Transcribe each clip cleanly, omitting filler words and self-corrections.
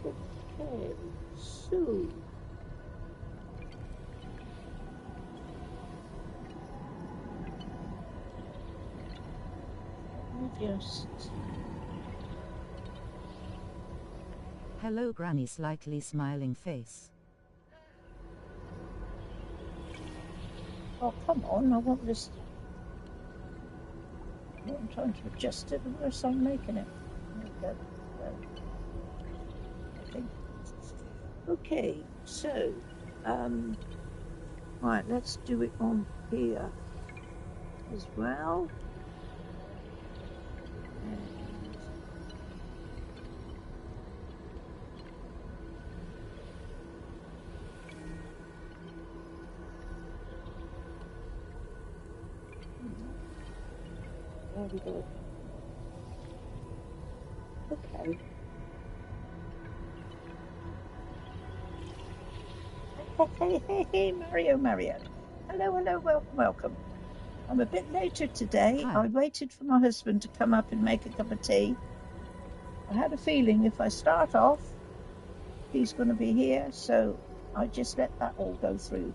Okay, so let me just. Hello, Granny, slightly smiling face. Oh, come on, I want this. I'm trying to adjust it, and worse, I'm making it. There we go. Okay, so, right, let's do it on here as well. There we go. Okay. Hey, Mario. Hello, welcome. I'm a bit later today. Hi. I waited for my husband to come up and make a cup of tea. I had a feeling if I start off, he's going to be here, so I just let that all go through.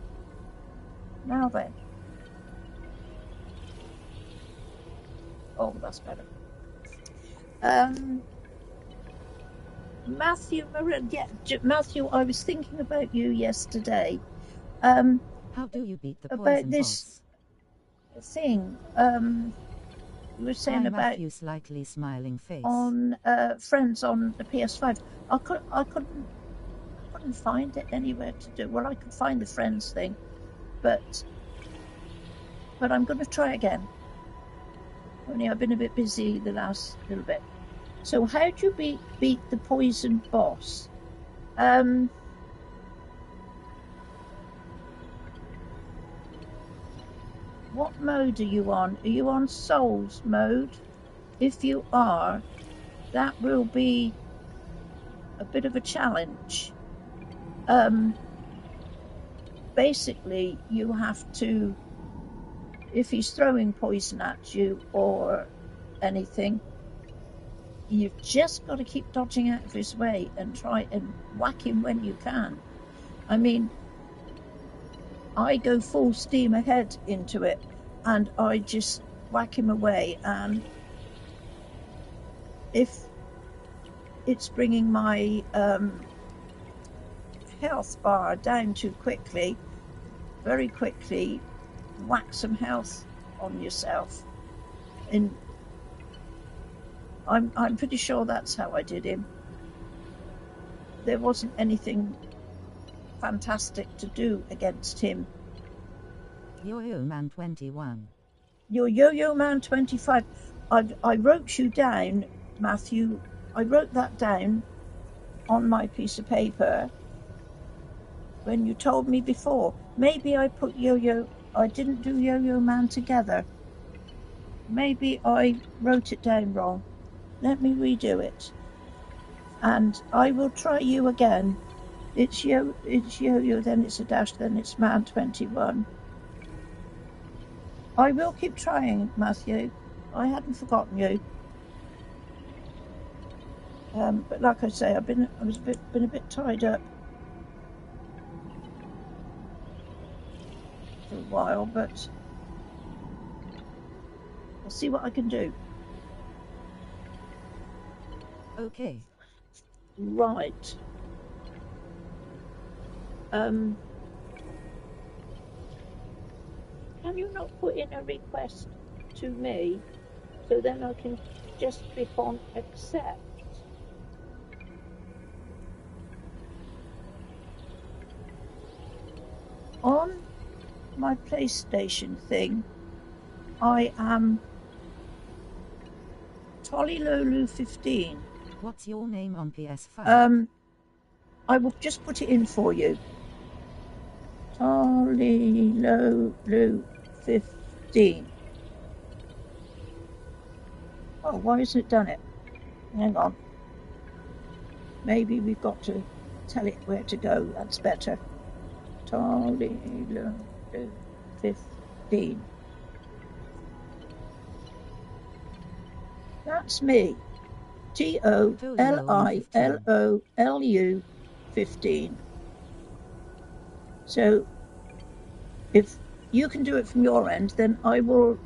Now then. Oh, that's better. Matthew, Matthew, I was thinking about you yesterday. How do you beat the poison about this boss? thing. You were saying Hi, about Matthew, slightly smiling face. on Friends on the PS5. I couldn't find it anywhere to do. Well, I could find the Friends thing, but I'm going to try again. Only I've been a bit busy the last little bit. So how do you beat the poison boss? What mode are you on? Are you on Souls mode? If you are, that will be a bit of a challenge. Basically, you have to, if he's throwing poison at you or anything, you've just got to keep dodging out of his way and try and whack him when you can. I mean, I go full steam ahead into it and I just whack him away, and if it's bringing my health bar down too quickly, very quickly whack some health on yourself. And I'm pretty sure that's how I did him. There wasn't anything fantastic to do against him. Yo-Yo Man 21. Your Yo-Yo Man 25. I wrote you down, Matthew. I wrote that down on my piece of paper when you told me before. Maybe I put Yo-Yo. I didn't do Yo-Yo Man together. Maybe I wrote it down wrong. Let me redo it. And I will try you again. It's Yo-Yo, then it's a dash, then it's Man 21. I will keep trying, Matthew. I hadn't forgotten you. But like I say, I've been a bit tied up for a while, but I'll see what I can do. Okay. Right. Can you not put in a request to me so then I can just click on accept? On my PlayStation thing, I am Tollylolu 15. What's your name on PS5? I will just put it in for you. Tollylolu 15. Oh, why hasn't it done it? Hang on. Maybe we've got to tell it where to go. That's better. Tollylolu 15. That's me. TOLILOU 15. So if you can do it from your end, then I will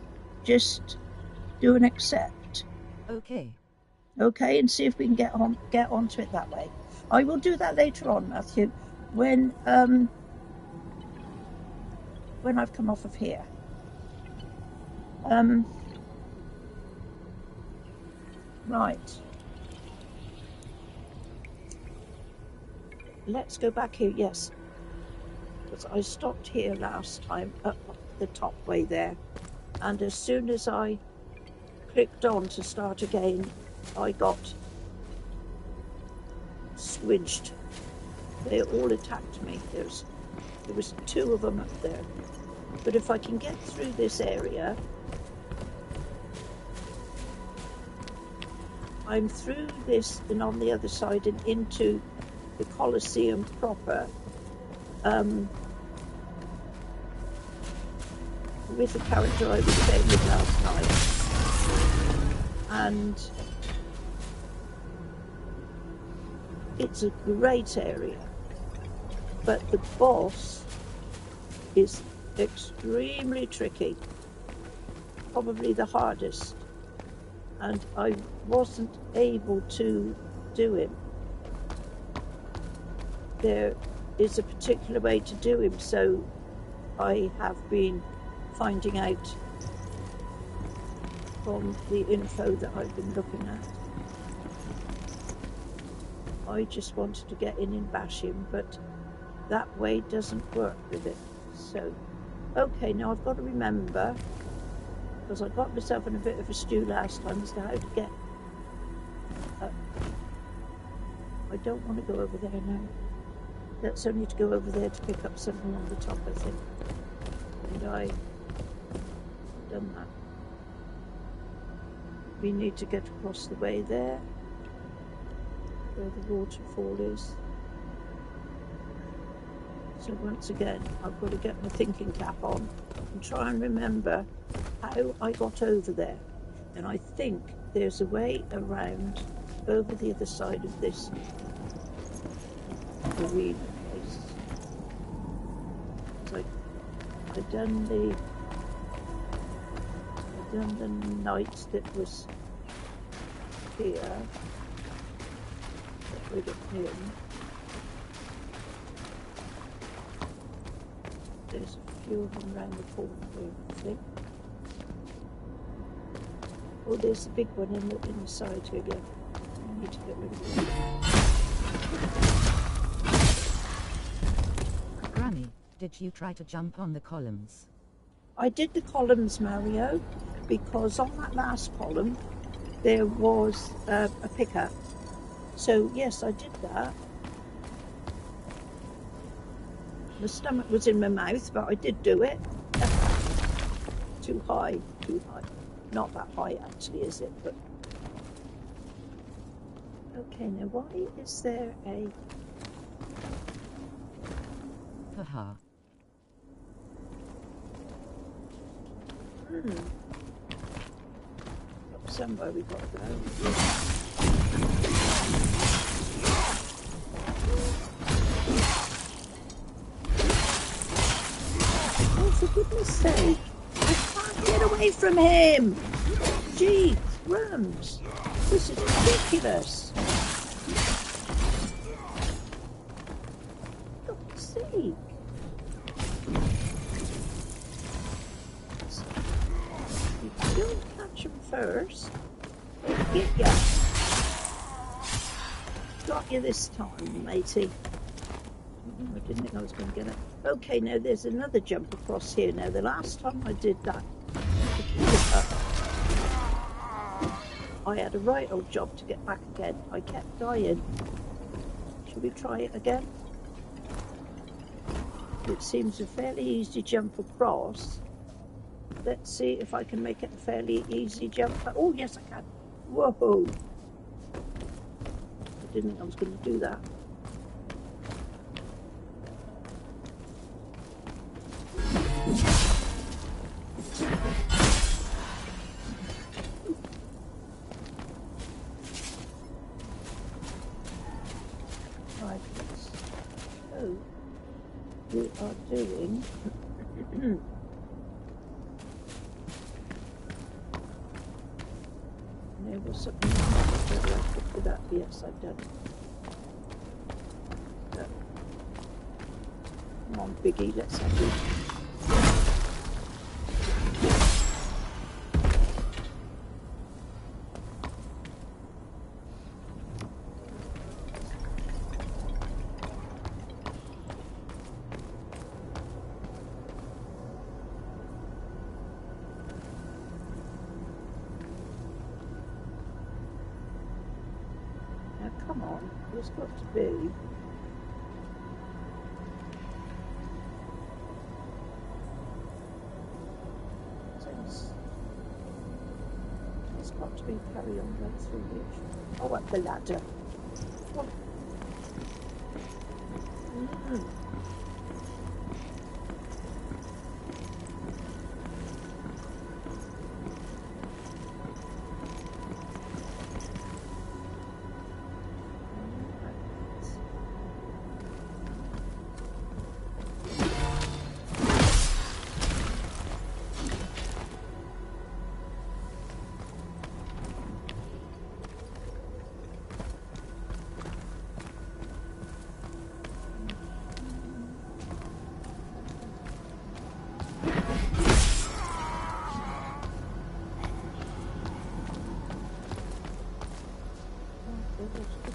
just do an accept. Okay. Okay, and see if we can get onto it that way. I will do that later on, Matthew, when I've come off of here. Right. Let's go back here. Yes, because I stopped here last time up the top way there, and as soon as I clicked on to start again, I got squidged. They all attacked me. There was 2 of them up there. But if I can get through this area, I'm through this and on the other side and into the Colosseum proper, with the character I was playing with last night. And it's a great area, but the boss is extremely tricky, probably the hardest, and I wasn't able to do him. There is a particular way to do him, so I have been finding out from the info that I've been looking at. I just wanted to get in and bash him, but that way doesn't work with it. So, okay, now I've got to remember, because I got myself in a bit of a stew last time as to how to get up. I don't want to go over there now. That's only to go over there to pick up something on the top, I think. And I've done that. We need to get across the way there, where the waterfall is. So once again, I've got to get my thinking cap on and try and remember how I got over there. And I think there's a way around over the other side of this arena place. So I've done the night that was here. Get rid of him. There's a few of them around the corner here, I think. Oh, there's the big one in the side here again. I need to get rid of him. Granny, did you try to jump on the columns? I did the columns, Mario, because on that last column there was a pickup. So yes, I did that. My stomach was in my mouth, but I did do it. Too high. Not that high actually, is it? But okay, now why is there a... Haha. Somewhere we got to go. Oh, for goodness sake! I can't get away from him! Gee, crumbs! This is ridiculous! For God's sake! Don't catch him first. Get ya. Got you this time, matey. I didn't think I was going to get it. Okay, now there's another jump across here. Now, the last time I did that, I had a right old job to get back again. I kept dying. Shall we try it again? It seems a fairly easy jump across. Let's see if I can make it a fairly easy jump. Oh, yes, I can. Whoa! I didn't think I was going to do that. right, so we are doing there was something for that. Yes, I've done it. So, come on, Biggie, let's have it. Come on, there's got to be. There's got to be carry on right through here. Oh, up the ladder. Oh.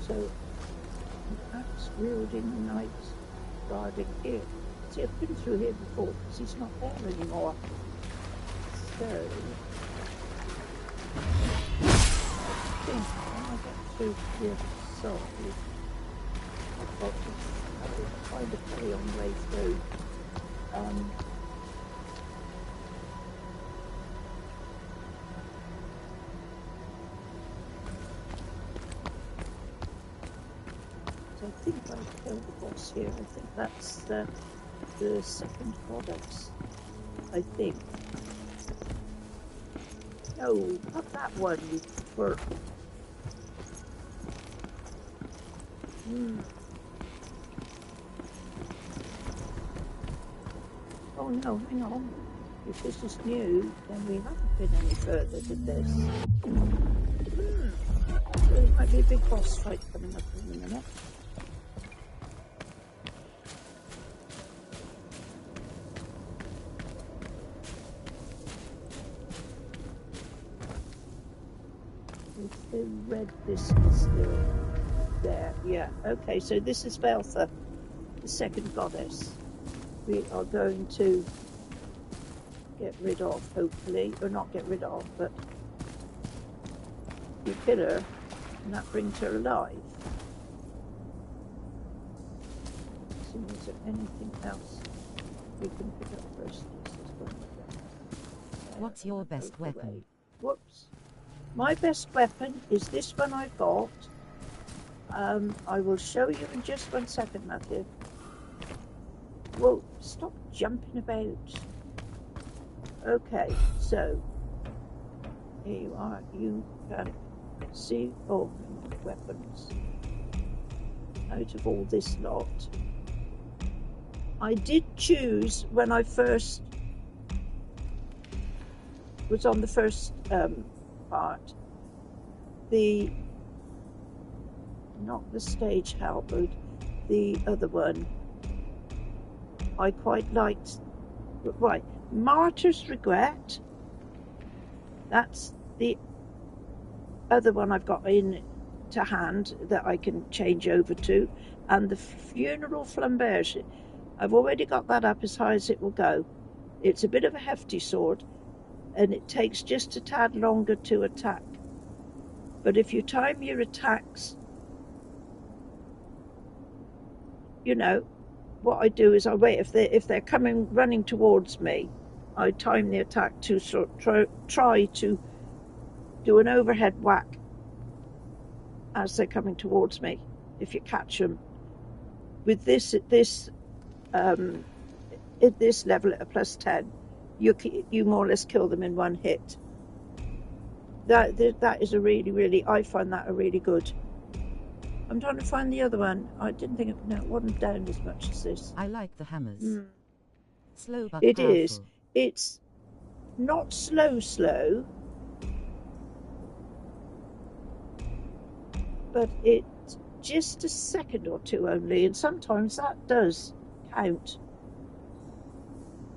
So, an axe wielding knight guarding here. See, I've been through here before because he's not there anymore. So, I think when I get through the other side, I've got to find a carry on way through. I think I killed the boss here. I think that's the second goddess. I think. No, not that one, you twerp. Oh no, hang on. If this is new, then we haven't been any further than this. There might be a big boss fight coming up in a minute. The red disc is still there. Yeah, okay, so this is Veltha, the second goddess. We are going to get rid of, hopefully, or not get rid of, but we kill her, and that brings her alive. So is there anything else we can pick up first? What's your best weapon? Whoops. My best weapon is this one I've got. I will show you in just 1 second, Matthew. Whoa, stop jumping about. Okay, so here you are. You can see all weapons out of all this lot. I did choose when I first was on the first part, not the stage halberd, the other one. I quite liked, right, Martyr's Regret. That's the other one I've got in to hand that I can change over to, and the Funeral Flamberge. I've already got that up as high as it will go. It's a bit of a hefty sword, and it takes just a tad longer to attack. But if you time your attacks, you know, what I do is I wait. If they're coming running towards me, I time the attack to try to do an overhead whack as they're coming towards me. If you catch them with this at this level at a +10, you more or less kill them in one hit. That is a really, I find that a really good I'm trying to find the other one. I didn't think it, no, it wasn't down as much as this. I like the hammers. Slow but It powerful. is. It's not slow, but it's just a second or two only, and sometimes that does count.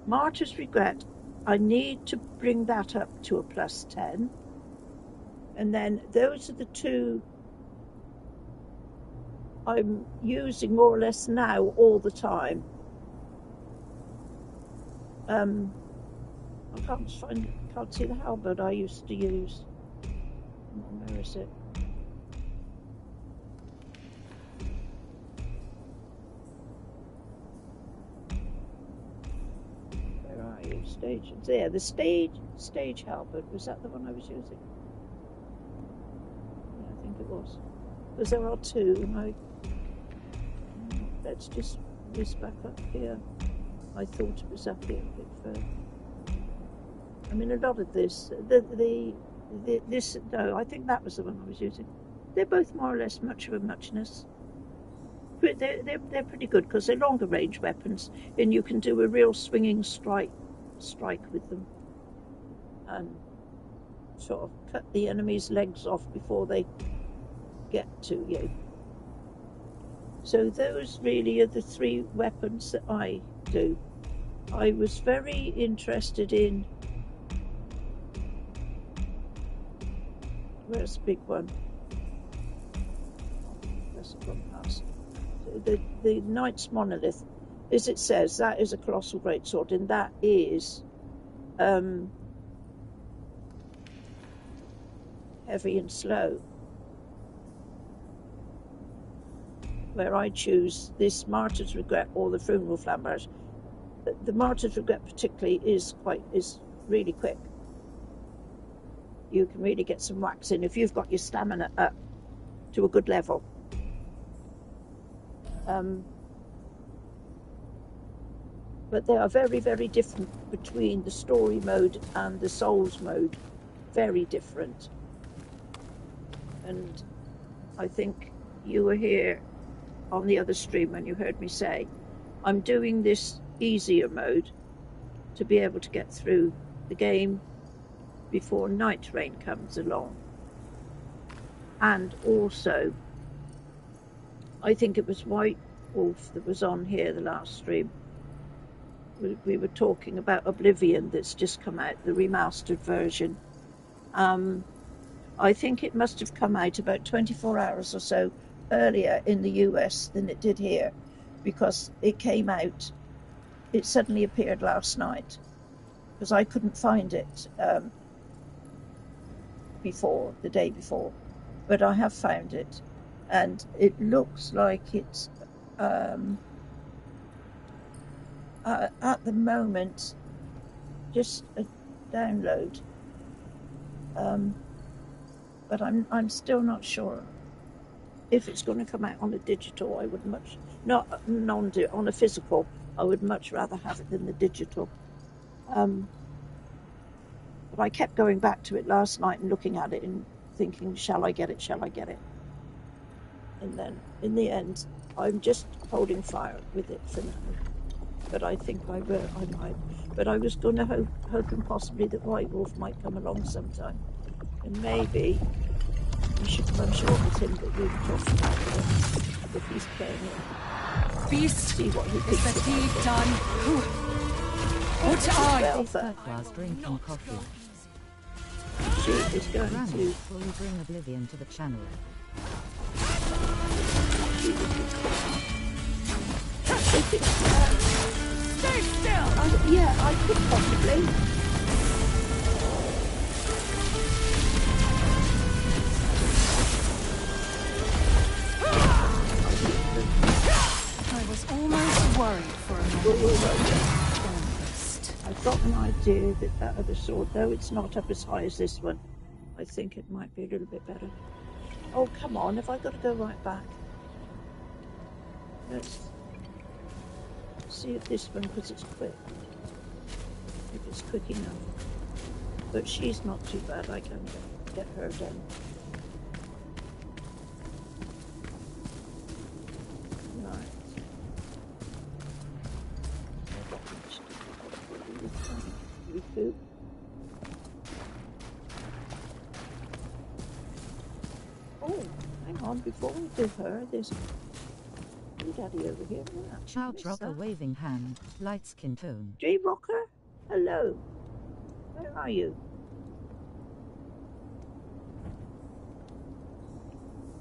Martyr's Regret, I need to bring that up to a +10. And then those are the two I'm using more or less now all the time. I can't see the halberd I used to use. Where is it? Where are you? Stage. There, the stage halberd. Was that the one I was using? Yeah, I think it was. Because there are two, and let's just whiz back up here. I thought it was up here a bit further. I mean, a lot of this, no, I think that was the one I was using. They're both more or less much of a muchness. But they're pretty good because they're longer range weapons, and you can do a real swinging strike with them, and sort of cut the enemy's legs off before they get to you. So those really are the three weapons that I do. I was very interested in, where's the big one? That's gone past. The Knight's Monolith, as it says, that is a colossal greatsword, and that is heavy and slow. Where I choose this Martyr's Regret or the Funeral Flamberge. The Martyr's Regret particularly is really quick. You can really get some whacks in if you've got your stamina up to a good level. But they are very, very different between the story mode and the Souls mode. Very different. And I think you were here on the other stream when you heard me say, I'm doing this easier mode to be able to get through the game before night rain comes along. And also, I think it was White Wolf that was on here the last stream. We were talking about Oblivion that's just come out, the remastered version. I think it must have come out about 24 hours or so earlier in the US than it did here, because it came out, it suddenly appeared last night, because I couldn't find it the day before, but I have found it, and it looks like it's at the moment just a download, but I'm still not sure if it's going to come out on a digital. I would much on a physical. I would much rather have it than the digital. But I kept going back to it last night and looking at it and thinking, shall I get it? Shall I get it? And then in the end, I'm just holding fire with it for now. But I think I might. But I was going to hoping possibly that White Wolf might come along sometime, and maybe we should. I'm sure it was him that we were talking about if he's playing it. Beast, see what he is thinks the deed about done? What are you? Alpha. Whilst drinking coffee. She is going Granny, to. will you bring Oblivion to the channel? Stay still! Yeah, I could possibly. I was almost worried for a moment. I've got an idea that other sword, though it's not up as high as this one, I think it might be a little bit better. Oh, come on, have I got to go right back? Let's see if this one, because it's quick. If it's quick enough. But she's not too bad, I can get her done. before we do her, there's Daddy over here. Shout rocker waving hand, light skin tone. J Rocker, hello. Where are you?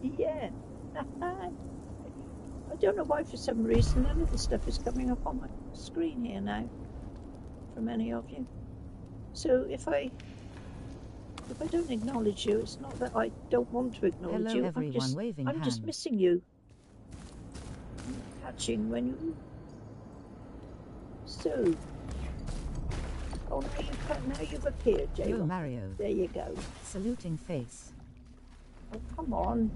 Yeah. I don't know why for some reason none of the stuff is coming up on my screen here now from any of you. So if I don't acknowledge you, it's not that I don't want to acknowledge Hello you. everyone, waving I'm hand. just missing you. I'm catching when you. So. Oh, now you've appeared, Jay. Yo Mario. There you go. Saluting face. Oh, come on.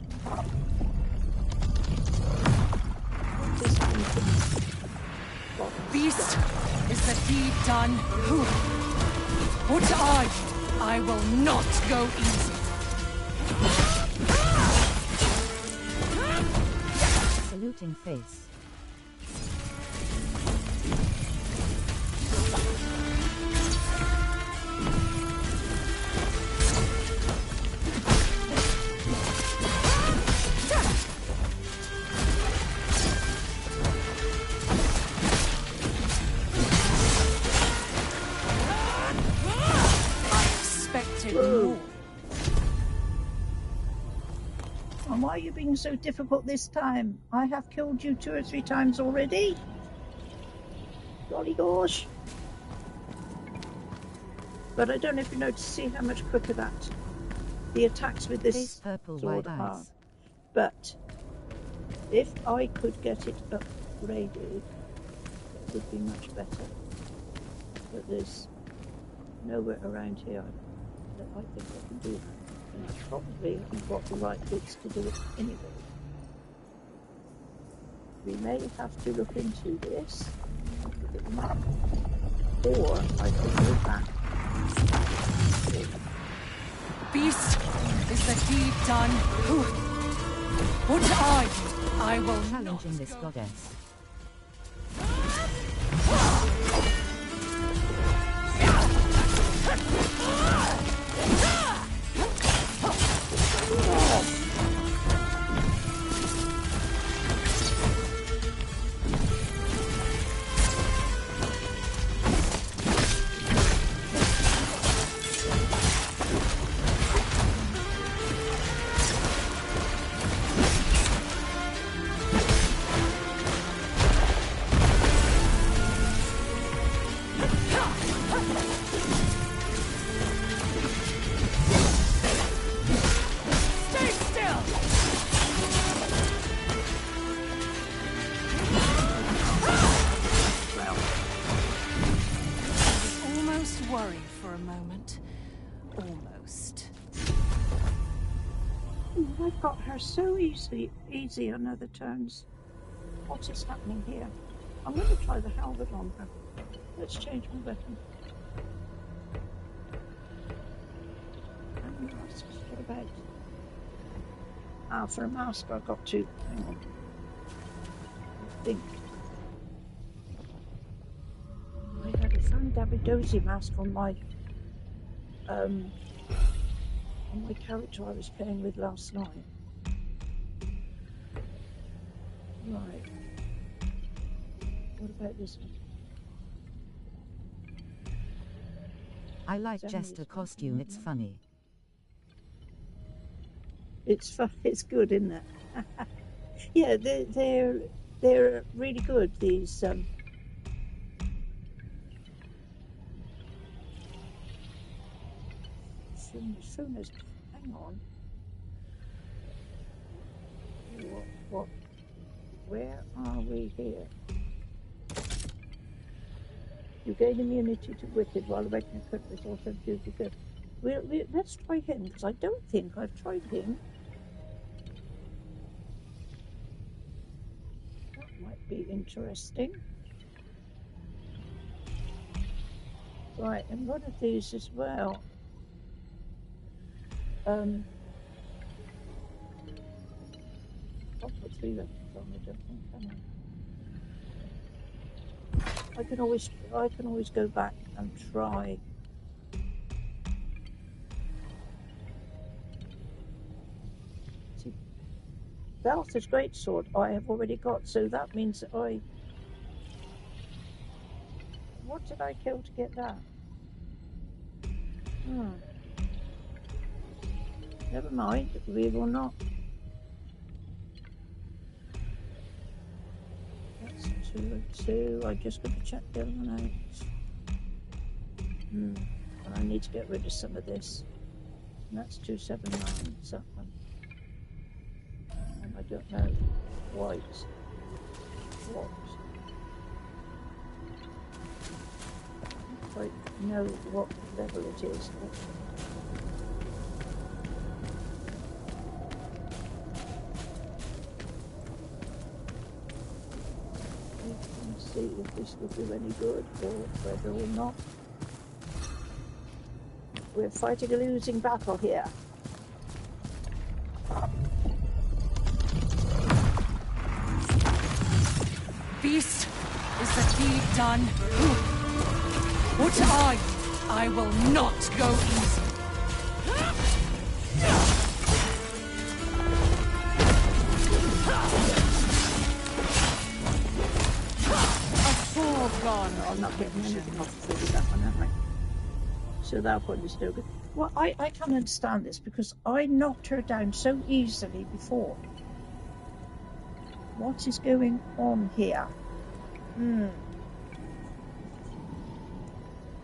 Beast, is the deed done? Who? What are you? I will not go easy. Saluting face. And why are you being so difficult this time? I have killed you 2 or 3 times already. Golly gosh. But I don't know if you know to see how much quicker the attacks with this sword are. But if I could get it upgraded, it would be much better. But there's nowhere around here that I think I can do that. And I probably haven't got the right bits to do it anyway. We may have to look into this, or I could go back. Beast, is the deed done? Who? What are you? I will challenging this goddess. I've got her so easy on other turns. What is happening here? I'm going to try the halberd on her. Let's change my weapon. And masks, what about? Ah, for a mask I've got to. Hang on. I think. I had a Fan Davidosi mask on my character I was playing with last night. Right. What about this one? I like Jester costume, it's funny. It's fun, it's good, isn't it? Yeah, they're really good, these Funas. Hang on. What? Where are we here? You gain immunity to Wicked while making a cut with also duty good. Let's try him, because I don't think I've tried him. That might be interesting. Right, and one of these as well. I'll put 3 weapons on, I don't think, can I? I can always go back and try. See, Balthur's greatsword I have already got, so that means that I... What did I kill to get that? Never mind, we will not. That's 202. I just got to check the other one out. And I need to get rid of some of this. And that's 279. Is that one? And I don't know. White. What? I don't quite know what level it is. Let's see if this will do any good or whether or not. We're fighting a losing battle here. Beast, is the deed done? What I will not go easy. A foregone. I'm not getting anything off the that one, am I? So that one is no good. Well, I can't understand this because I knocked her down so easily before. What is going on here?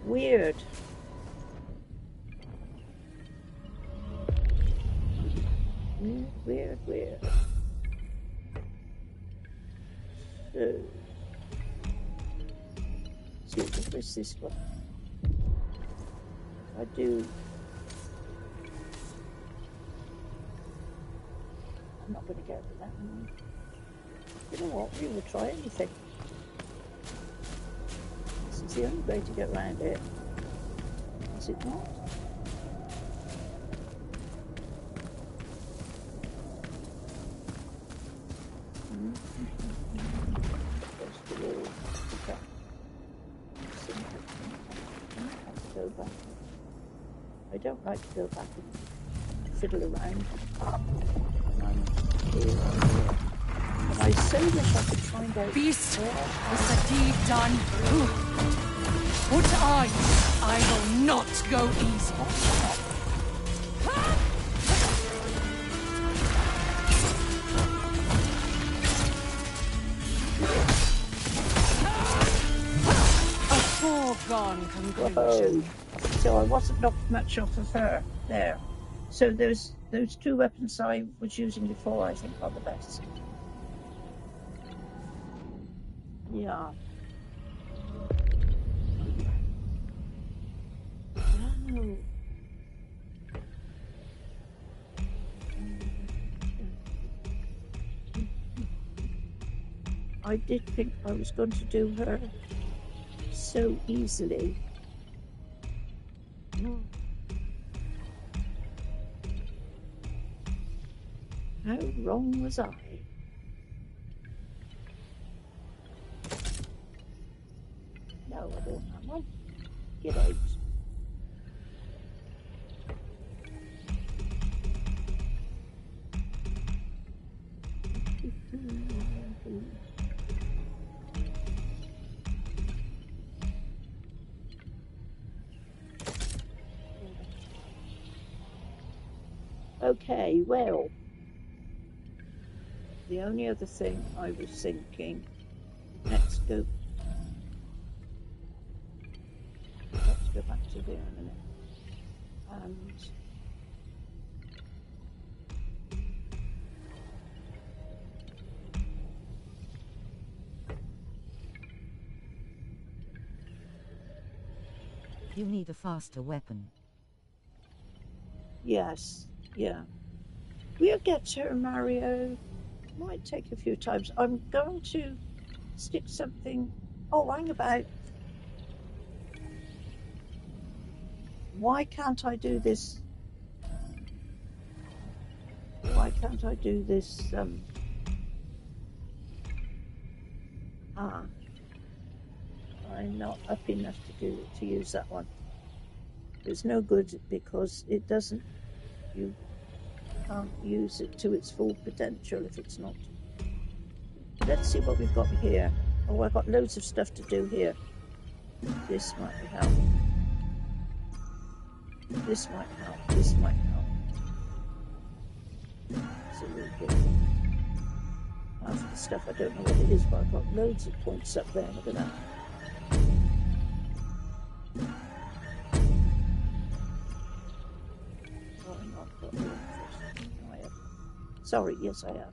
Weird. Weird. So, what is this one? I do. I'm not going to go for that one. You know what? We will try anything. This is the only way to get around it. Is it not? First of all, okay. I have to go back. I don't like to go back and fiddle around. And I'm here. And I so wish I could find out. Beast, is the deed done? What I will not go easy. A foregone conclusion. Whoa. So I wasn't knocked much off of her there. So those two weapons I was using before, I think, are the best. Yeah. Oh. I did think I was going to do her so easily. How wrong was I? No, I don't have one. Get out. Okay, well, the only other thing I was thinking, let's go back to there a minute. And You need a faster weapon. yes, yeah. We'll get her, Mario. Might take a few times. I'm going to stick something. Oh, hang about. Why can't I do this? Why can't I do this? I'm not up enough to use that one. It's no good because it doesn't. You can't use it to its full potential if it's not. Let's see what we've got here. Oh, I've got loads of stuff to do here. This might help. This might help. This might help. It's a little bit. Half of the stuff I don't know what it is, but I've got loads of points up there. Look at that. Oh, I've not got the first. No, I have. Sorry, yes, I have.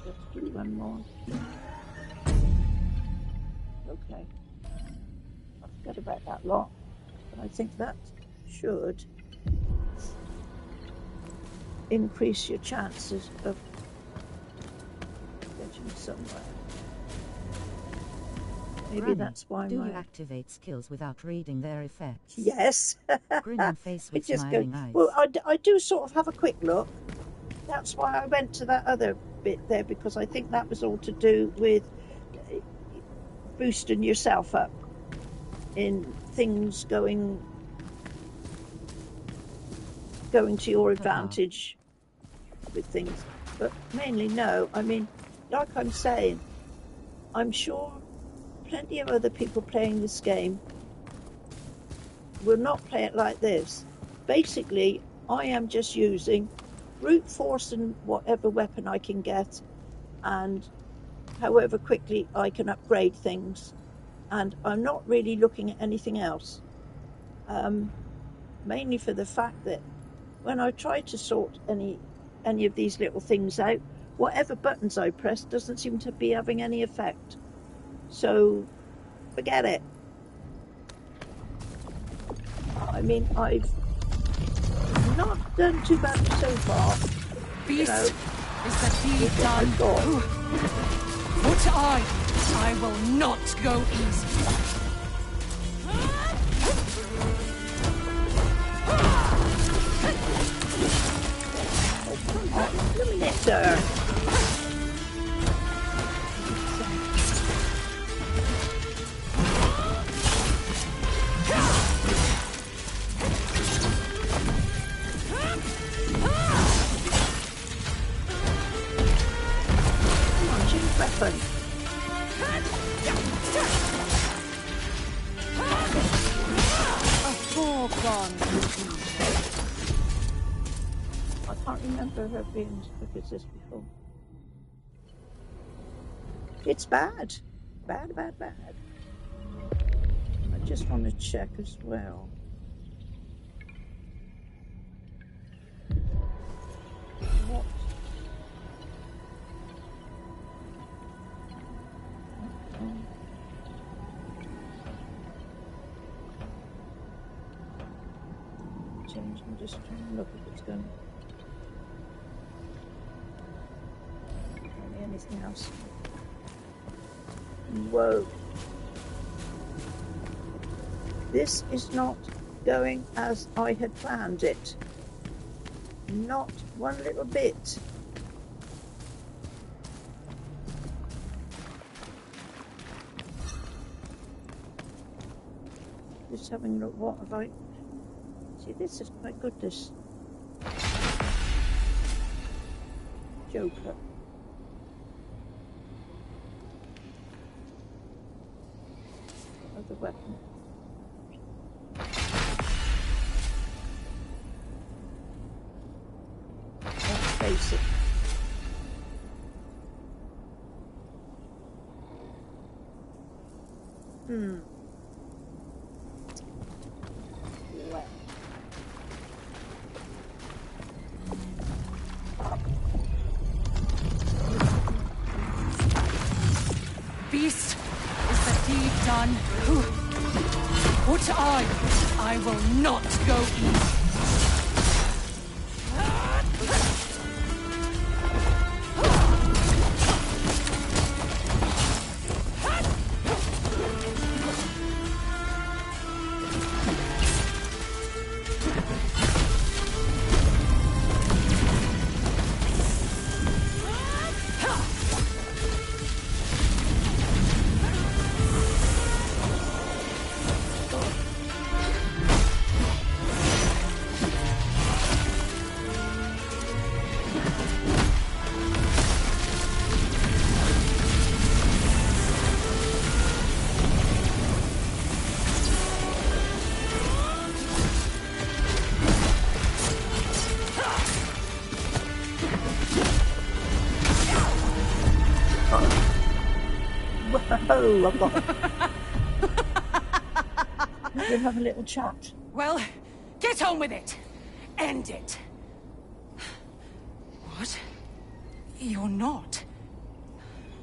Let's do one more. Okay. I forget about that lot, but I think that should increase your chances of getting somewhere. Maybe Granny, that's why do you activate skills without reading their effects? Yes. Grinning face with smiling eyes. Well, I do sort of have a quick look. That's why I went to that other bit there, because I think that was all to do with boosting yourself up in things going to your advantage with things. But mainly no. I mean, like I'm saying, I'm sure plenty of other people playing this game will not play it like this. Basically, I am just using brute force and whatever weapon I can get, and however quickly I can upgrade things, and I'm not really looking at anything else, mainly for the fact that when I try to sort any of these little things out, whatever buttons I press doesn't seem to be having any effect, so forget it. I mean, I've not done too bad so far. Beast, is the deed done? But I will not go easy. Illuminator. Weapon. A foregone. I can't remember her being as quick as this before. It's bad. Bad. I just want to check as well. What? I'm just trying to look if it's going to anything else. Whoa. This is not going as I had planned it. Not one little bit. Just having a look, what have I... See, this is quite good, this Joker. Other weapon. Let's face it. Well. Beast, is the deed done? But I will not go easy. Oh, I've got it. We'll have a little chat. Well, get on with it. End it. What? You're not.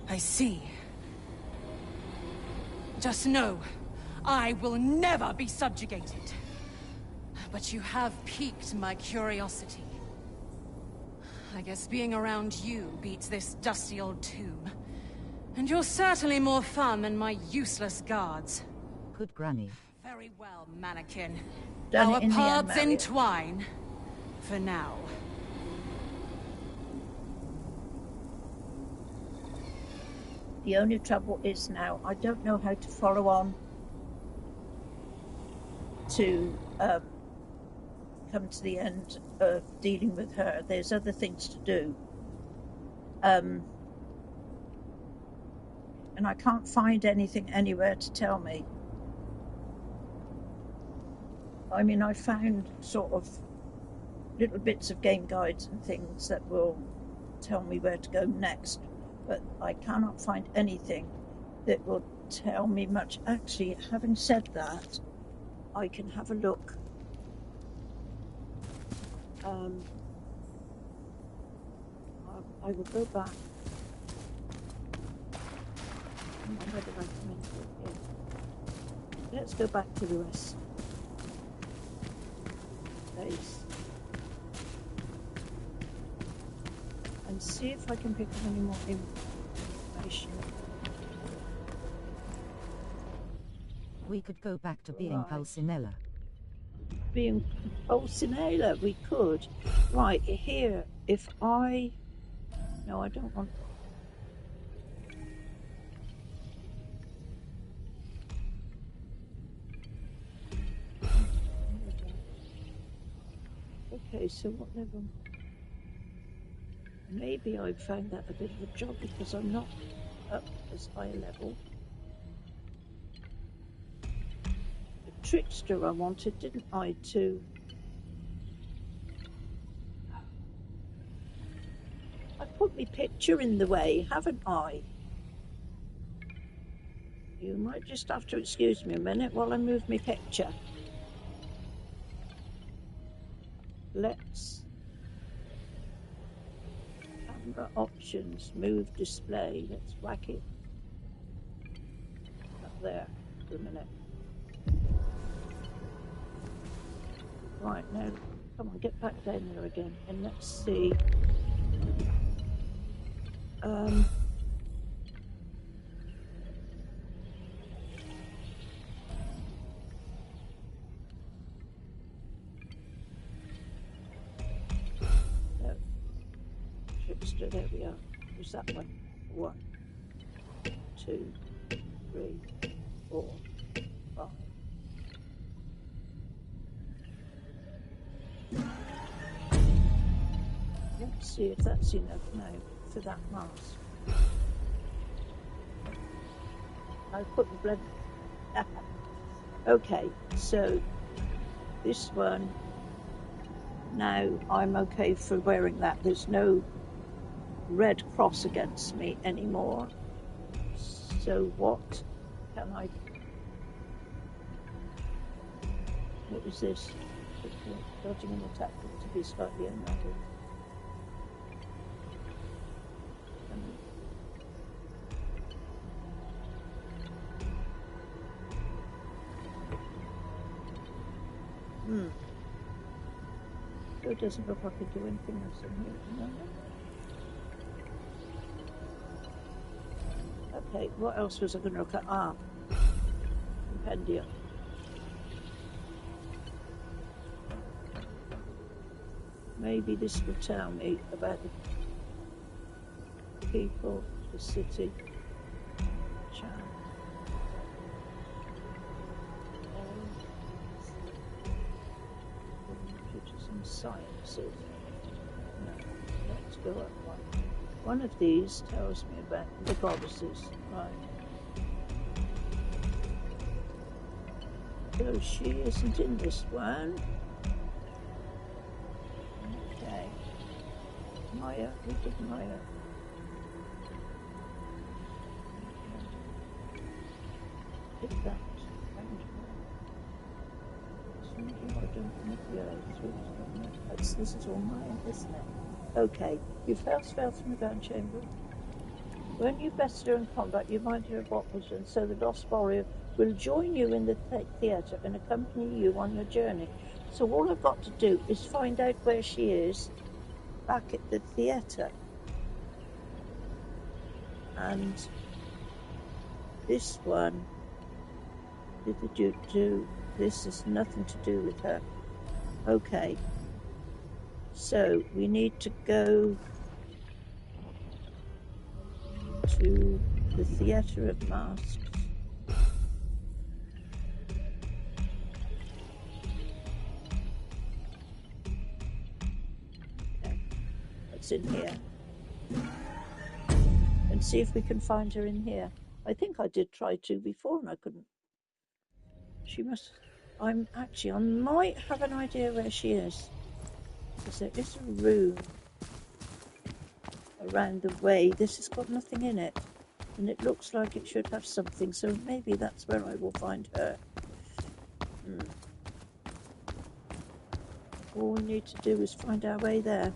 I see. Just know, I will never be subjugated. But you have piqued my curiosity. I guess being around you beats this dusty old tomb. And you're certainly more fun than my useless guards. Good granny. Very well, mannequin. Done Our it in the end, paths Marion. entwine. For now. The only trouble is now I don't know how to follow on to come to the end of dealing with her. There's other things to do. And I can't find anything anywhere to tell me. I mean, I found sort of little bits of game guides and things that will tell me where to go next, but I cannot find anything that will tell me much. Actually, having said that, I can have a look. I will go back. Where did I come into it? Yeah. Let's go back to the rest. Base. And see if I can pick up any more information. We could go back to being Right. Pulcinella. Being Pulcinella, we could. Right, here, if I... No, I don't want... Okay, so what level? Maybe I found that a bit of a job because I'm not up as high a level. The trickster I wanted, didn't I, too? I put my picture in the way, haven't I? You might just have to excuse me a minute while I move my picture. Let's... Camera options, move display. Let's whack it up there for a minute. Right, now, come on, get back down there again, and let's see. No. Trickster, there we are. Where's that one? 1, 2, 3, 4, 5. Let's see if that's enough now for that mask. I put the blood. Okay, so this one, now I'm okay for wearing that. There's no red cross against me anymore. So what can I... What was this? Dodging an attack to be slightly unraveled. So it doesn't look like I can do anything else in here at the moment. Okay, what else was I going to look at? Ah, compendium. Maybe this will tell me about the people, the city, chat. And sciences. No, let's go up one. One of these tells me about the goddesses, right? So she isn't in this one. Okay. Maya, we did Maya. did that. This is all mine, isn't it? Okay, you first fell from the gun chamber. When you bested her in combat, you reminded her of what was, and so the lost warrior will join you in the theatre and accompany you on your journey. So all I've got to do is find out where she is back at the theatre. And this one, this has nothing to do with her. Okay. So we need to go to the Theatre of Masks. Okay, it's in here. And see if we can find her in here. I think I did try to before and I couldn't. She must. I might have an idea where she is. Because there is a room around the way. This has got nothing in it. And it looks like it should have something. So maybe that's where I will find her. All we need to do is find our way there.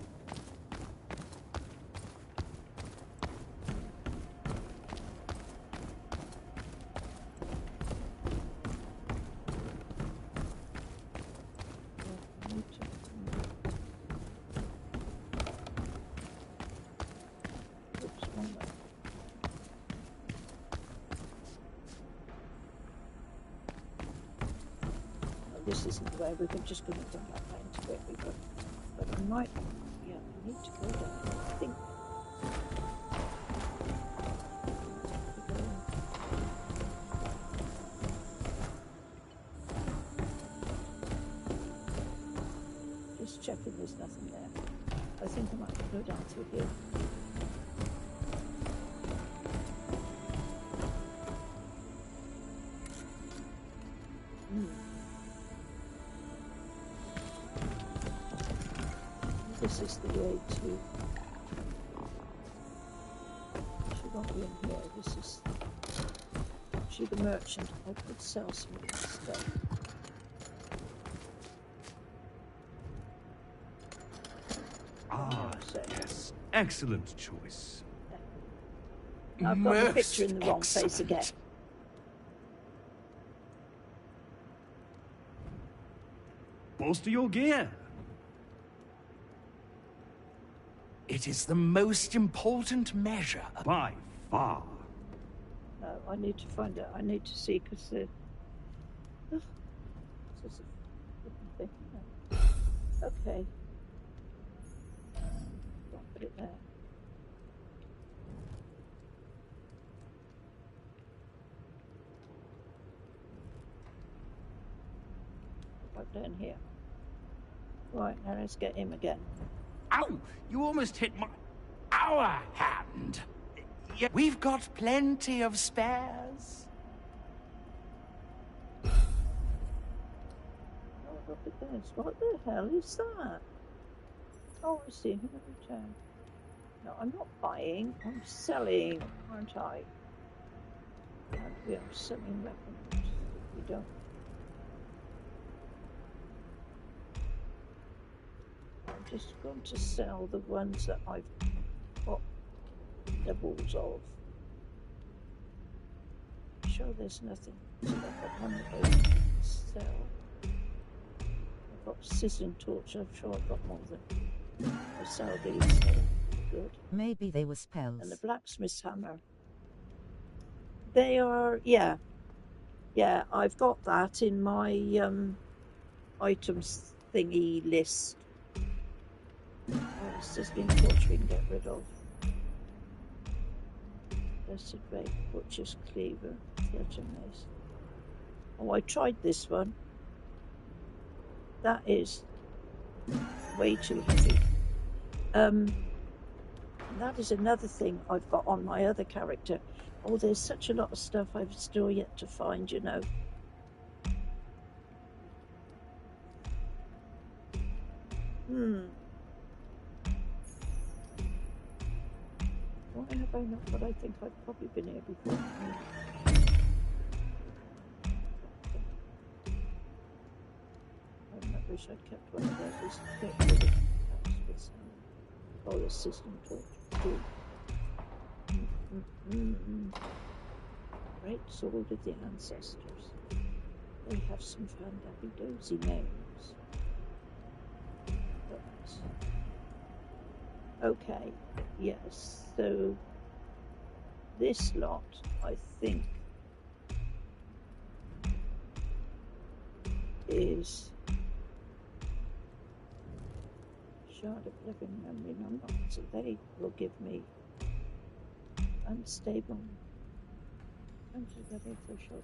This isn't the way, we're just going to come back into it. But I might, yeah, I need to go down. I think. Just checking there's nothing there. I think I might go down through here. This is the way to. She won't be in here. This is. She the merchant. I could sell some of this stuff. Ah, yes. Excellent choice. Yeah. I've got the picture in the wrong place again. Bolster your gear. It is the most important measure. By far. I need to find out. I need to see because the. This is a thing. Okay. Don't put it there. Right down here. Right, now let's get him again. Ow! You almost hit our hand. Yeah, we've got plenty of spares. Oh, look at this. What the hell is that? Oh, I see him every time. No, I'm not buying. I'm selling, aren't I? And we are selling weapons. We don't. I'm just going to sell the ones that I've got doubles of. I'm sure there's nothing. So I've got one of those to sell. I've got a sizzling torch. I'm sure I've got more than I sell these. So good. Maybe they were spells. And the blacksmith's hammer. They are, yeah. Yeah, I've got that in my items thingy list. Sizzling torch we can get rid of. Blessed Ray, Butcher's Cleaver, Fletcher Mace. Oh, I tried this one. That is way too heavy. That is another thing I've got on my other character. Oh, there's such a lot of stuff I've still yet to find, you know. Why have I not? But I think I've probably been here before. wish I'd kept one of those. Get rid of the house with some solar system torch. Great sword of the ancestors. They have some fandappy-dozy names. But... okay, yes, so this lot, I think, is Shard of Living Memory number, so they will give me unstable. Come together for short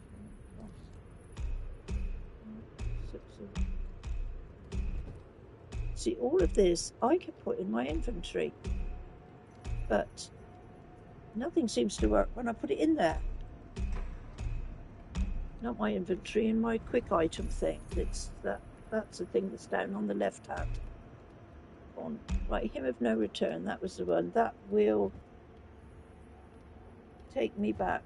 see, all of this I could put in my inventory, but nothing seems to work when I put it in there. Not my inventory, and my quick item thing. That's the thing that's down on the left hand. On right, Hymn of No Return. That was the one that will take me back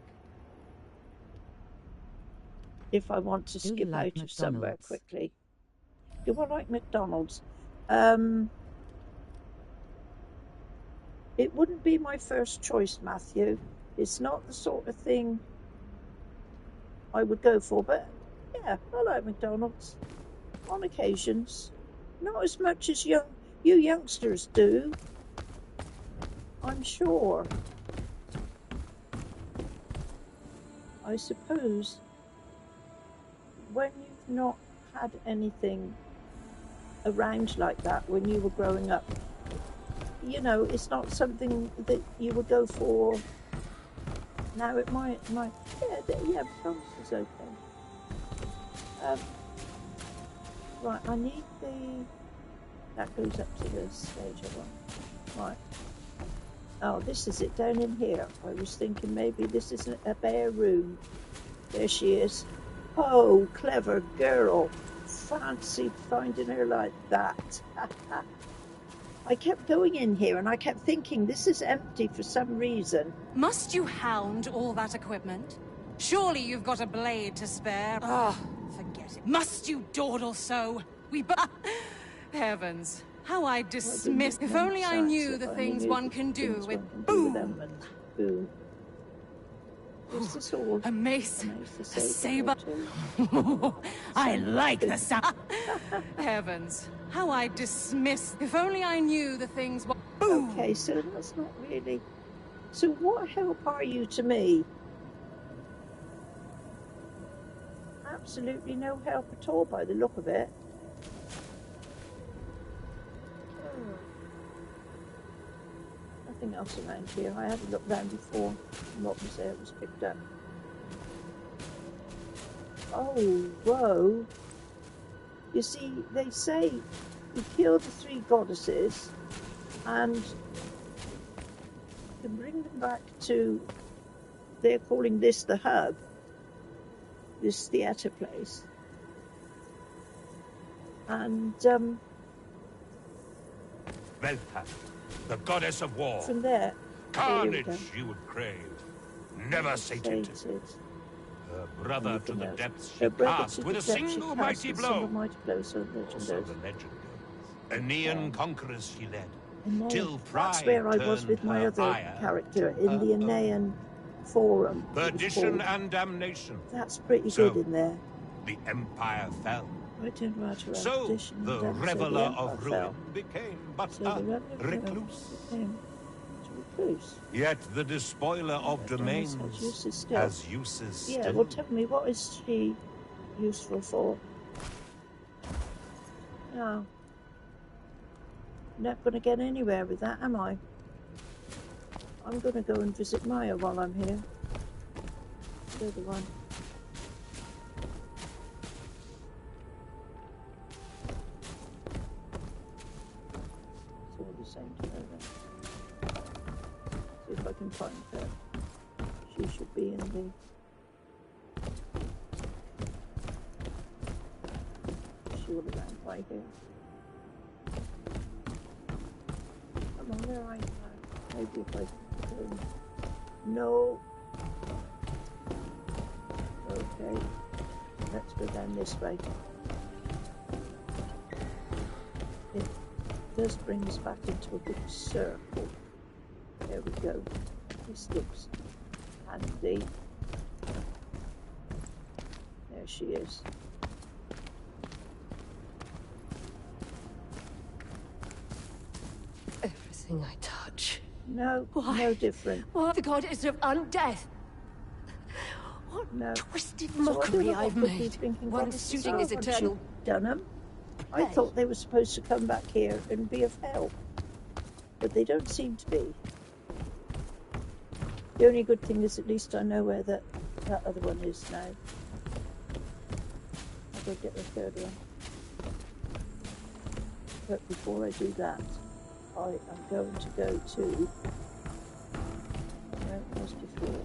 if I want to skip out of somewhere quickly. Do I like McDonald's? It wouldn't be my first choice, Matthew. It's not the sort of thing I would go for, but yeah, I like McDonald's on occasions. Not as much as you youngsters do, I'm sure. I suppose when you've not had anything around like that when you were growing up, you know, it's not something that you would go for. Now it might, yeah, McDonald's is okay. Right, I need that goes up to the stage I want. Right. Oh, this is it down in here. I was thinking maybe this isn't a bare room. There she is. Oh, clever girl. Fancy finding her like that. I kept going in here and I kept thinking this is empty for some reason. Must you hound all that equipment? Surely you've got a blade to spare. Ah, forget it. Must you dawdle so? Heavens, how I dismiss. If only I knew the things one can do with boom. What's this all? A mace, a saber. I like the sound. Heavens, how I dismiss. If only I knew the things. Boom. Okay, so that's not really. So what help are you to me? Absolutely no help at all by the look of it. Nothing else around here. I had a look round before, and what was there was picked up. Oh, whoa. You see, they say you kill the 3 goddesses and you can bring them back to, they're calling this the hub, this theatre place. And, Velta, the goddess of war. from there, Carnage you would crave, never sated. Her brother to the depths she cast with a single mighty blow. So the legend goes. Aenean conquerors she led, till pride. That's where I was with my other character in the Aenean Forum. Perdition and damnation. That's pretty good in there. The empire fell. I turned right around. So the reveler of ruin became but a recluse. Yet the despoiler of domains has uses still. Yeah, well tell me, what is she useful for? No. Not going to get anywhere with that, am I? I'm going to go and visit Maya while I'm here. The other one. It's all the same to her then. See if I can find her. She should be in the... She would have ran by here. Come on, where are you? Maybe if I can... No. Okay. Let's go down this way. does bring us back into a good circle. There we go. This looks handy. There she is. Everything I touch. No, Why? no different. What? The goddess of undeath. What No. twisted So mockery I I've made. One goddesses suiting are, his haven't eternal. you done 'em? I thought they were supposed to come back here and be of help, but they don't seem to be. The only good thing is at least I know where that other one is now. I'll go get the third one. But before I do that, I am going to go to where it was before.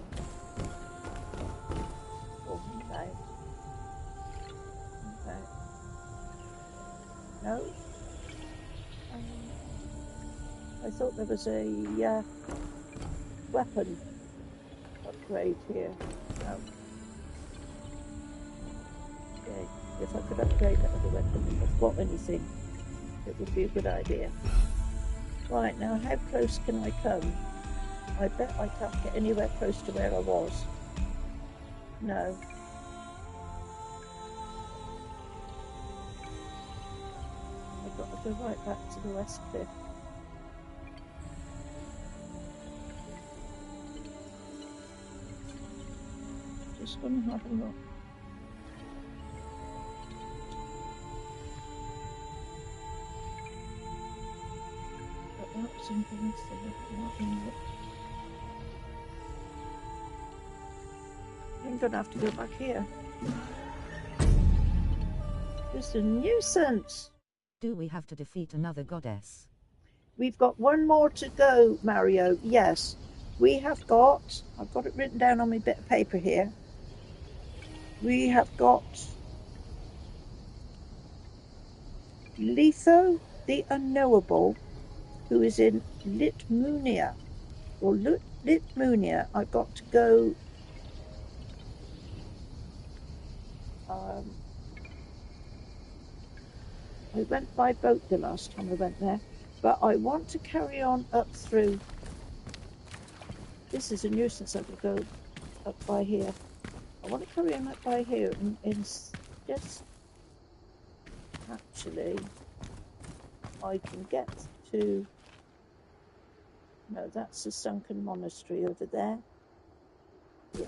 No. I thought there was a weapon upgrade here. No. Okay. If I could upgrade that other weapon, if I've got anything, it would be a good idea. Right, now how close can I come? I bet I can't get anywhere close to where I was. No. I've got to go right back to the west cliff. Just going to have a look. But that's interesting. I'm going to have to go back here. It's a nuisance. Do we have to defeat another goddess? We've got one more to go, Mario. Yes. We have got, I've got it written down on my bit of paper here. We have got Letho the Unknowable, who is in Litmunia. Or Litmunia. I've got to go. I went by boat the last time I went there, but I want to carry on up through. This is a nuisance. I could go up by here. I want to carry on up by here and just actually I can get to. No, that's the sunken monastery over there. Yeah.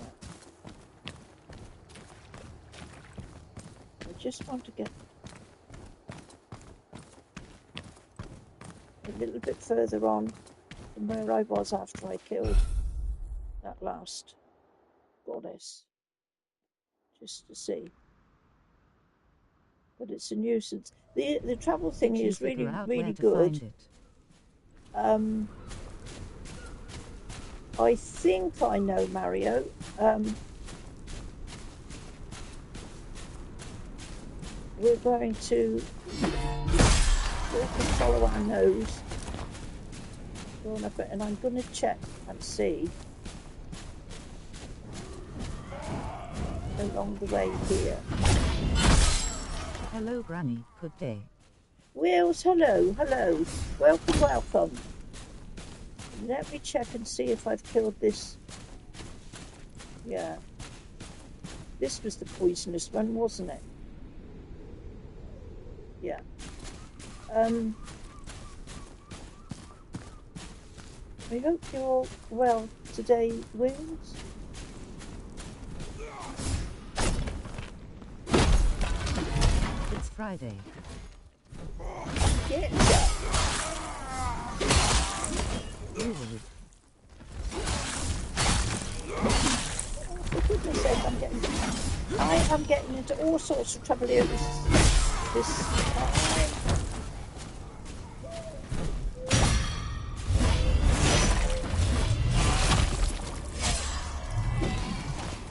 I just want to get a little bit further on from where I was after I killed that last goddess. Just to see. But it's a nuisance. The travel thing is really, really good. I think I know, Mario. We're going to follow our nose. Going up it, and I'm going to check and see along the way here. Hello, Granny. Good day. Wills, hello, hello. Welcome, welcome. Let me check and see if I've killed this. Yeah. This was the poisonous one, wasn't it? Yeah. I hope you're all well today, Wills. It's Friday. Get up. Ooh. For goodness sake, I am getting into all sorts of trouble here this time.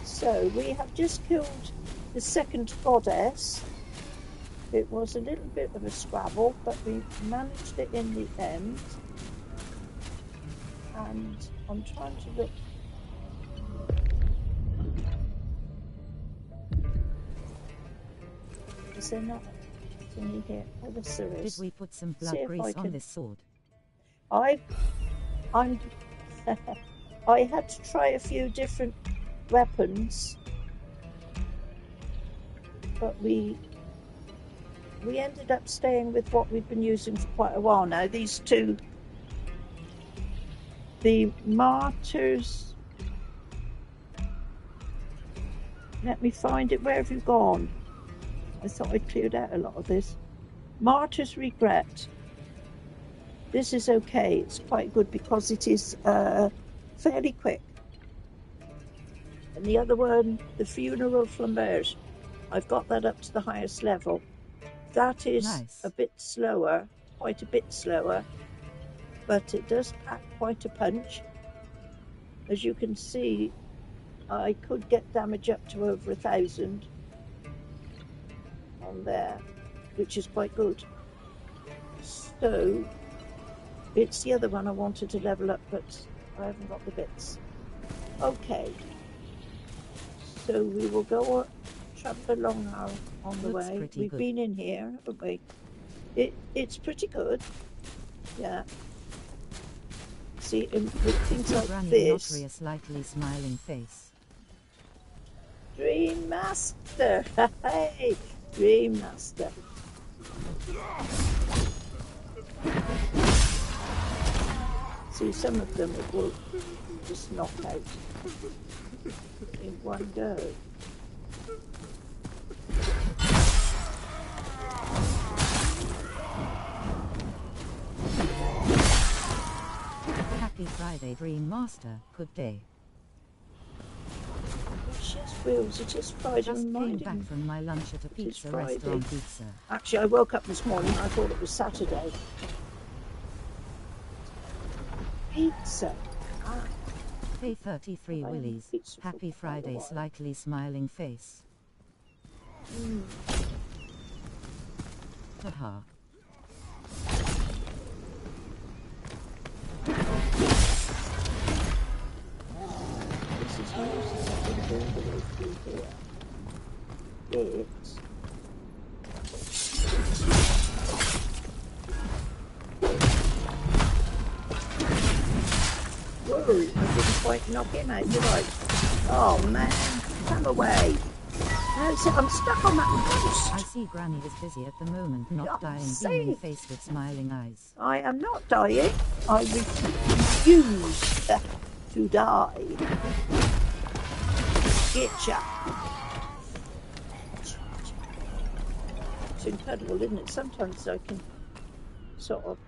So we have just killed the second goddess. It was a little bit of a scrabble, but we managed it in the end. And I'm trying to look. Is there not? thingy here. Oh, yes, there is. Did we put some blood grease on this sword? I had to try a few different weapons, but we ended up staying with what we've been using for quite a while now. These two, the Martyrs. Let me find it. Where have you gone? I thought I'd cleared out a lot of this. Martyr's Regret. This is okay. It's quite good because it is fairly quick. And the other one, the Funeral Flambeurs. I've got that up to the highest level. That is nice. A bit slower, quite a bit slower, but it does pack quite a punch. As you can see, I could get damage up to over 1,000 on there, which is quite good. So it's the other one I wanted to level up, but I haven't got the bits. Okay, so we will go travel along now on the way. We've been in here, haven't we? It's pretty good. Yeah. See, with things like Granny this. Enotria slightly smiling face. Dream Master. Hey, Dream Master. See, some of them it will just knock out in one go. Happy Friday, Dream Master. Good day. Yes, Wills, it is Friday. Just came back from my lunch at a pizza restaurant. Pizza. Actually, I woke up this morning. I thought it was Saturday. Pizza. Hey 33 Willies. Happy Friday, slightly smiling face. Haha. This is Moses. I've been going the way through here. It's whoa, I didn't quite knock him out, did I? Oh man, come away. I'm stuck on that post. I see Granny is busy at the moment, not dying, beaming face with smiling eyes. I am not dying. I refuse to die. Getcha. It's incredible, isn't it? Sometimes I can sort of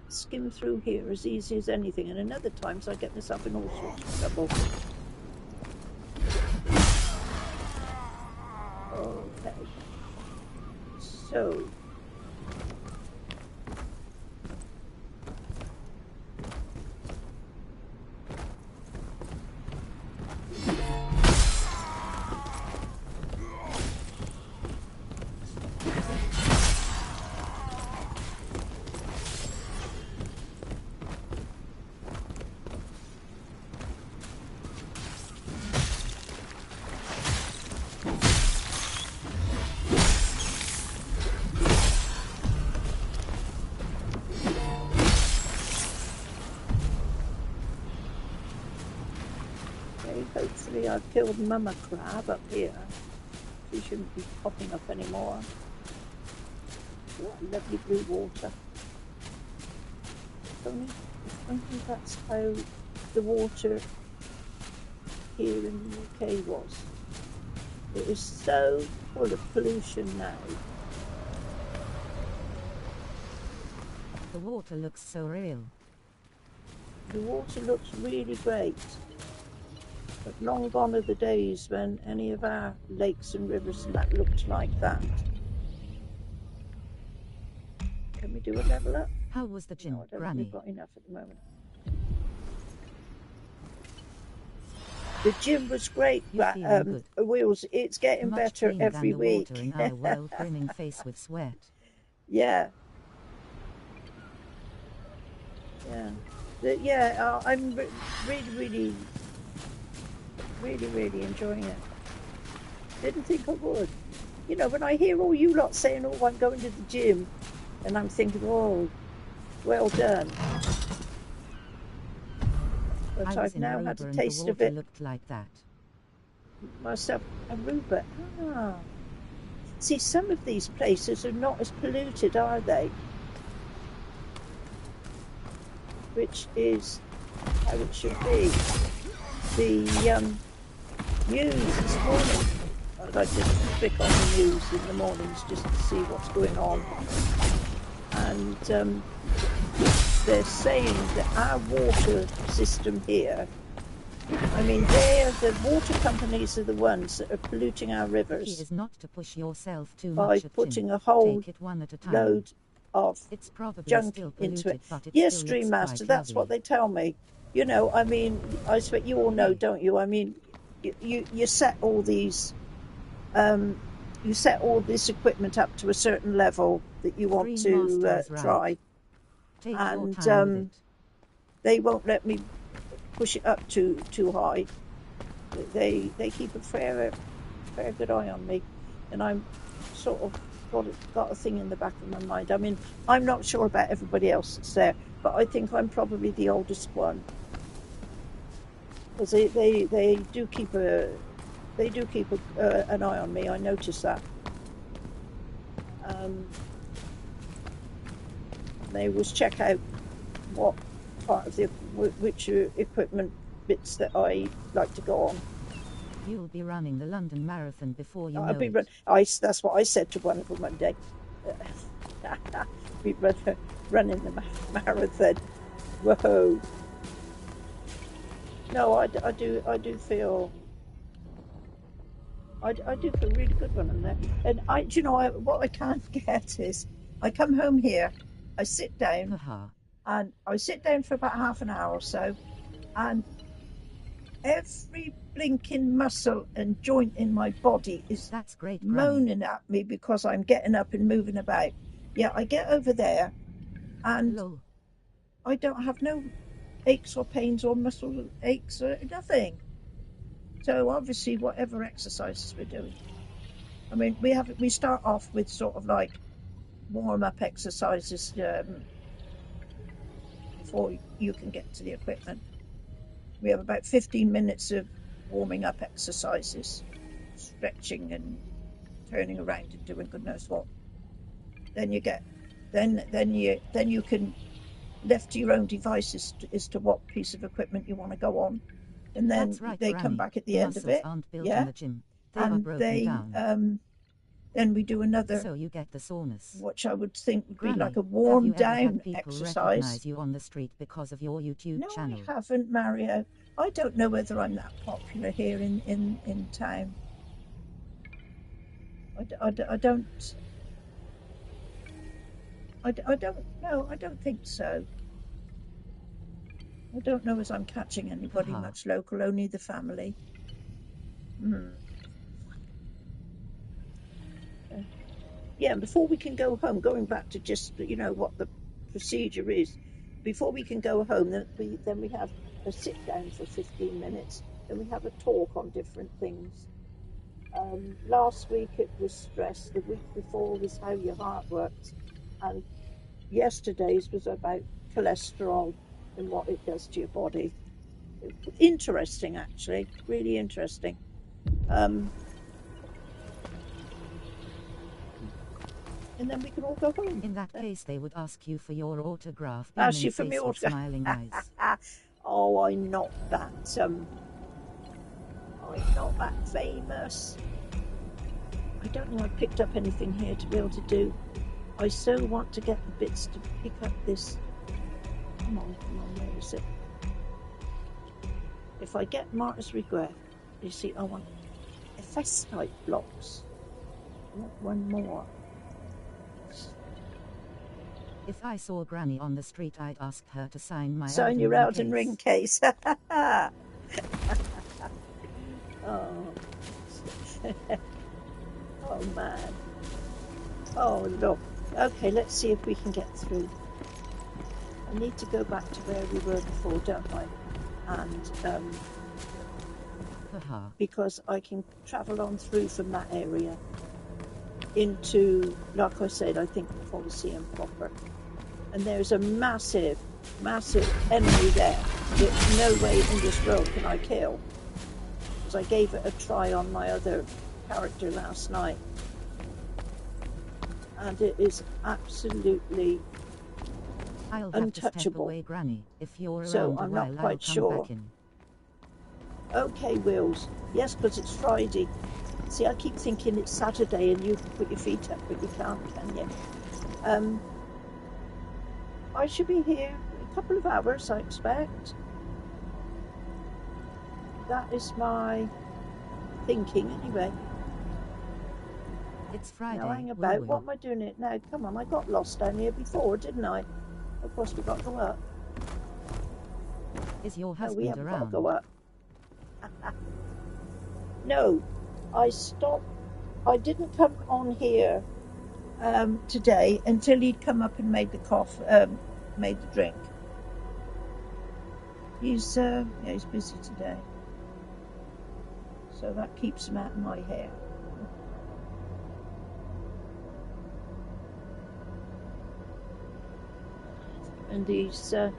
skim through here as easy as anything, and in other times I get myself in all sorts of trouble. Okay. So hopefully I've killed Mama Crab up here. She shouldn't be popping up anymore. What lovely blue water. If only that's how the water here in the UK was. It is so full of pollution now. The water looks so real. The water looks really great. But long gone are the days when any of our lakes and rivers and that looked like that. Can we do a level up? How was the gym, No, I don't Granny? think we've got enough at the moment. The gym was great, but Wheels, it's getting much better every week. Water in our well brimming face with sweat. Yeah. Yeah. I'm really enjoying it. Didn't think I would. You know, when I hear all you lot saying, oh, I'm going to the gym, and I'm thinking, oh, well done. But I've now had a taste of it. Looked like that. Myself, Aruba. Ah. See, some of these places are not as polluted, are they? Which is how it should be. The news this morning, I just click on the news in the mornings just to see what's going on. And they're saying that our water system here, I mean, the water companies are the ones that are polluting our rivers. The key is not to push yourself too by much putting a whole load of it's probably junk still polluted, into it. But it Yes, still Stream Master, that's lovely. what they tell me. You know, I mean, I expect you all know, don't you? I mean, you set all these, you set all this equipment up to a certain level that you want to try, and they won't let me push it up too high. They keep a fair good eye on me, and I'm sort of got a thing in the back of my mind. I mean, I'm not sure about everybody else that's there, but I think I'm probably the oldest one, because they do keep an eye on me. I noticed that. They always check out what part of which equipment bits that I like to go on. You'll be running the London Marathon before you know it. That's what I said to one of them one day. Be running the marathon. Whoa! No, I do feel. I do feel really good when I'm there. And do you know, what I can't get is, I come home here, I sit down, and I sit down for about half an hour or so, and every blinking muscle and joint in my body is moaning at me because I'm getting up and moving about. Yeah, I get over there, and I don't have no aches or pains or muscle aches or nothing. So obviously, whatever exercises we're doing, I mean, we start off with sort of like warm-up exercises before you can get to the equipment. We have about 15 minutes of warming up exercises, stretching and turning around and doing good knows what. Then you can left to your own devices as to what piece of equipment you want to go on, and then they come back at the end of it. Yeah, and then we do another. So you get the soreness, which I would think would be like a warm down exercise. Recognize you on the street because of your YouTube channel? No, I haven't, Mario. I don't know whether I'm that popular here in town. I don't know. I don't think so. I don't know as I'm catching anybody much local, only the family. Yeah, and before we can go home, going back to just, you know, what the procedure is, before we can go home, then we have a sit down for 15 minutes, then we have a talk on different things. Last week it was stress, the week before was how your heart works, and yesterday's was about cholesterol and what it does to your body. Interesting, actually, really interesting. And then we can all go home. In that case, they would ask you for your autograph. Ask you for my autograph. Smiling eyes. Oh, I'm not that famous. I don't know I picked up anything here to be able to do. I so want to get the bits to pick up this. Come on, where is it? If I get Martyr's Regret, you see, I want FS type blocks. I want one more. If I saw Granny on the street, I'd ask her to sign my your Elden Ring case. Oh. Oh man. Oh look. Okay, let's see if we can get through. I need to go back to where we were before, don't I? And because I can travel on through from that area. into, like I said, I think the Colosseum proper. And there's a massive, massive enemy there that no way in this world can I kill. Because I gave it a try on my other character last night. And it is absolutely I'll have untouchable. to step away, Granny. If you're So around I'm a while, not quite I'll come sure. back in. Okay, Wills. Yes, because it's Friday. See, I keep thinking it's Saturday and you can put your feet up, but you can't, can you? I should be here in a couple of hours, I expect. That is my thinking, anyway. It's Friday. Now, hang about. What am I doing it now? Come on, I got lost down here before, didn't I? Of course, we've got to go up. Is your No, we husband haven't around? got to go up. No, I stopped. I didn't come on here today until he'd come up and made the made the drink. He's he's busy today, so that keeps him out of my hair. And he's a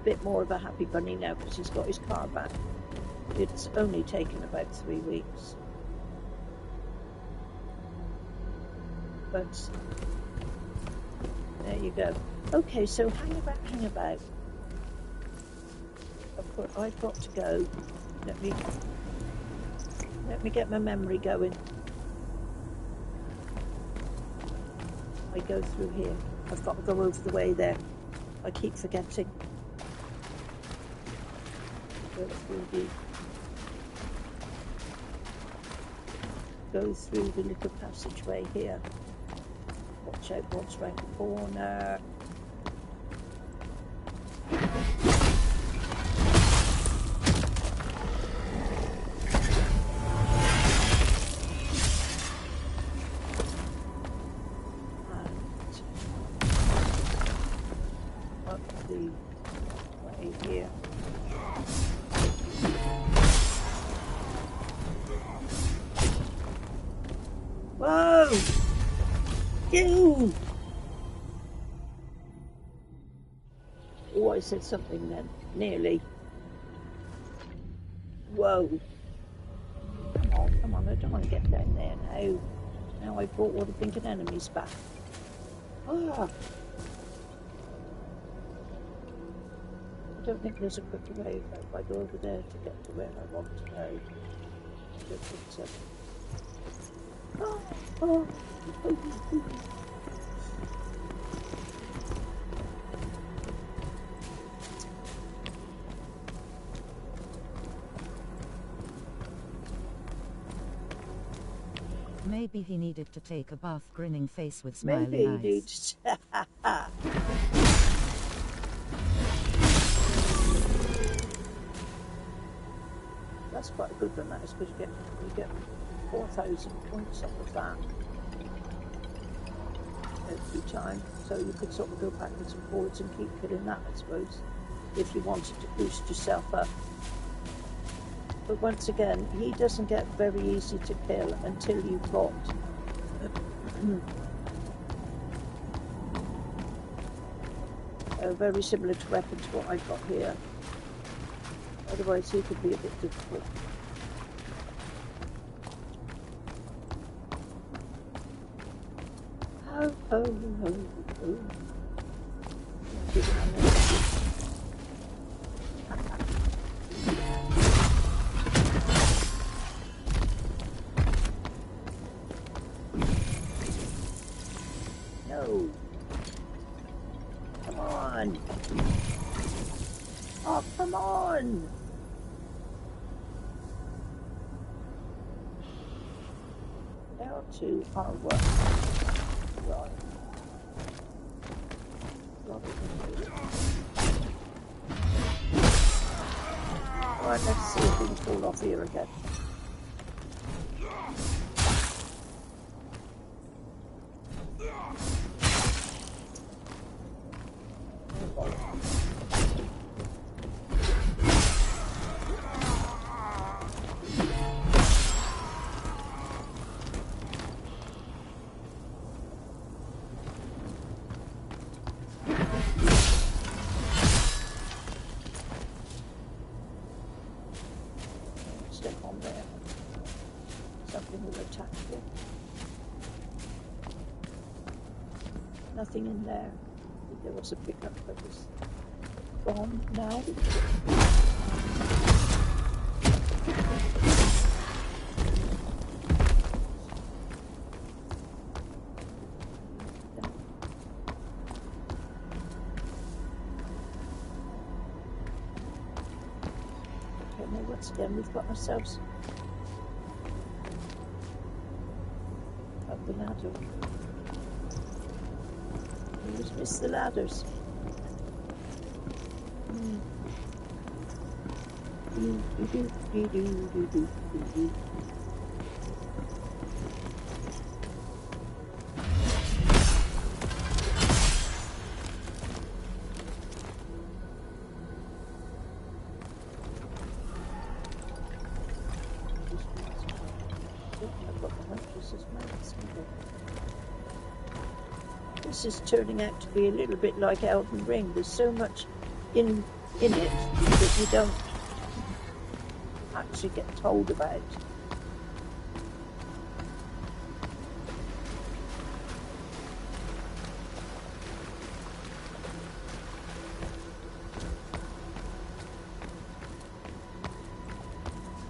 bit more of a happy bunny now because he's got his car back. It's only taken about 3 weeks. But there you go. Okay, so hang about. Of course, I've got to go. Let me get my memory going. I go through here. I've got to go over the way there. I keep forgetting. Go through the little passageway here. Watch out what's round the corner. And up the way here. Whoa! You! Oh, I said something then. Nearly. Whoa. Come on, I don't want to get down there now. Now I've brought all the blinking enemies back. Ah! I don't think there's a quicker way if I go over there to get to where I want to go. I don't think so. Oh. Maybe he needed to take a bath, grinning face with smiling Maybe eyes. he needs. That's quite a good one, that is, because you get 4,000 points off of that every time. So you could sort of go backwards and forwards and keep killing that, I suppose, if you wanted to boost yourself up. But once again, he doesn't get very easy to kill until you've got very similar to weapons to what I've got here. Otherwise he could be a bit difficult. Oh. No. Come on. Oh, come on. L2 R1. Right. Alright, let's see if we can fall off here again. nothing in there. There was a pickup that was gone now. Okay, now once again we've got ourselves up the ladder. We just missed the ladders. This is turning out to be a little bit like Elden Ring. There's so much in it that you don't actually get told about.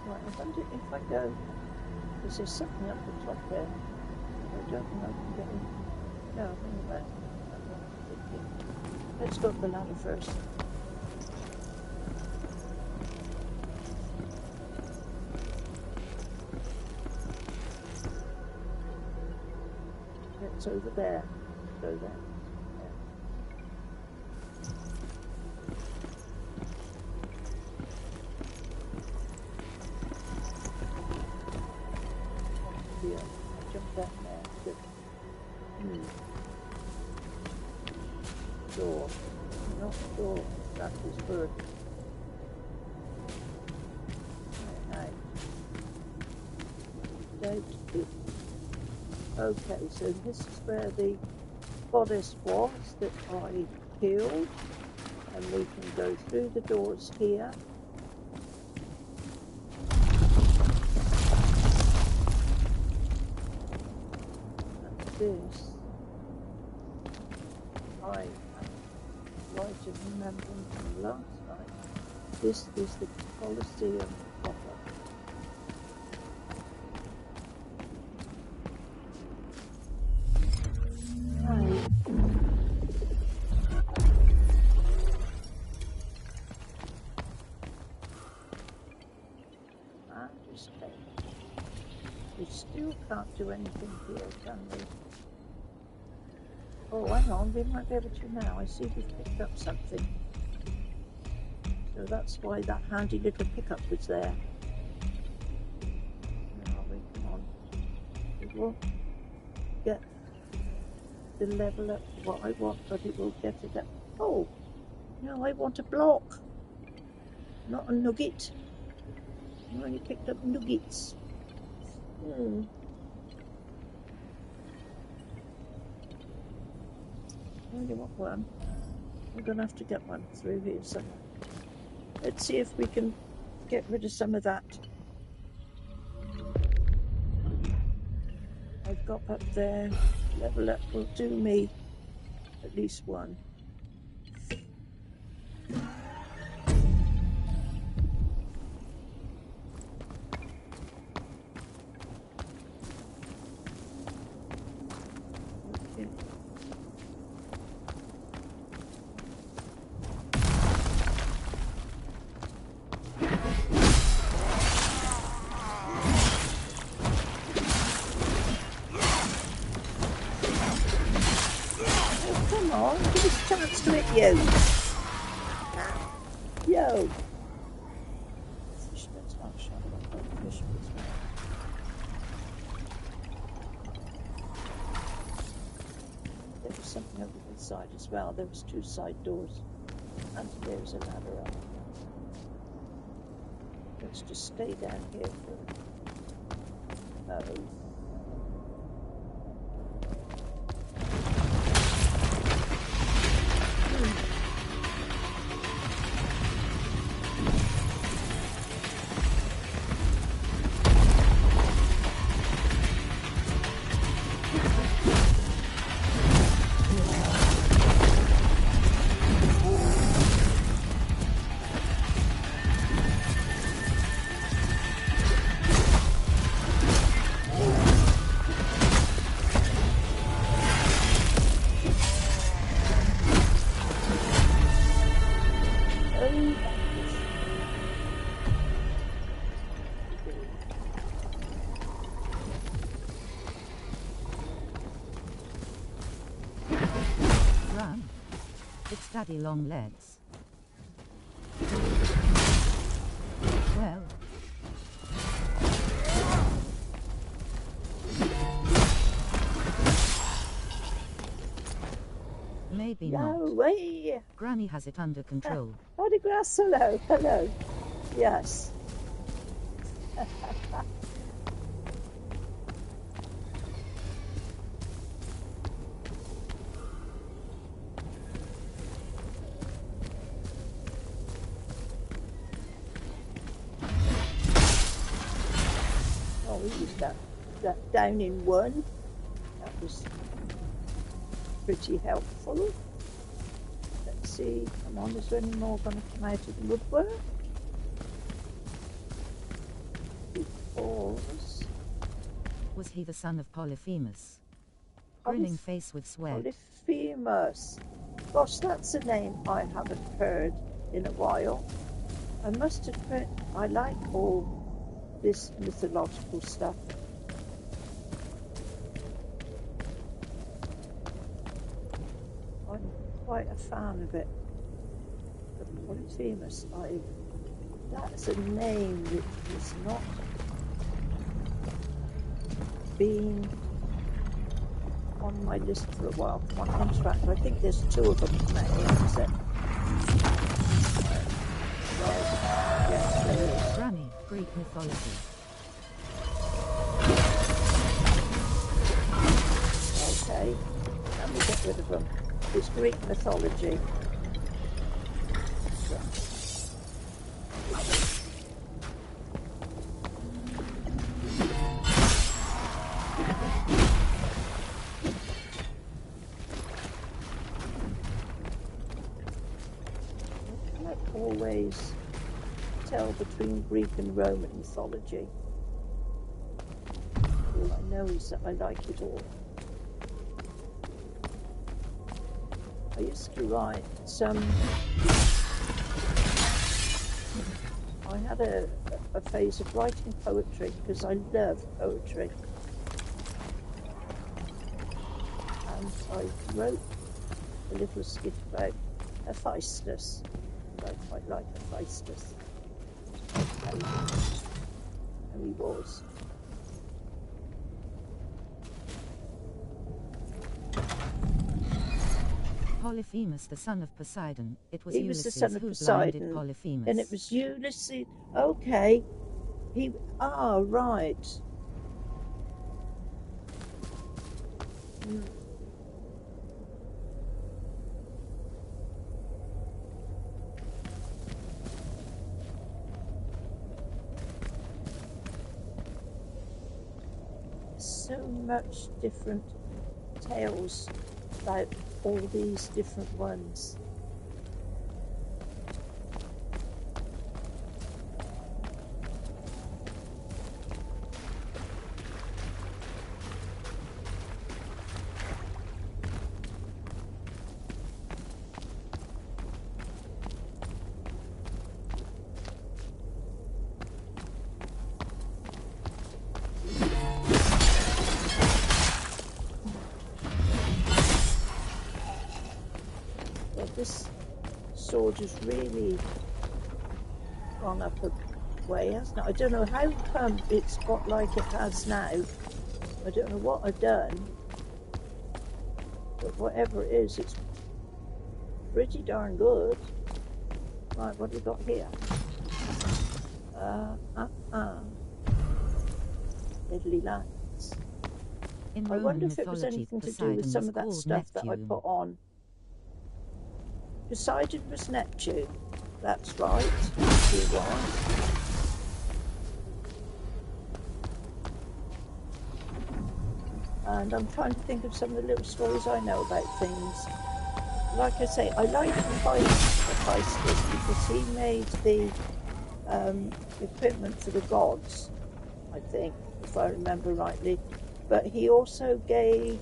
Right, I wonder if I go, because there's something up the top there. I don't know if I can get in. No, anyway. Let's go up the ladder first. It's over there. Go there. Yeah. Jump down there. Good. Door. Not door. That is bird. Right. Okay, so this is where the goddess was that I killed, and we can go through the doors here. And this, I am right in remembering from last night, this is the Colosseum proper. We still can't do anything here, can we? Oh, hang on, we might be able to now. I see we've picked up something. So that's why that handy little pickup was there. Where are we? Come on. We will get the level up to what I want, but it will get it up. Oh! No, I want a block. Not a nugget. I only picked up nuggets. I only want one. I'm going to have to get one through here somewhere. Let's see if we can get rid of some of that. I've got up there. Level up will do me at least one. Yo. Fishman's not shot. Fishman's not. There was something over the side as well. There was two side doors. And there's a ladder up. Let's just stay down here for It's Daddy Longlegs. Well. Maybe not. No way! Granny has it under control. Oh, the grass, hello, hello. Yes. Oh, we used that down in one. That was pretty helpful. Let's see, come on, is there any more going to come out of the woodwork? Because... Was he the son of Polyphemus? Grinning face with sweat. Polyphemus. Gosh, that's a name I haven't heard in a while. I must admit, I like all this mythological stuff. I'm quite a fan of it. But Polyphemus, that's a name which has not been on my list for a while. Come on, interact. I think there's 2 of them in that here, is it? Yes, there is. Granny, Greek mythology. Okay, let me get rid of them. It's Greek mythology. Always tell between Greek and Roman mythology. All I know is that I like it all. I used to write some... I had a phase of writing poetry because I love poetry. And I wrote a little skit about Hephaestus. I quite like Hephaestus. How he was. Polyphemus, the son of Poseidon. It was He Ulysses was the son of who Poseidon, blinded Polyphemus. and it was Ulysses. Okay, right. So much different tales about all these different ones. This sword has really gone up a way, hasn't it? I don't know how come it's got like it has now. I don't know what I've done, but whatever it is, it's pretty darn good. Right, what have we got here? Deadly Lands. I wonder if it was anything to do with some of that stuff that I put on. Poseidon was Neptune. That's right. He was. And I'm trying to think of some of the little stories I know about things. Like I say, I like Hephaestus because he made the equipment for the gods, I think, if I remember rightly. But he also gave...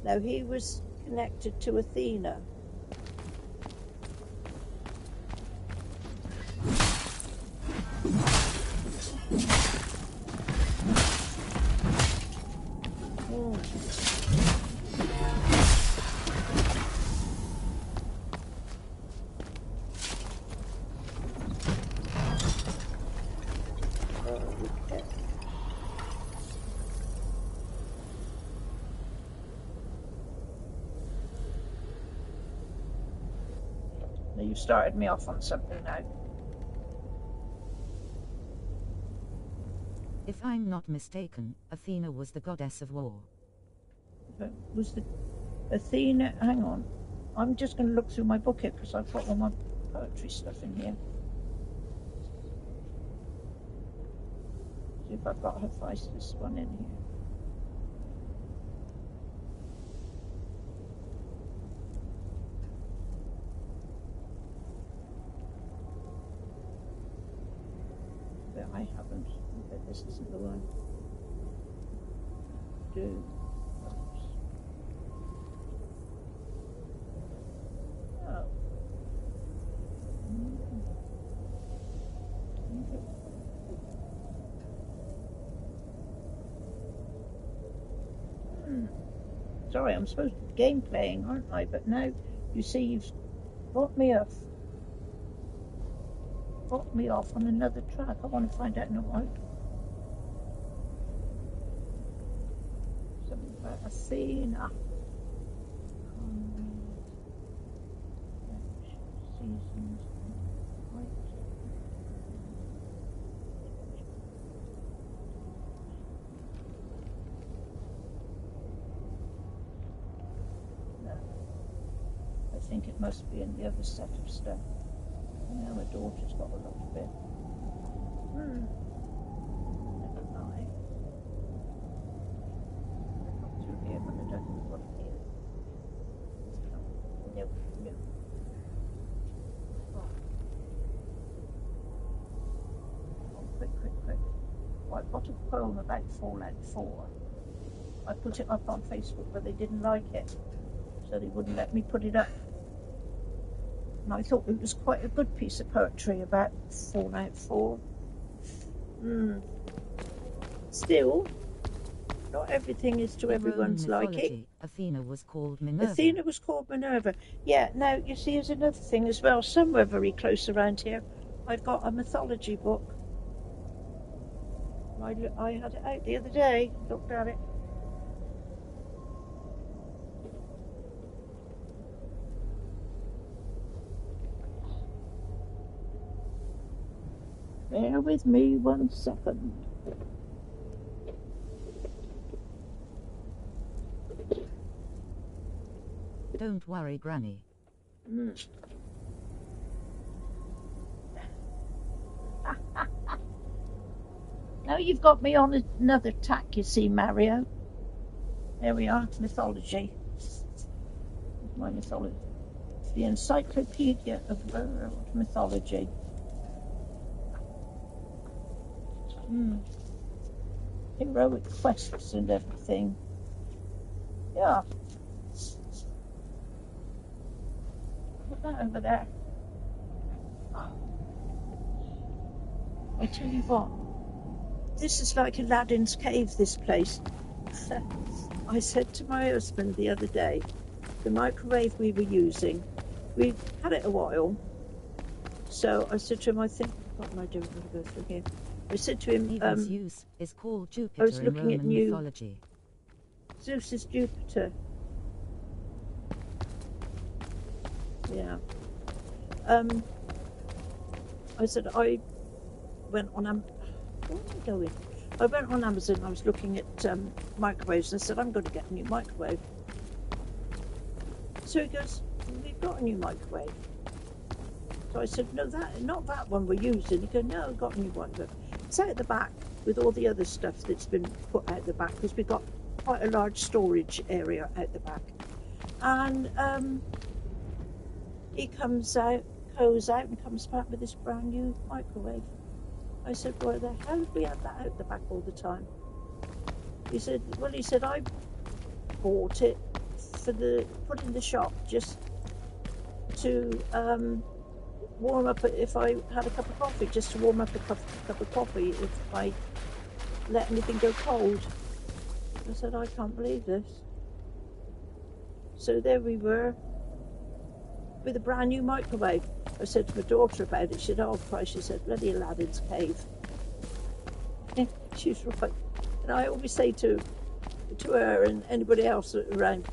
Now, he was connected to Athena. You started me off on something now. If I'm not mistaken, Athena was the goddess of war. Was the Athena? Hang on, I'm just going to look through my book here because I've got all my poetry stuff in here. See if I've got Hephaestus one in here. But I haven't. But this isn't the one. Do. Oh. Sorry, I'm supposed to be game playing, aren't I? But now, you see, you've got me off on another track. I want to find out what. Something about Athena. Seasons. I think it must be in the other set of stuff. Now my daughter's got a lot of it. Never mind. Look through here, but I don't know what it is. No. Oh, quick. Well, I've got a poem about Fallout 4. I put it up on Facebook, but they didn't like it, so they wouldn't let me put it up. And I thought it was quite a good piece of poetry about Fallout 4. Still, not everything is to everyone's liking. Athena was called Minerva. Athena was called Minerva. Yeah, now, you see, there's another thing as well. Somewhere very close around here, I've got a mythology book. I had it out the other day, looked at it. Bear with me 1 second. Don't worry, Granny. Now you've got me on another tack, you see, Mario. There we are, mythology. My mythology. The Encyclopedia of World Mythology. Heroic quests and everything. Yeah. Put that over there. I tell you what, this is like Aladdin's cave, this place. I said to my husband the other day, the microwave we were using, we've had it a while, so I said to him, what am I doing? I'm going to go through here. I said to him, Zeus is called Jupiter I was looking in at Roman mythology. Zeus is Jupiter. Yeah. I said I went on where am I going? I went on Amazon. I was looking at microwaves, and I said I'm going to get a new microwave. So he goes, "We've got a new microwave." So I said, "No, not that one we're using." He goes, "No, I've got a new one, but it's out the back with all the other stuff that's been put out the back because we've got quite a large storage area out the back." And he goes out and comes back with this brand new microwave. I said, "Why the hell have we had that out the back all the time?" He said, "I bought it put in the shop just to warm up if I had a cup of coffee, just to warm up a cup of coffee if I let anything go cold." I said, "I can't believe this." So there we were with a brand new microwave. I said to my daughter about it. She said, "Oh Christ," she said, "bloody Aladdin's cave." She's right. And I always say to her and anybody else around,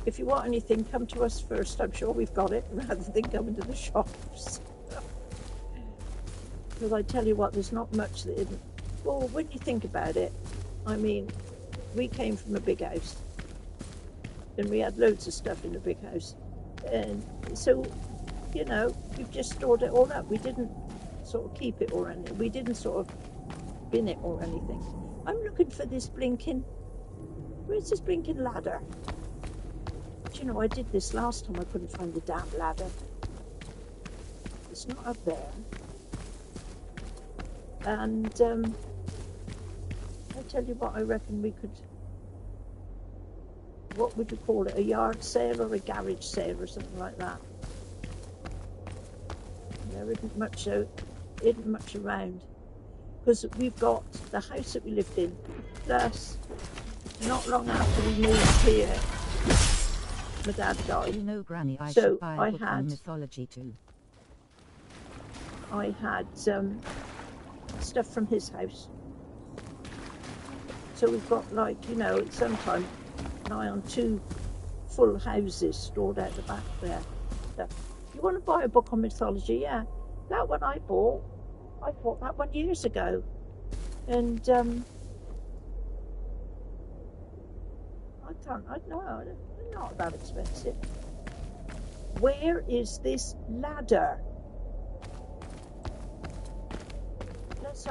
if you want anything, come to us first. I'm sure we've got it, rather than coming to the shops. Because I tell you what, there's not much that isn't. Well, when you think about it, I mean, we came from a big house, and we had loads of stuff in the big house, and so, you know, we've just stored it all up. We didn't sort of keep it or anything. We didn't sort of bin it or anything. I'm looking for this blinking. Where's this blinking ladder? Do you know, I did this last time. I couldn't find the damn ladder. It's not up there. And I tell you what, I reckon we could. What would you call it? A yard sale or a garage sale or something like that? There isn't much around, because we've got the house that we lived in, plus not long after we moved here, my dad died. You know, Granny, I So should buy a I book on mythology too. I had stuff from his house. So we've got, like, you know, at some time nigh on 2 full houses stored out the back there. So, you want to buy a book on mythology? Yeah. That one I bought that one years ago. And I know, they're not that expensive. Where is this ladder? Let's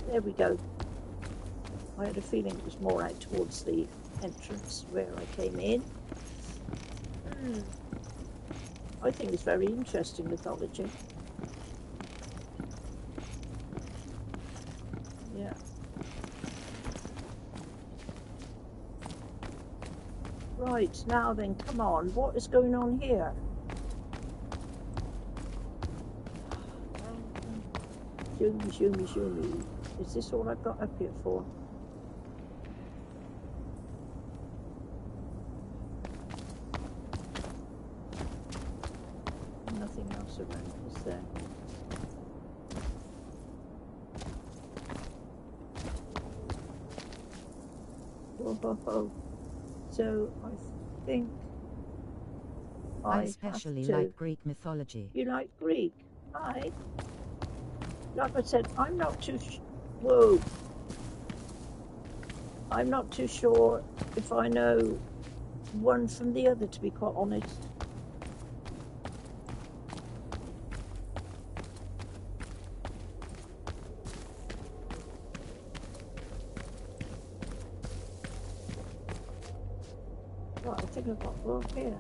there we go. I had a feeling it was more out towards the entrance where I came in. I think it's very interesting, mythology. Yeah. Right, now then, come on. What is going on here? Show me. Is this all I've got up here for? Nothing else around, is there? Oh. So I think I especially like Greek mythology. You like Greek? Like I said, I'm not too whoa. I'm not too sure if I know one from the other, to be quite honest. Right, I think I've got one here.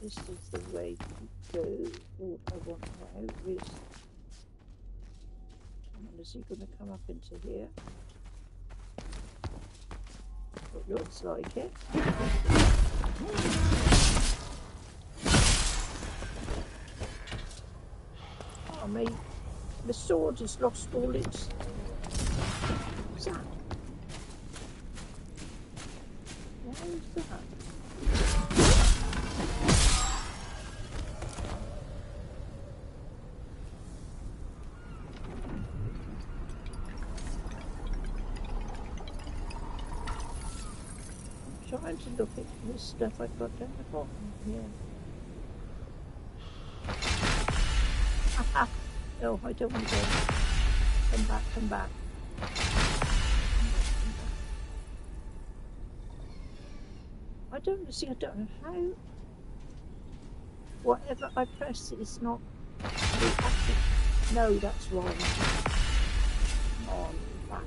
This is the way to go. All I want now is, is he going to come up into here? It looks like it. Oh, my sword has lost all its. What's that? What is that? Trying to look at this stuff I've got down the bottom here. Aha! No, I don't want to go. Come back. I don't know how. Whatever I press, it's not. No, that's wrong. On back.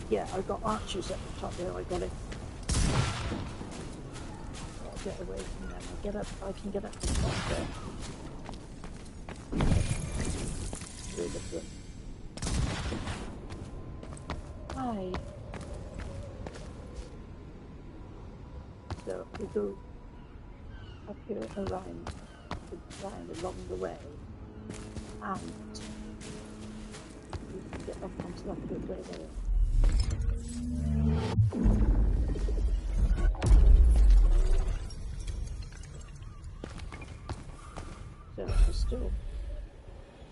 Yeah, I've got archers at the top there, I got it. get away from them. I can get up to the top there. Rid of them. Hi. So we go up here around along the way, and we can get up onto that good way there. So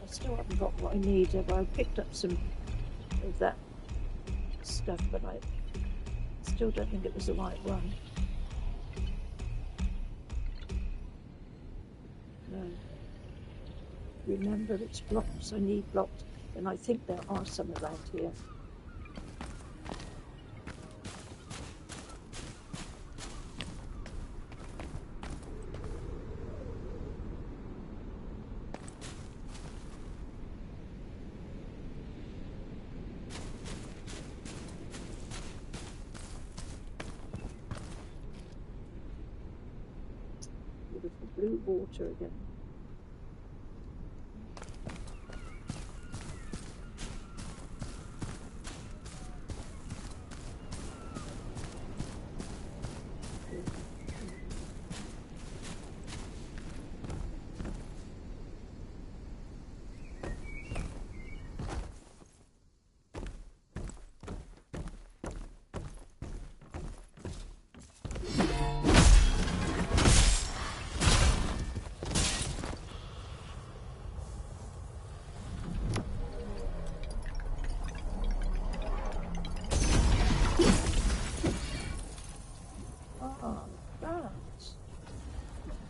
I still haven't got what I need. I picked up some of that stuff, but I still don't think it was the right one. No. Remember, it's blocks. I need blocks, and I think there are some around here. Beautiful blue water again.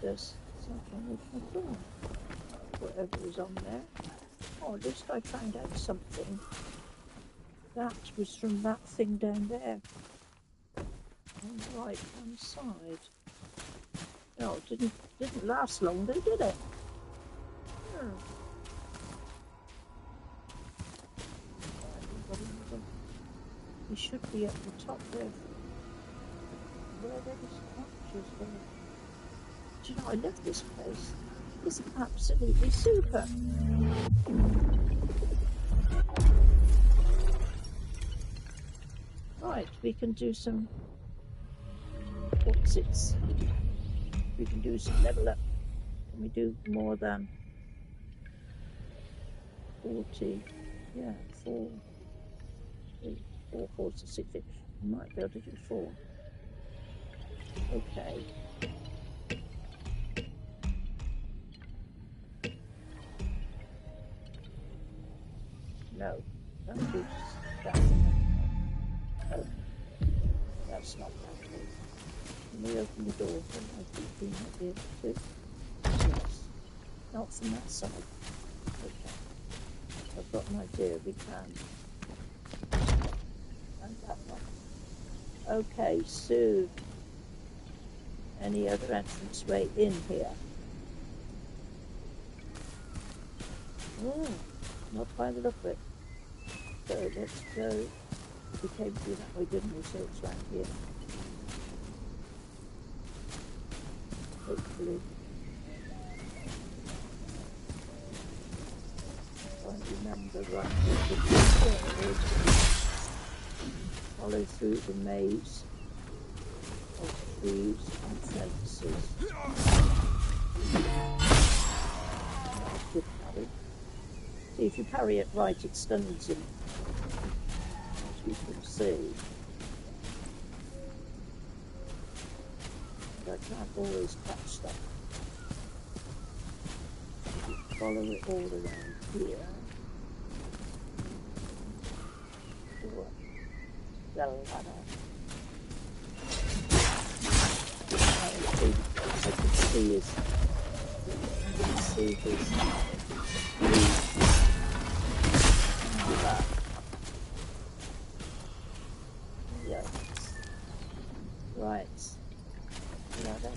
There's something with my phone. Whatever is on there. Oh, at least I found out something. That was from that thing down there. On the right hand side. No, it didn't last long though, did it? We should be at the top there. Where there was structures there. Do you know, I love this place. It's absolutely super. Right, we can do some... We can do some level up. Can we do more than 40? Yeah, 4. 4 to 60. We might be able to do 4. Okay. No, don't do that. Oh, that's not that good. Can we open the door? I think we might be able to. Yes. Not from that side. Okay. I've got an idea. We can. And that one. Okay, so any other entrance way in here? Not by the look of it. So let's go. We came through that way, didn't we? So it's right here. Hopefully. I remember right. Follow through the maze of trees and fences. Good parry. See, if you parry it right, it stuns him. As you can see. But I can't always catch stuff. You follow it all around here. The ladder. I can see his. I can see his. Yes. Right. Ladder.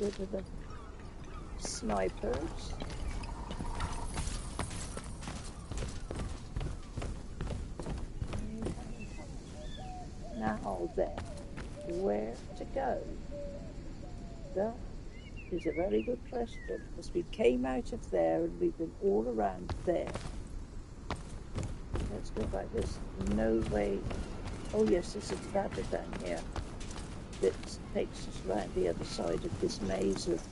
rid of the snipers. Now then, where to go? That is a very good question, because we came out of there and we've been all around there. Let's go back. There's no way. Oh yes, there's a ladder down here that takes us around the other side of this maze of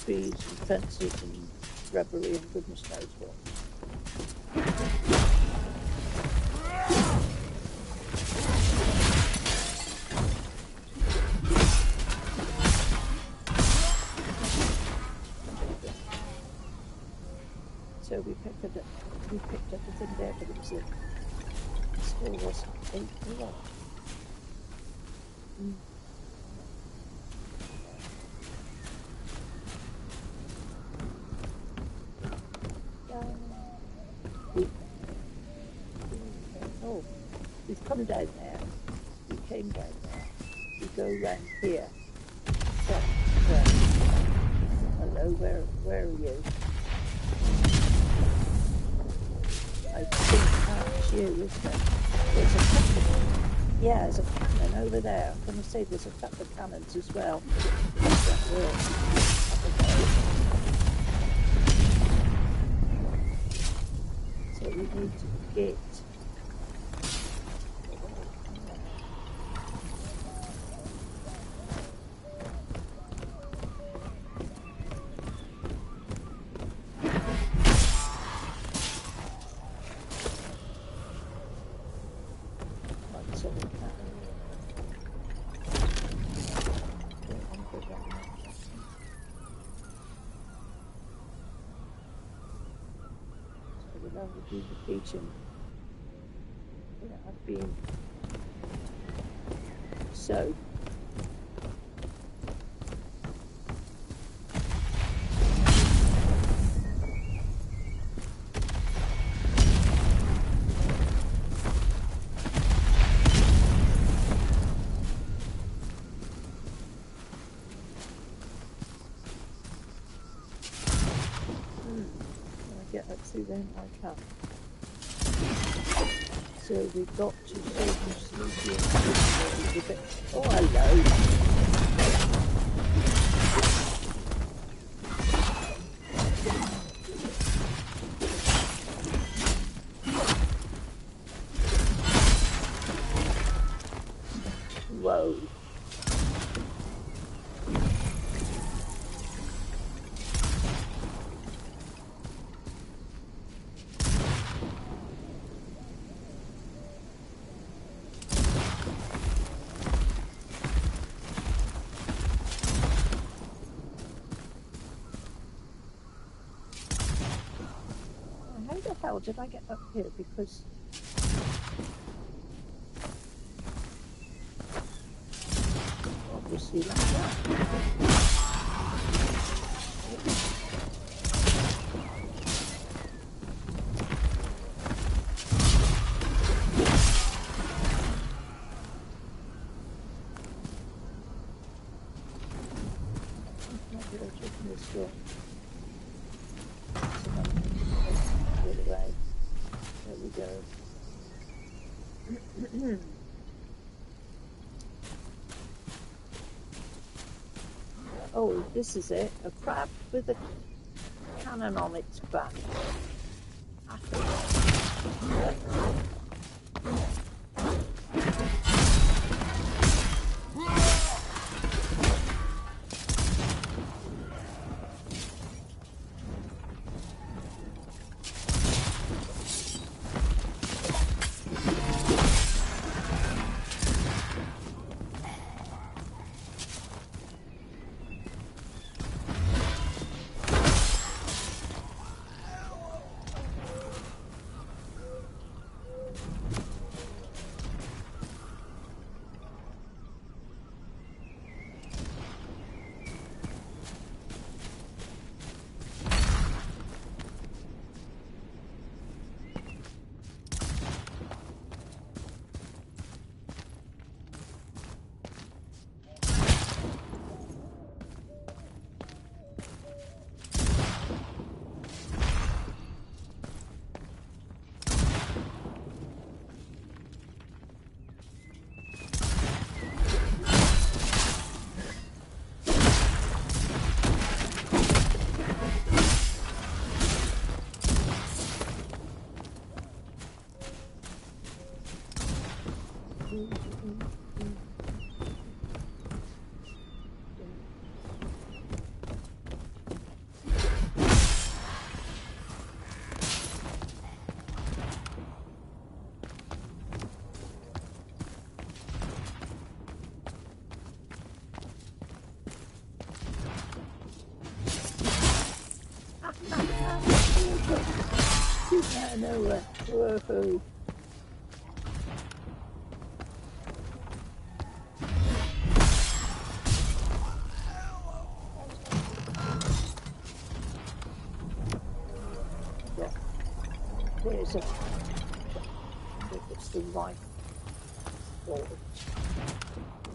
trees and fences and shrubbery and goodness knows what. So we picked up a thing there, but it still wasn't a lot. Oh, we've come down there. We came down there. We go round here. So, hello, where are you? I think that's you, isn't it? There's a couple. Yeah, there's a cannon over there. I'm going to say there's a couple of cannons as well. So we need to get. Repeating. Yeah, I've been so. Can I get up through them? I can. So we've got to save them. Oh, hello. Whoa. How did I get up here? Because obviously like that. Oh, this is it. A crab with a cannon on its back. Nowhere. Whoa. Yeah. There's a... I wonder if it's the right door.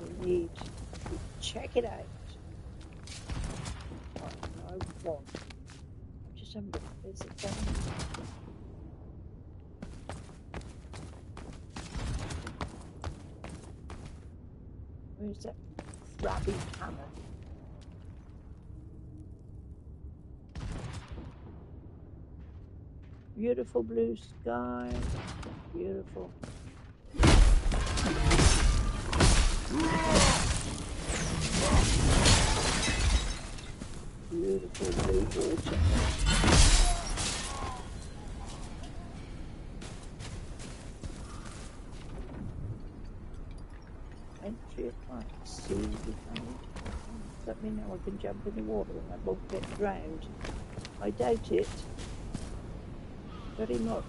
We need to check it out. I want. Just have a look. Is it down? Where's that crabby hammer? Beautiful blue sky. Beautiful. Beautiful blue water. Entry at sea. Let me know I can jump in the water and I won't get drowned. I doubt it. Very much.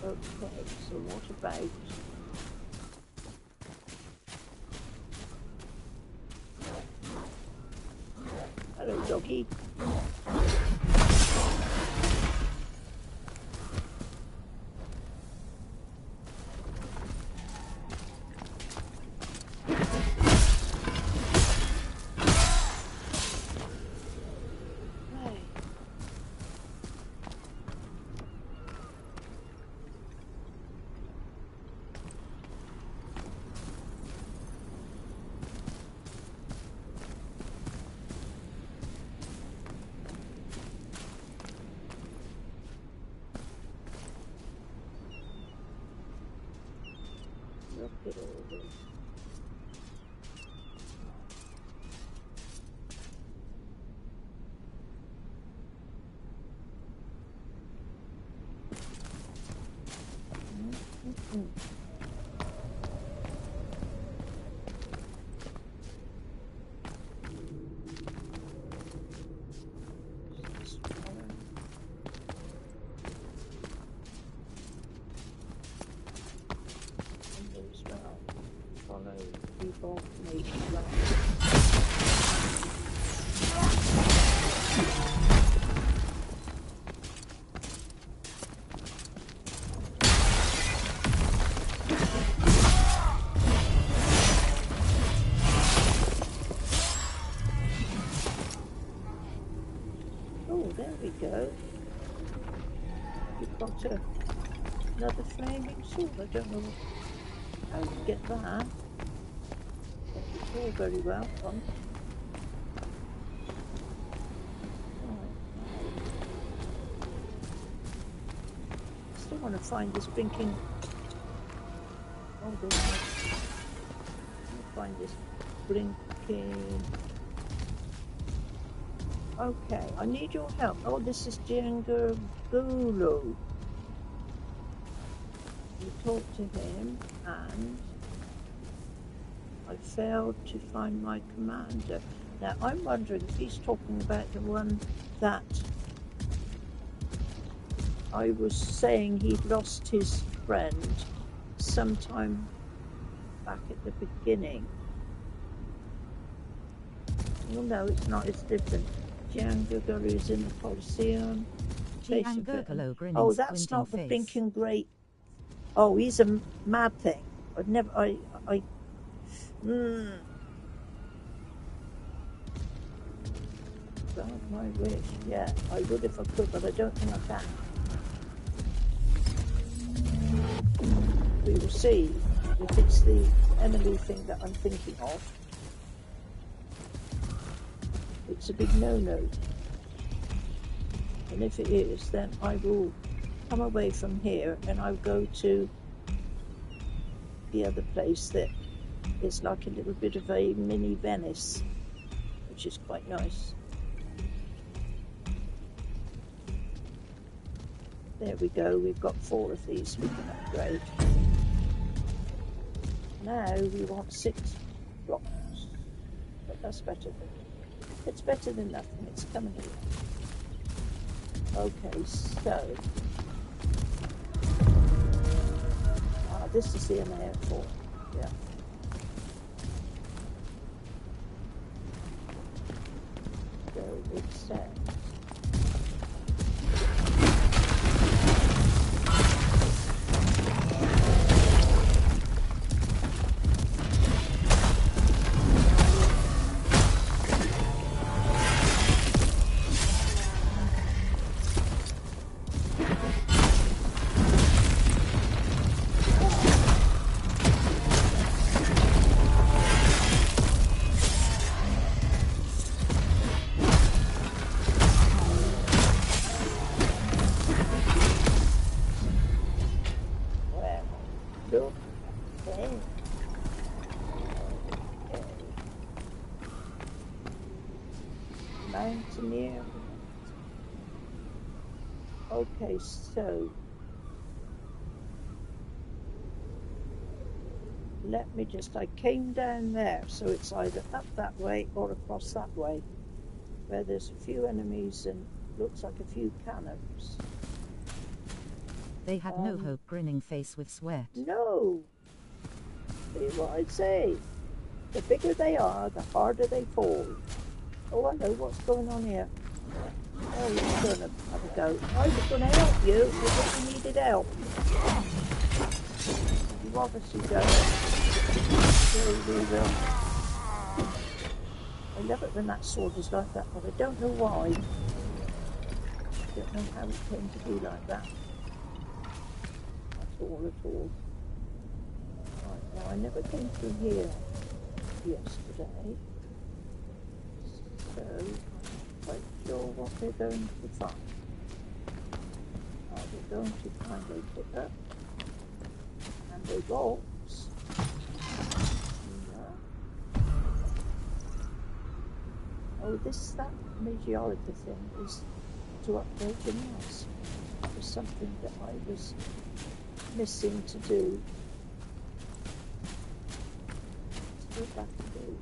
Okay, so what about... Hello, doggy. Look at all this. Oh, there we go. We've got another flaming sword. I don't know how to get that. It's all very well done. Still want to find this blinking. Hold on. Find this blinking. Okay, I need your help. Oh, this is Thegamergranni. You talk to him, and I failed to find my commander. Now, I'm wondering if he's talking about the one that I was saying he'd lost his friend sometime back at the beginning. Well, no, it's not. It's different. Thegamergranni is in the Colosseum. Oh, that's not the blinking great. Oh, he's a mad thing. I've never. God, my wish. Yeah, I would if I could, but I don't think I can. We will see if it's the enemy thing that I'm thinking of. It's a big no-no. And if it is, then I will come away from here and I'll go to the other place that is like a little bit of a mini Venice, which is quite nice. There we go, we've got 4 of these we can upgrade. Now we want 6 blocks, but that's better than... It's better than nothing. It's coming here. Okay, so this is the MA4. Yeah. So it says. Mountaineer. Okay, so let me just, I came down there, so it's either up that way or across that way, where there's a few enemies and looks like a few cannons. They had no hope, grinning face with sweat. No! See what I say? The bigger they are, the harder they fall. Oh, I know what's going on here. Oh, you're going to have a go. I was going to help you if you needed help. You obviously don't. So we will. I love it when that sword is like that, but I don't know why. I don't know how it came to be like that. At all. Right, now I never came through here yesterday. So I'm not quite sure what they're going to find. They're going to find a pickup and a box. Oh, that Majorca thing is to upgrade your mouse. That was something that I was missing to do. Let's go back and do.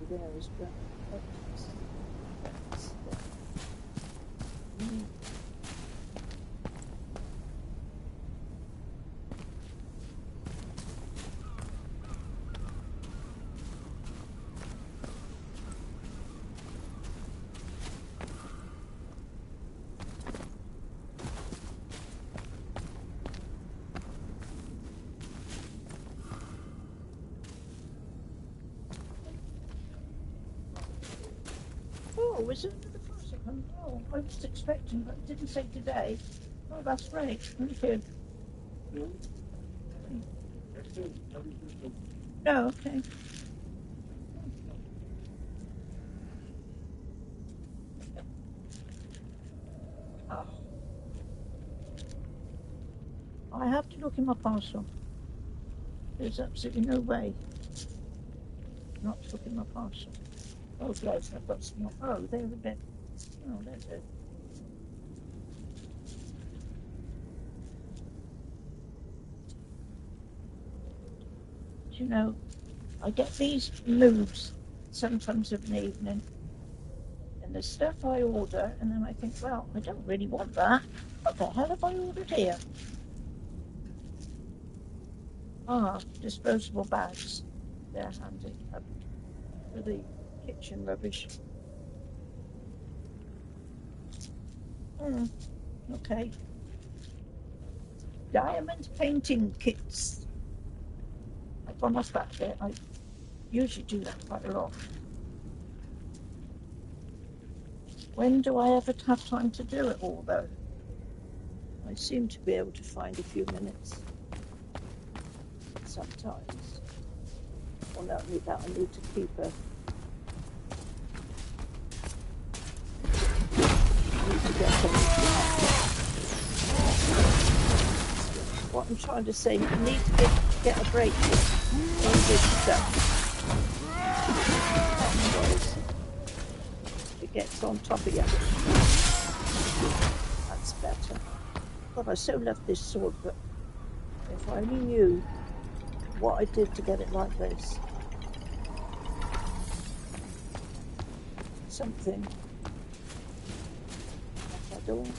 There is well. Oh, was it another person? Oh, I was expecting, but it didn't say today. Oh, that's great. Thank you. No, okay. Oh. I have to look in my parcel. There's absolutely no way not to look in my parcel. Oh, yes, I've got some more. Oh, they're a bit. Oh, they're good. You know, I get these moves sometimes of an evening, and the stuff I order, and then I think, well, I don't really want that. What the hell have I ordered here? Ah, disposable bags. They're handy for the kitchen rubbish. Okay. Diamond painting kits. I've gone off that bit. I usually do that quite a lot. When do I ever have time to do it all, though? I seem to be able to find a few minutes sometimes. Well, not only that, I need to keep a what I'm trying to say. You need to get a break in all this stuff. Otherwise, it gets on top of you. That's better. God, I so love this sword, but if I only knew what I did to get it like this. Something. I don't know.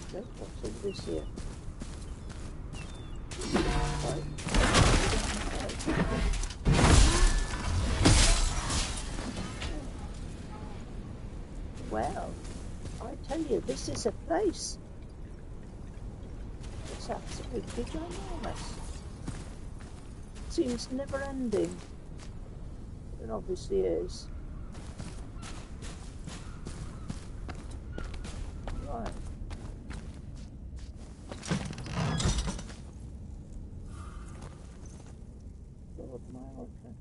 What's all this here? Well, I tell you, this is a place. It's absolutely ginormous. Seems never ending. It obviously is. Right. Lord, my altar.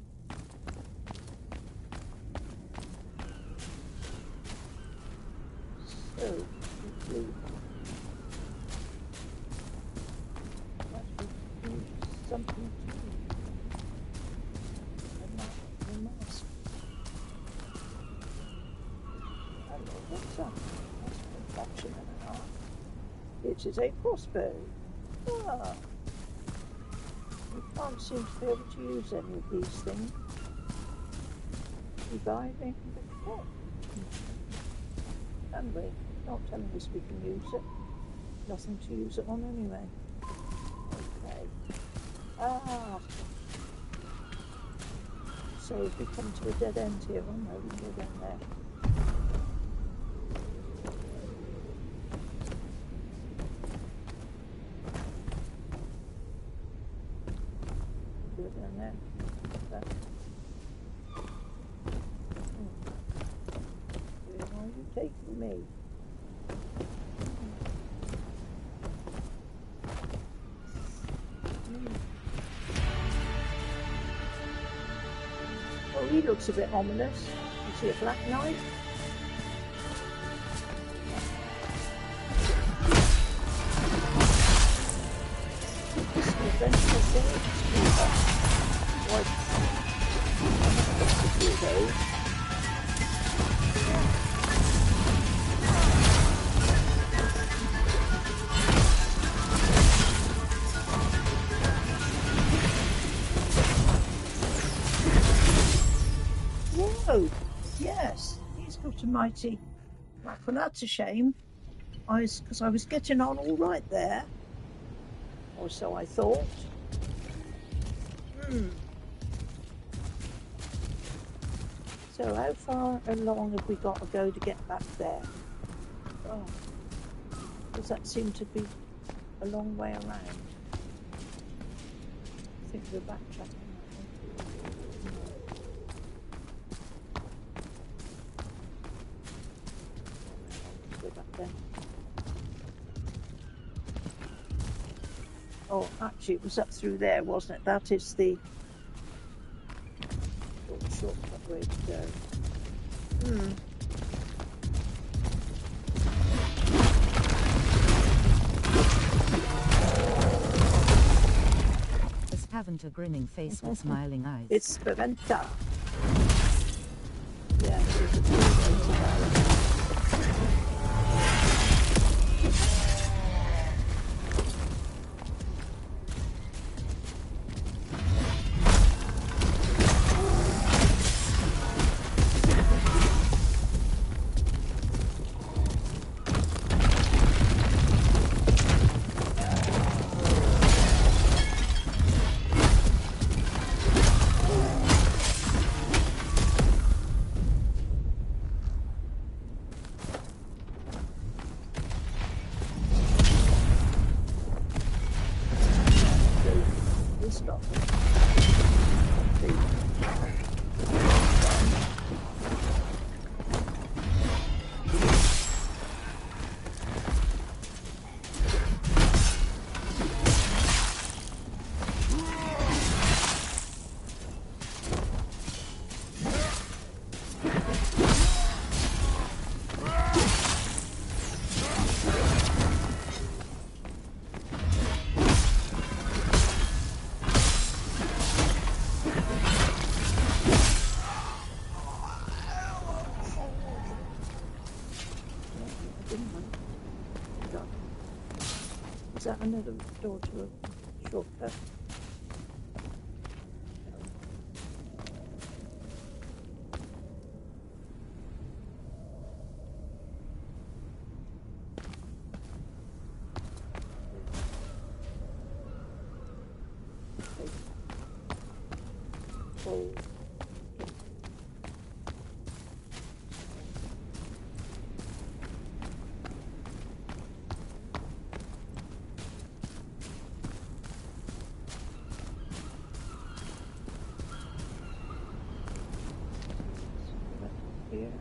So, quickly. Something to do. The mask. Hello, what's up? That's a fraction and a half. It is a crossbow. Ah. We can't seem to be able to use any of these things. Reviving the clock. Can we? Not telling us we can use it. Nothing to use it on anyway. Okay. Ah. So if we come to a dead end here, oh no, we can go down there. Go down there. Where are you taking me? Oh, he looks a bit ominous. You see a black knight? This is an adventure thing. Whoa! Yes, he's got a mighty. Well, that's a shame. Because I was getting on all right there, or so I thought. So how far along have we got to go to get back there? Oh, does that seem to be a long way around? I think we're backtracking. Go back there. Oh, actually, it was up through there, wasn't it? That is the shortcut way to go. Haven't a grinning face with smiling eyes. It's Preventa. Yeah, there's a way to go. another door to a shortcut. Oh. Here.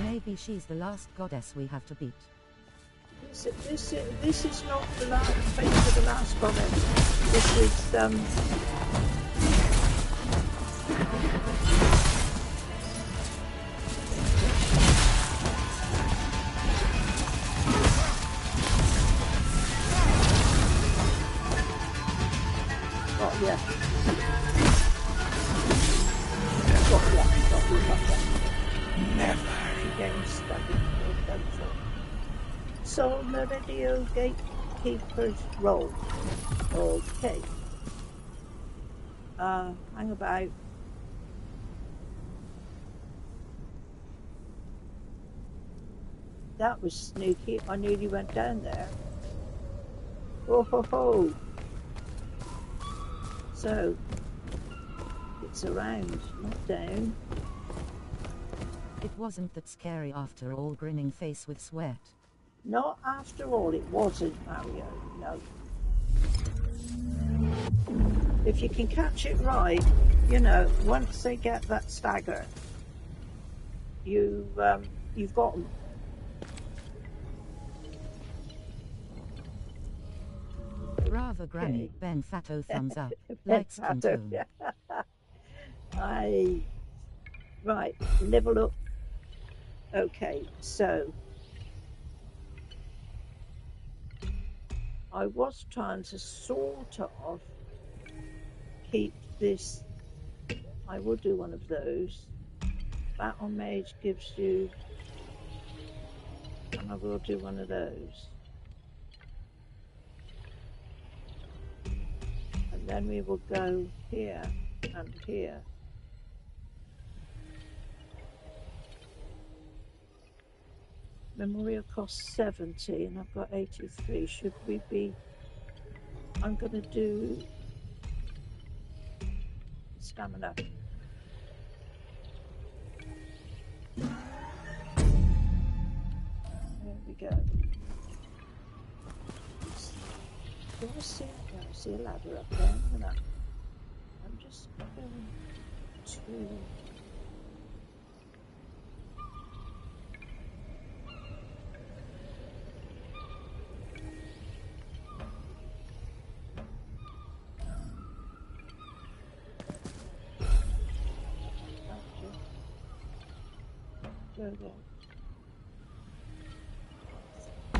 Maybe she's the last goddess we have to beat. This is not the last phase of the last goddess. This is oh yeah. Never. Game study. So Meridio Gatekeeper's role. Okay. Hang about. That was sneaky. I nearly went down there. Oh ho ho. So it's around, not down. It wasn't that scary after all, grinning face with sweat. Not after all, it wasn't, Mario, no. If you can catch it right, you know, once they get that stagger, you've got them. Bravo, Granny. Okay. Ben Fatto thumbs up. Ben Light skin Fatto. tone. Right, level up. Okay, so I was trying to sort of keep this. I will do one of those. Battle Mage gives you, and I will do one of those. And then we will go here and here. Memorial costs 70 and I've got 83. Should we be... I'm going to do stamina. There we go. Do I see? Yeah, I see a ladder up there. I'm just going to... Go there. I've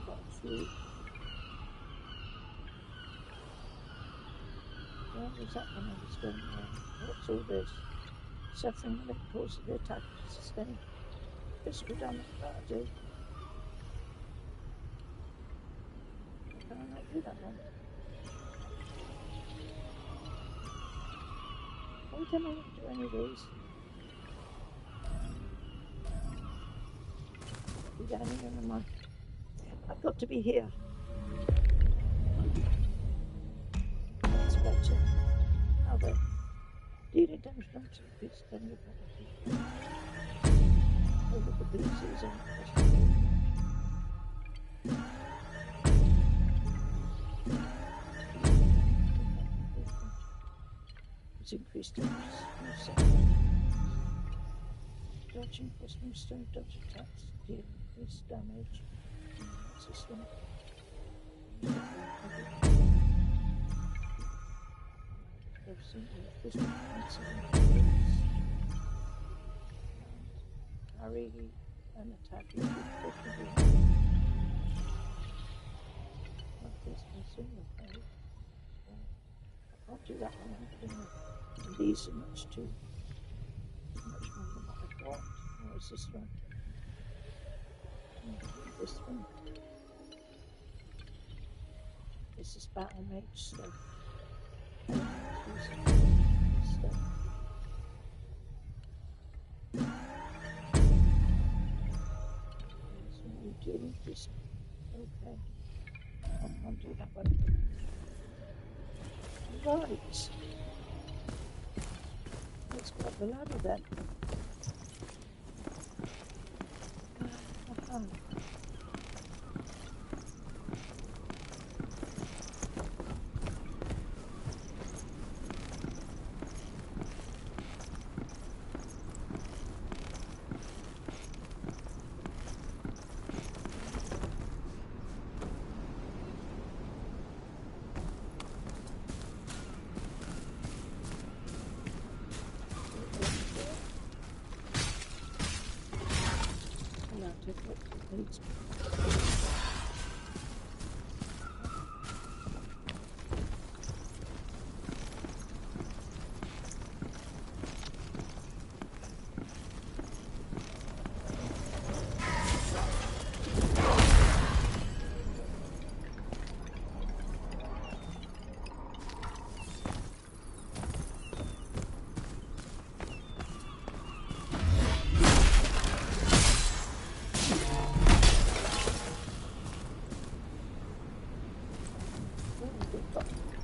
got a few. Where was that when I was going there? What's all this? Suffering when it causes the attack to sustain physical damage. That I do. Can I not do that one? Why can I not do any of these? Be down here in my... I've got to be here. That's better. Now then. Dealing damage to the piece of enemy property. Over the pieces and it's increased damage. Dodging crossbow stone dodge attacks deal increased damage. System. Carry and attack with this single phase. I'll do that one. These are much more than what I've got. What is this one? This one. This is battle mage stuff. Just okay. I'll do that one. Right. Let's go up the ladder then.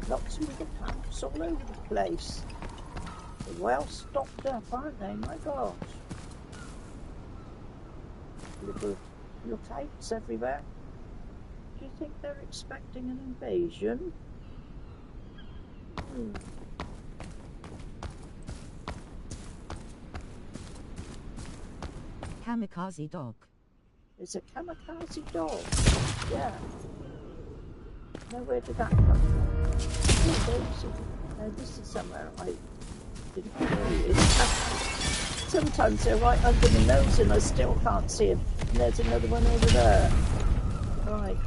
Lots of little camps all over the place. They're well stocked up, aren't they? My gosh. Little lookouts everywhere. Do you think they're expecting an invasion? Kamikaze dog. There's a kamikaze dog. Yeah. Now where did that come from? Oh, this is somewhere I didn't know where he is. Sometimes they're right under my nose and I still can't see him. And there's another one over there. Right.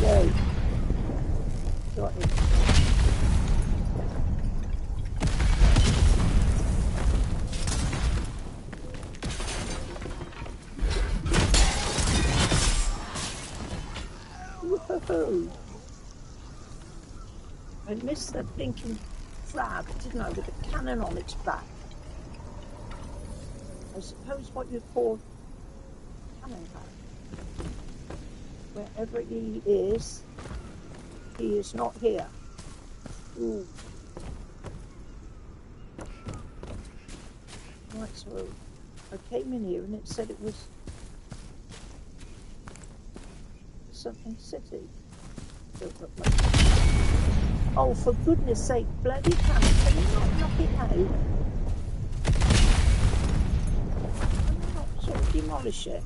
Yay. Got him. Whoa. I missed that blinking frag, didn't I, with a cannon on its back. I suppose what you call cannon back. Wherever he is not here. Ooh. Right, so I came in here and it said it was something city. Oh, for goodness sake, bloody cannon, can you not knock it out? Can you not sort of demolish it?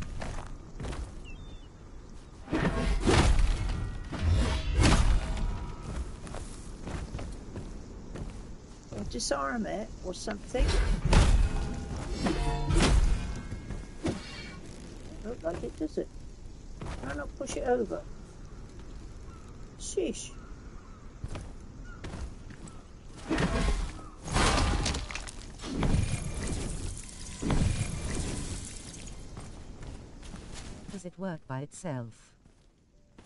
Or disarm it, or something? Look like it, does it? Why not push it over? Sheesh. Does it work by itself?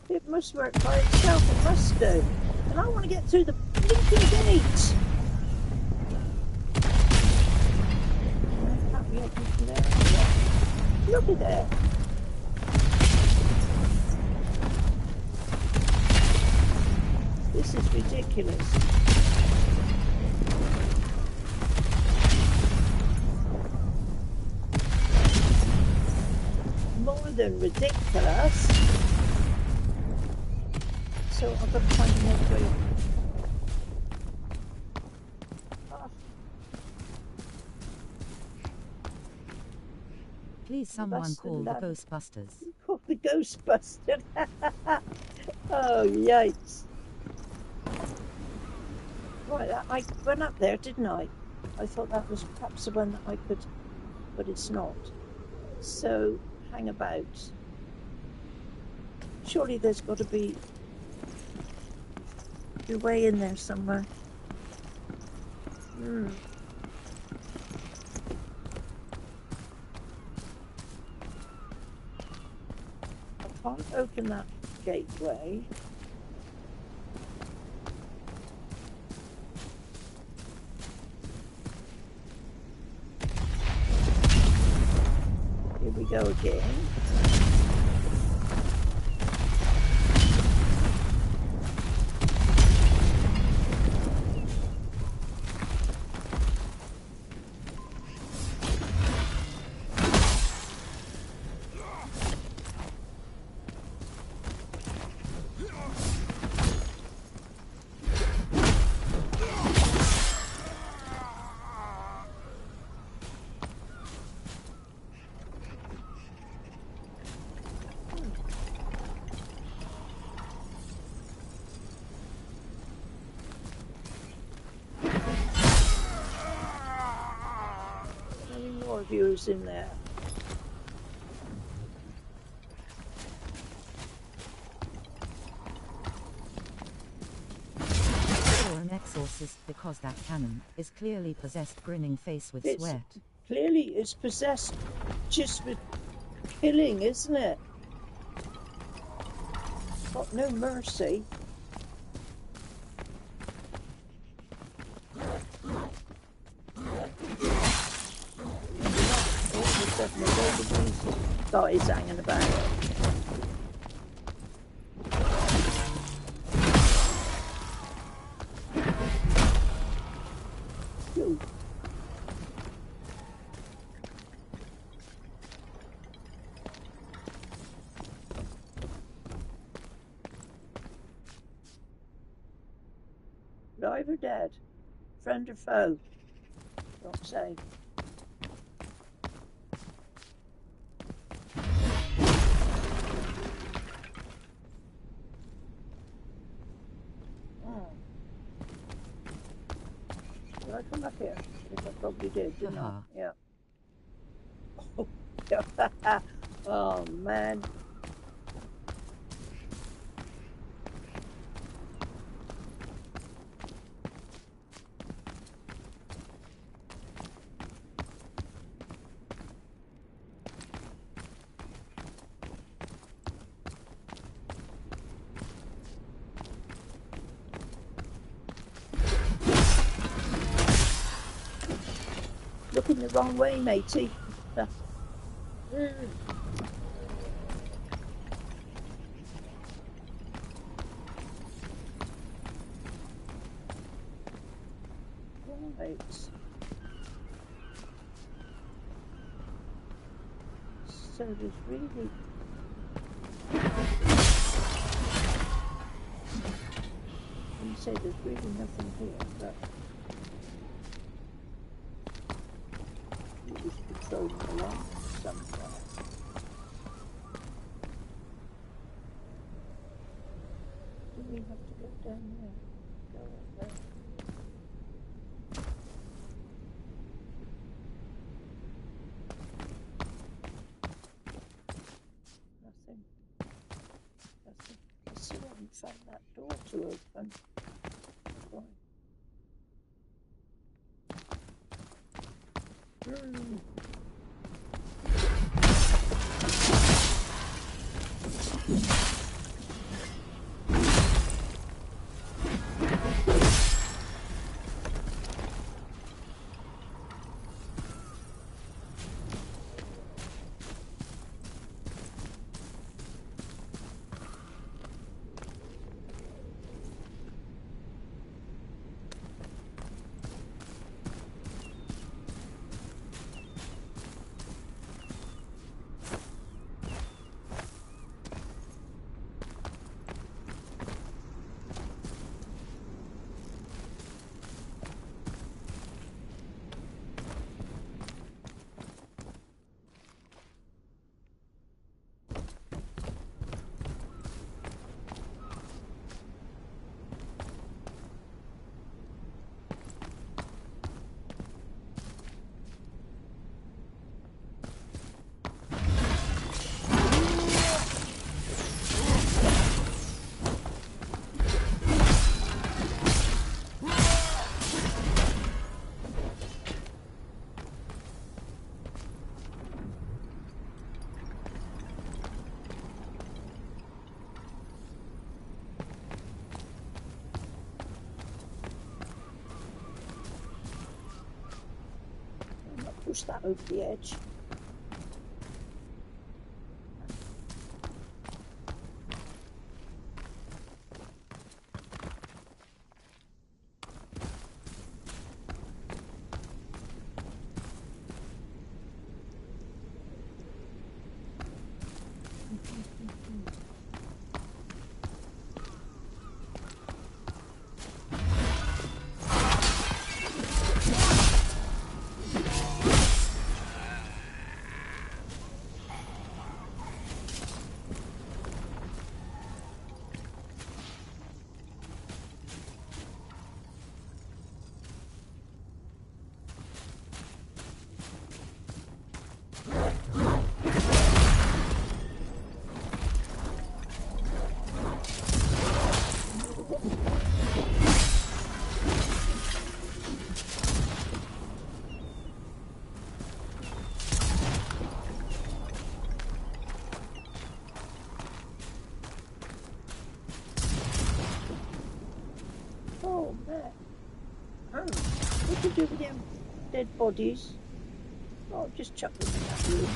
It must work by itself, it must do. And I want to get through the blinking gate. I can't be open from there. Look at there. This is ridiculous. More than ridiculous. So I've got to find another way. Please someone call the Ghostbusters. Call the Ghostbusters. Oh, yikes. Right, I went up there, didn't I? I thought that was perhaps the one that I could, but it's not. So, hang about. Surely there's got to be your way in there somewhere. I can't open that gateway. Here we go again. Viewers in there. Or an exorcist, because that cannon is clearly possessed, grinning face with sweat. Clearly it's possessed just with killing, isn't it? Got no mercy. Guys hanging about. Ooh. Alive or dead? Friend or foe? Don't say. Did I come up here? I think I probably did, didn't I? Yeah. Oh, man. Looking the wrong way, matey. Right. So there's really... You say there's really nothing here, but... It was patrolling along somewhere. Do we have to go down there? Go up there. Nothing. Nothing. I still haven't found that door to open. Right. push that over the edge. Oh man. What do you do with them dead bodies? Oh, just chuck them in that room.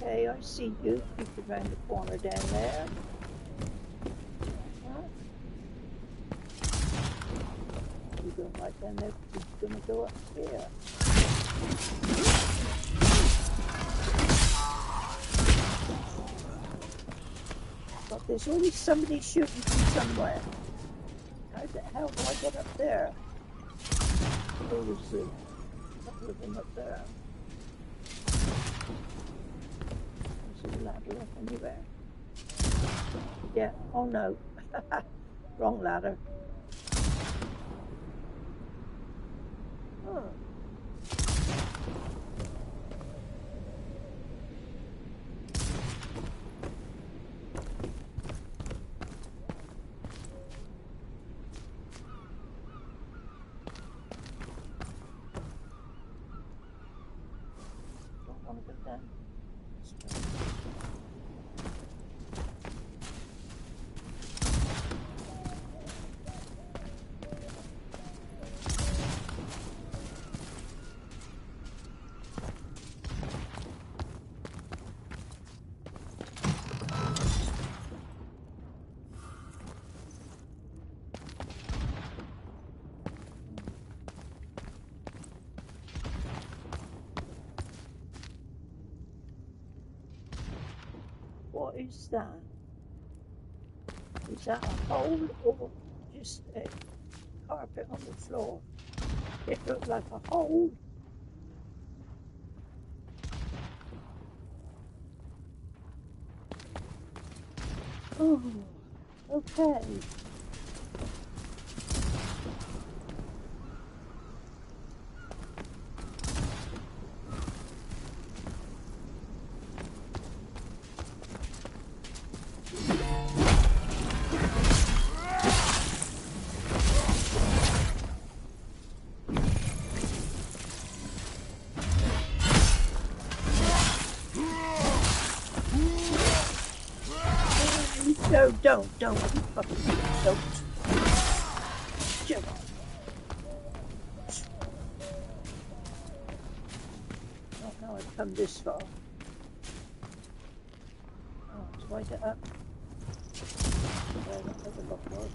Okay, I see you. Peek around the corner down there. Huh? You're going right down there. You're going to go up here. But there's always somebody shooting from somewhere. How the hell do I get up there? Oh, there's a couple of them up there. There's a ladder up anywhere. Yeah, oh no. Wrong ladder. Oh. Don't want to go down. What is that? Is that a hole or just a carpet on the floor? It looked like a hole. Oh, okay. No, don't, you fucking don't. Jump on. Not now I've come this far. Oh, let's light it up. There, that other lock was.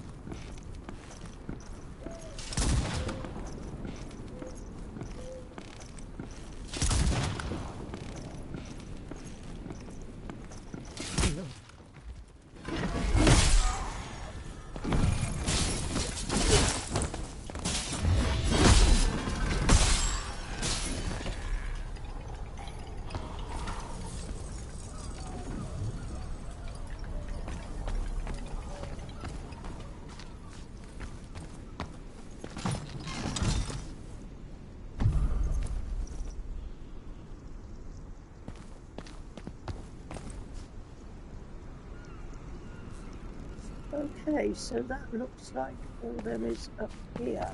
Okay, so that looks like all there is up here.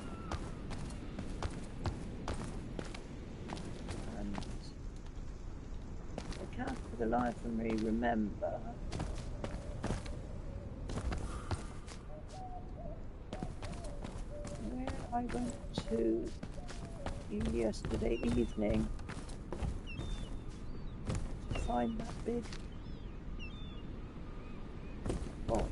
And I can't for the life of me remember where I went to yesterday evening to find that big box.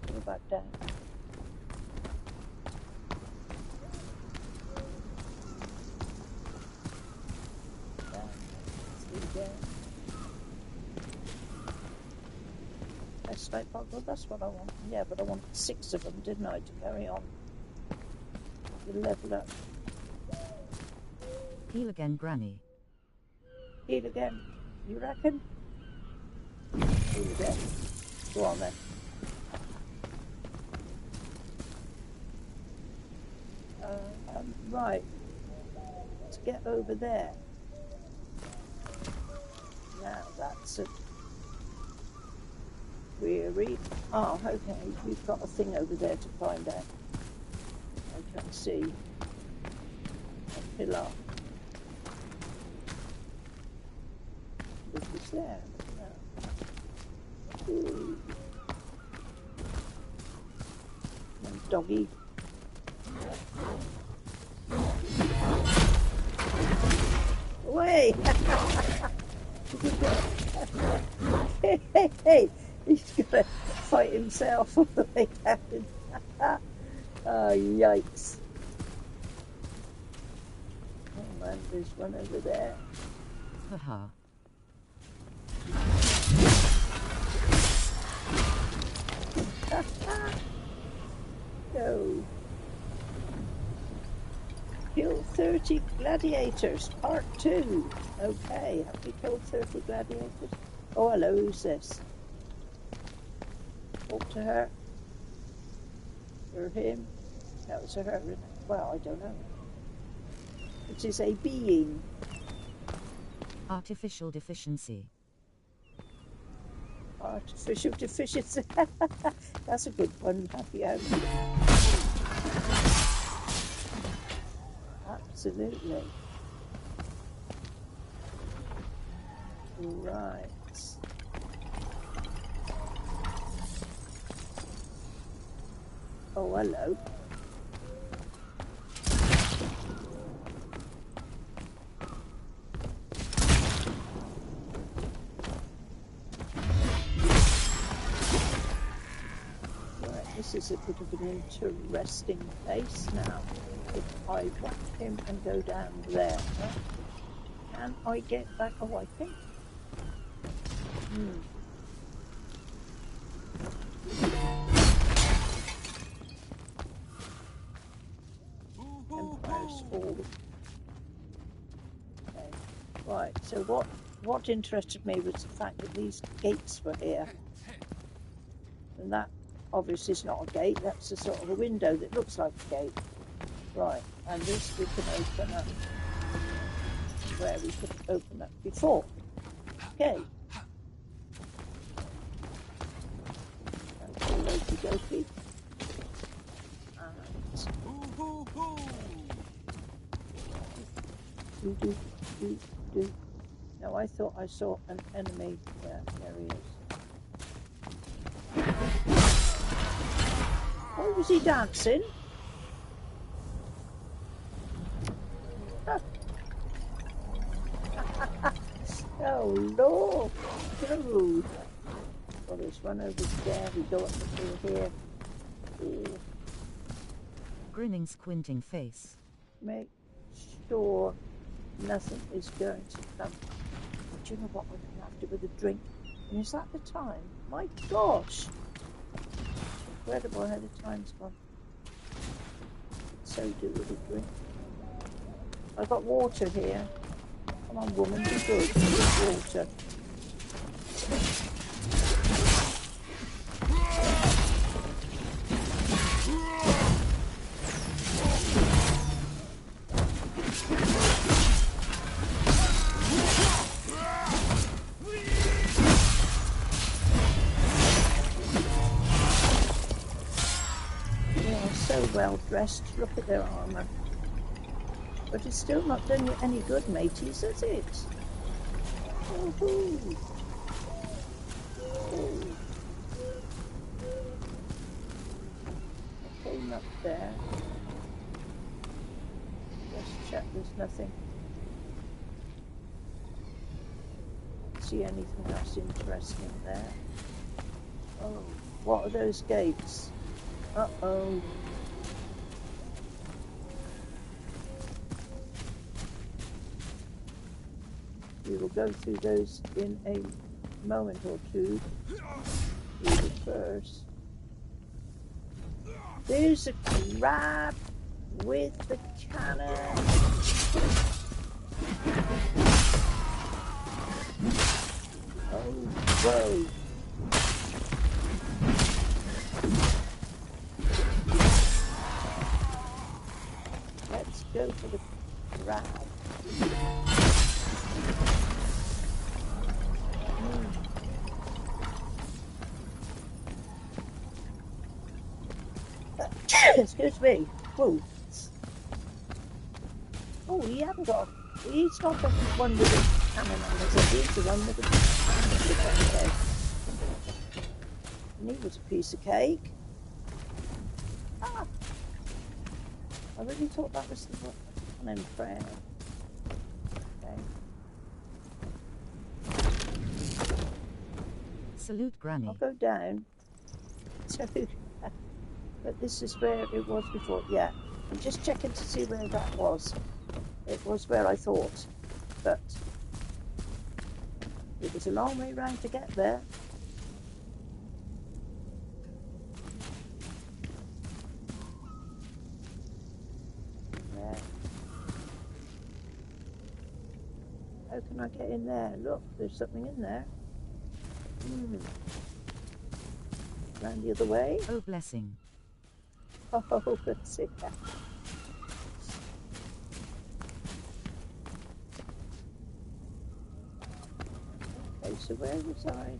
Go back down. Down. See down. Like, well, that's what I want. Yeah, but I wanted 6 of them, didn't I, to carry on the level up. Heal again, Granny. Heal again. You reckon? Heal again. Go on then. Right. Let's get over there. Now that's a query. Oh, okay. We've got a thing over there to find out. I can see a pillar. What was there? Oh. Ooh. And doggy. Away! Hey, he's gonna fight himself all the way down. Oh, yikes. Oh man, there's one over there. Haha. Go. Kill 30 gladiators, part 2. Okay, have we killed 30 gladiators? Oh, hello, who's this? Talk to her. Or him. That was a her. Well, I don't know. It is a being. Artificial deficiency. Artificial deficiency. That's a good one. Happy out. Absolutely. Right. Oh, hello. Right, this is a bit of an interesting place now. If I whack him and go down there, can I get back? Oh, I think. Empire's Fall. Okay. Right, so what interested me was the fact that these gates were here. And that obviously is not a gate, that's a sort of a window that looks like a gate. Right, and this we can open up where we could open up before. Okay. Okey dokey. And do. No, I thought I saw an enemy. Yeah, there he is. Oh, was he dancing? Oh, Lord. Oh. Well, there's one over there. We go up through here. Oh. Grinning, squinting face. Make sure nothing is going to come. Do you know what? We're going to have to with a drink. And is that the time? My gosh. Incredible how the time's gone. So do with a drink. I've got water here. Come on, woman, be good. Drink water. so well dressed. Look at their armour. But it's still not done you any good, mateys, has it? Woohoo! Ooh. I came up there. Just check there's nothing. See anything else interesting there? Oh, what are those gates? Uh-oh. We will go through those in a moment or two. We will first. There's a crab with the cannon. Oh, whoa. Let's go for the crab. Excuse me. Whoa. Oh, he hasn't got. He's not the one with the cannon on his head. He's the one with the cannon on his head. And he was a piece of cake. Ah! I really thought that was the cannon prayer. Okay. Salute, Granny. I'll go down. But this is where it was before. Yeah, I'm just checking to see where that was. It was where I thought, but it was a long way round to get there. There. How can I get in there? Look, there's something in there. Round the other way. Oh, blessing. Oh, let's see that. Okay, so where was I?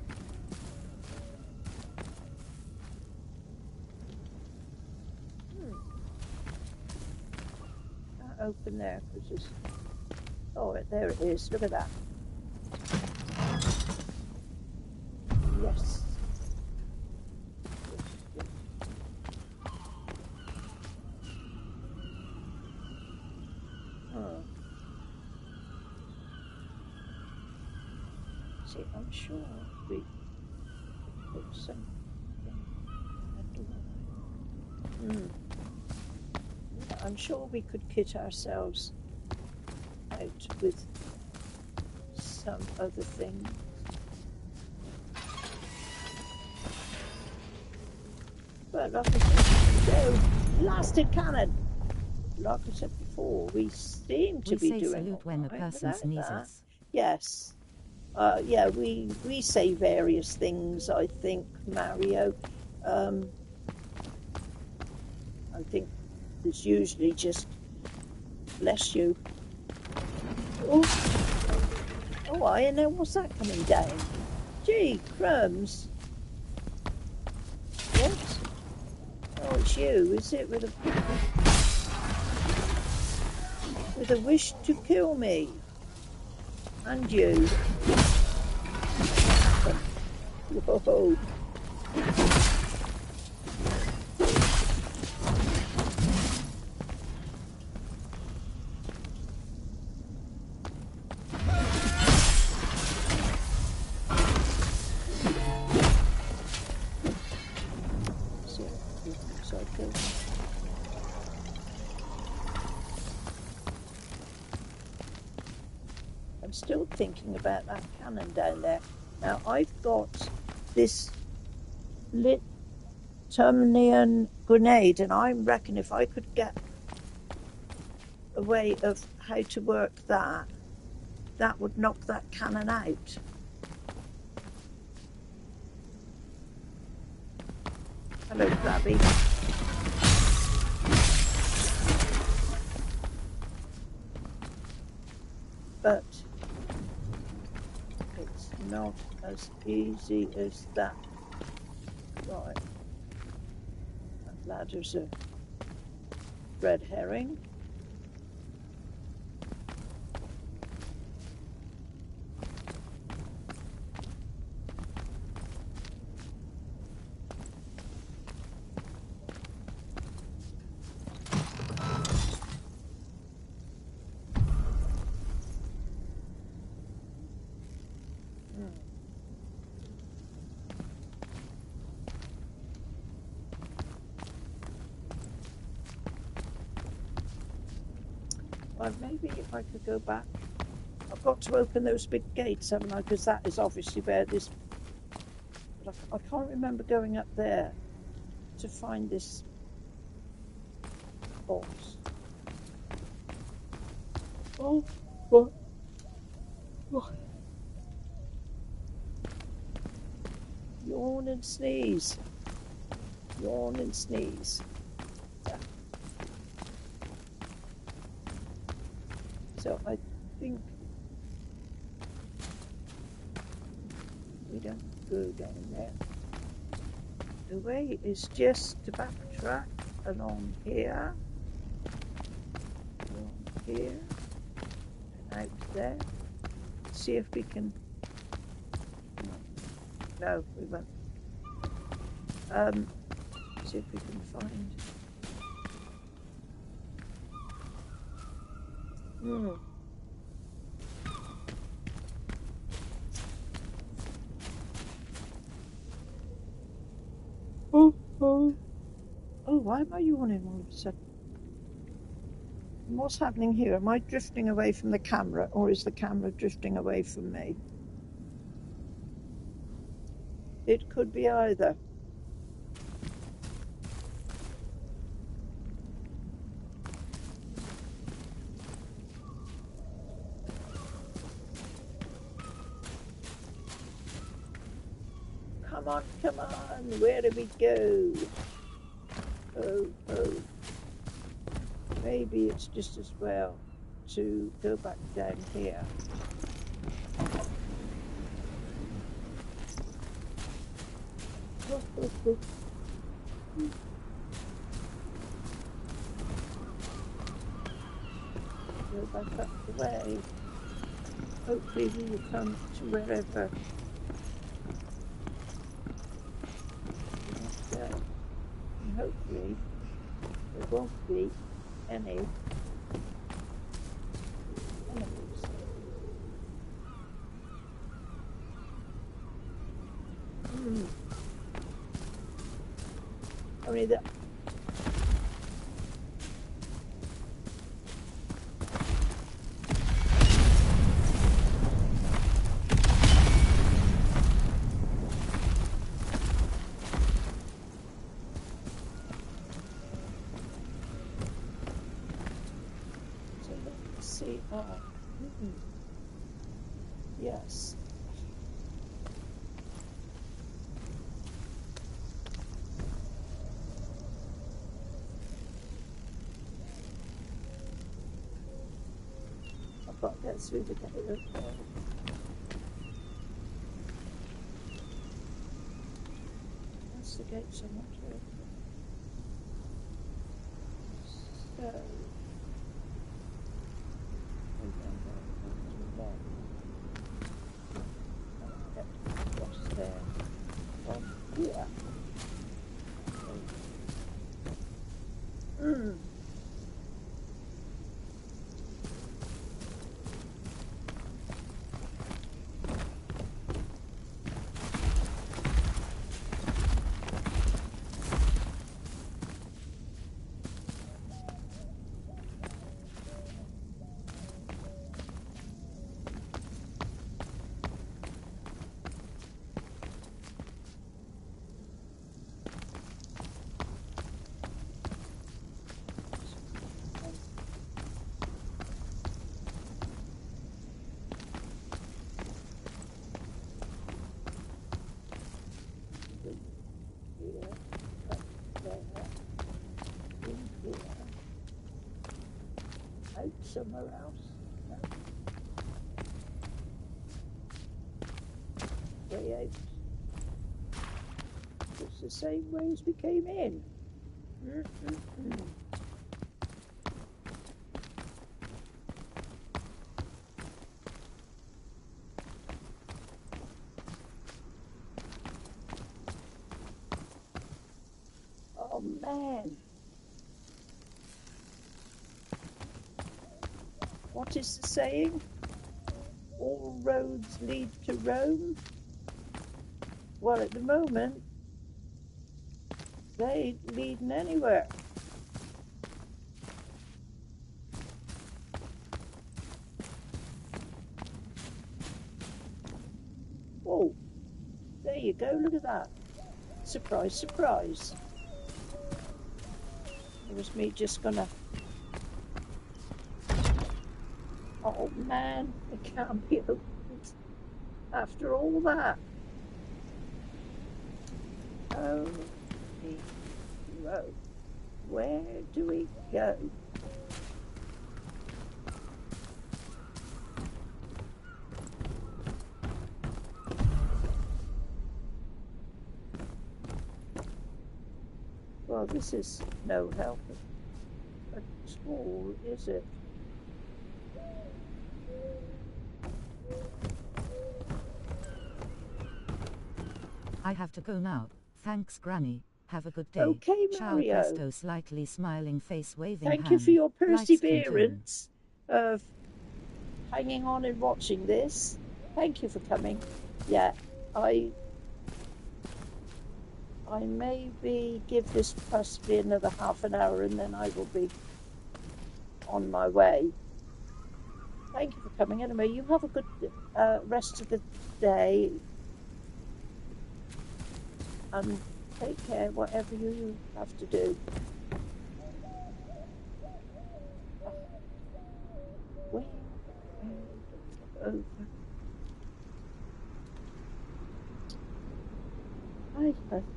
Can't open there because it's. Oh, there it is. Look at that. Yes. See, I'm sure we put something at the door. I'm sure we could kit ourselves out with some other thing. But like I said, no, blasted cannon! Like I said before, we seem to be doing salute when a person sneezes. Yes. Yeah, we say various things, I think, Mario. I think it's usually just bless you. Oh, I know. What's that coming down? Gee, crumbs. What? Oh, it's you, is it? With a wish to kill me. And you. Whoa. I'm still thinking about that cannon down there. Now, I've got this Thegamergranni grenade, and I reckon if I could get a way of how to work that, that would knock that cannon out. Hello, Crabby. But it's not as easy as that. Right. That ladder's a red herring. Maybe if I could go back, I've got to open those big gates, haven't I? Because that is obviously where this. But I can't remember going up there to find this box. Oh, what? What? Yawn and sneeze. Yawn and sneeze. So I think we don't go down there. The way is just to backtrack along here, and out there. See if we can. No, we won't. See if we can find. Oh, why am I yawning all of a sudden? What's happening here? Am I drifting away from the camera, or is the camera drifting away from me? It could be either. Come on, where do we go? Oh. Maybe it's just as well to go back down here. Go back up the way. Hopefully we will come to wherever. And hopefully there won't be any enemies. Only that. Yes. I've got to get through the gate. That's the gate so much. So. Somewhere else. No. Way out. It's the same way as we came in. man. What is the saying? All roads lead to Rome. Well, at the moment, they ain't leading anywhere. Oh, there you go, look at that. Surprise, surprise. It was me just gonna... Oh man, it can't be opened after all that. Oh, road. Where do we go? Well, this is no help at all, is it? I have to go now. Thanks, Granny. Have a good day. Okay, Ciao, Mario. presto, slightly smiling face waving Thank hand. you for your Lights can perseverance of hanging on and watching this. Thank you for coming. Yeah, I maybe give this possibly another half an hour and then I will be on my way. Thank you for coming. Anyway, you have a good rest of the day and take care whatever you have to do. Where over?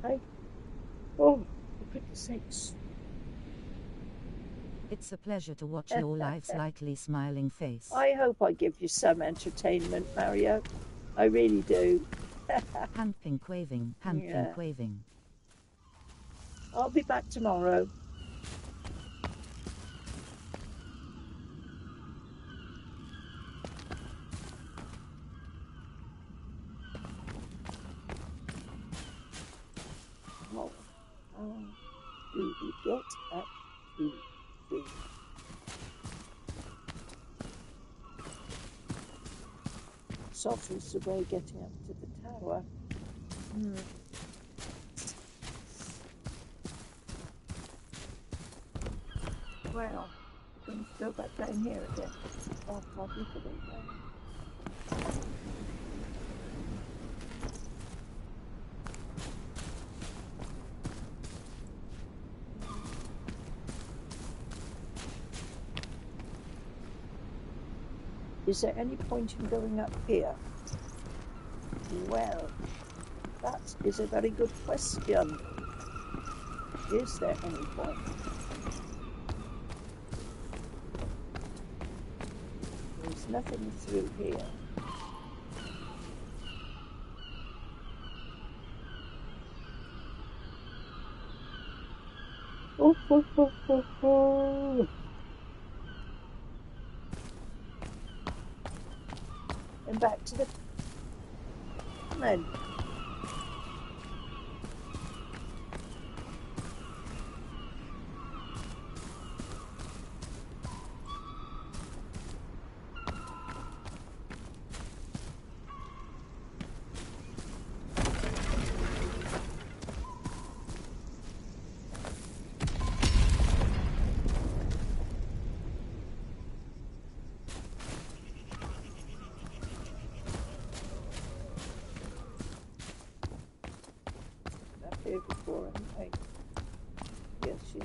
Hi. Oh, for goodness sakes. It's a pleasure to watch your live slightly smiling face. I hope I give you some entertainment, Mario. I really do. Hand pink waving, hand pink waving. I'll be back tomorrow. Oh, how do we get up to the... Softly's the way getting up to the tower. Well, I'm going to go back down here again. Oh God, look at it there. Is there any point in going up here? Well, that is a very good question. Is there any point? There's nothing through here. Oh. And back to the... Come on. Here before, haven't I? Yes.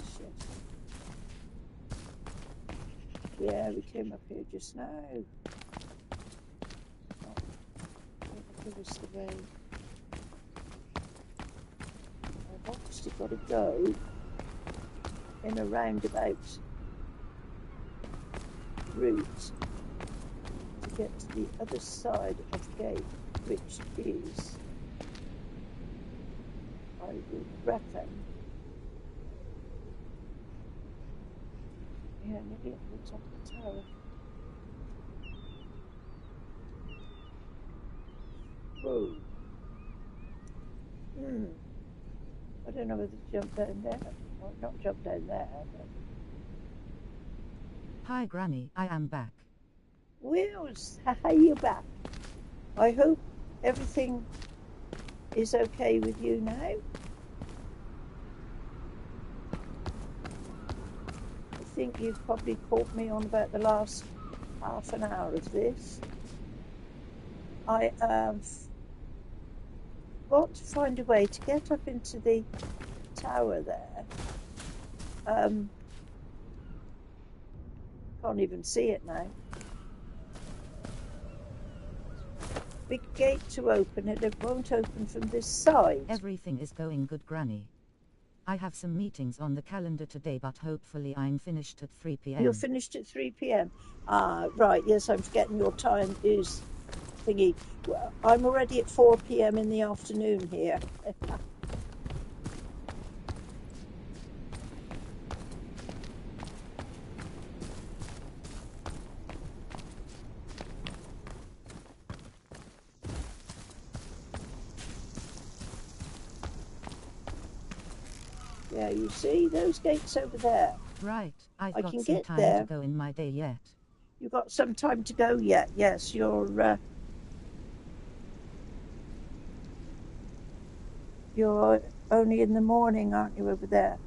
Yeah, we came up here just now. Oh, give us the way. I've obviously got to go in a roundabout route to get to the other side of the gate, which is... I would reckon. Yeah, maybe at the top of the tower. Whoa. I don't know whether to jump down there. Well, not jump down there, but... Hi, Granny, I am back. Wheels, how you back? I hope everything is okay with you now. I think you've probably caught me on about the last half an hour of this. I have got to find a way to get up into the tower there. Can't even see it now. Big gate to open it. It won't open from this side. Everything is going good, Granny. I have some meetings on the calendar today, but hopefully I'm finished at 3 p.m. You're finished at 3 p.m. Ah, right. Yes, I'm forgetting your time is thingy. Well, I'm already at 4 p.m. in the afternoon here. Yeah, you see those gates over there? Right, I've got can some get time there. to go in my day yet. You've got some time to go yet. Yes, you're only in the morning, aren't you, over there?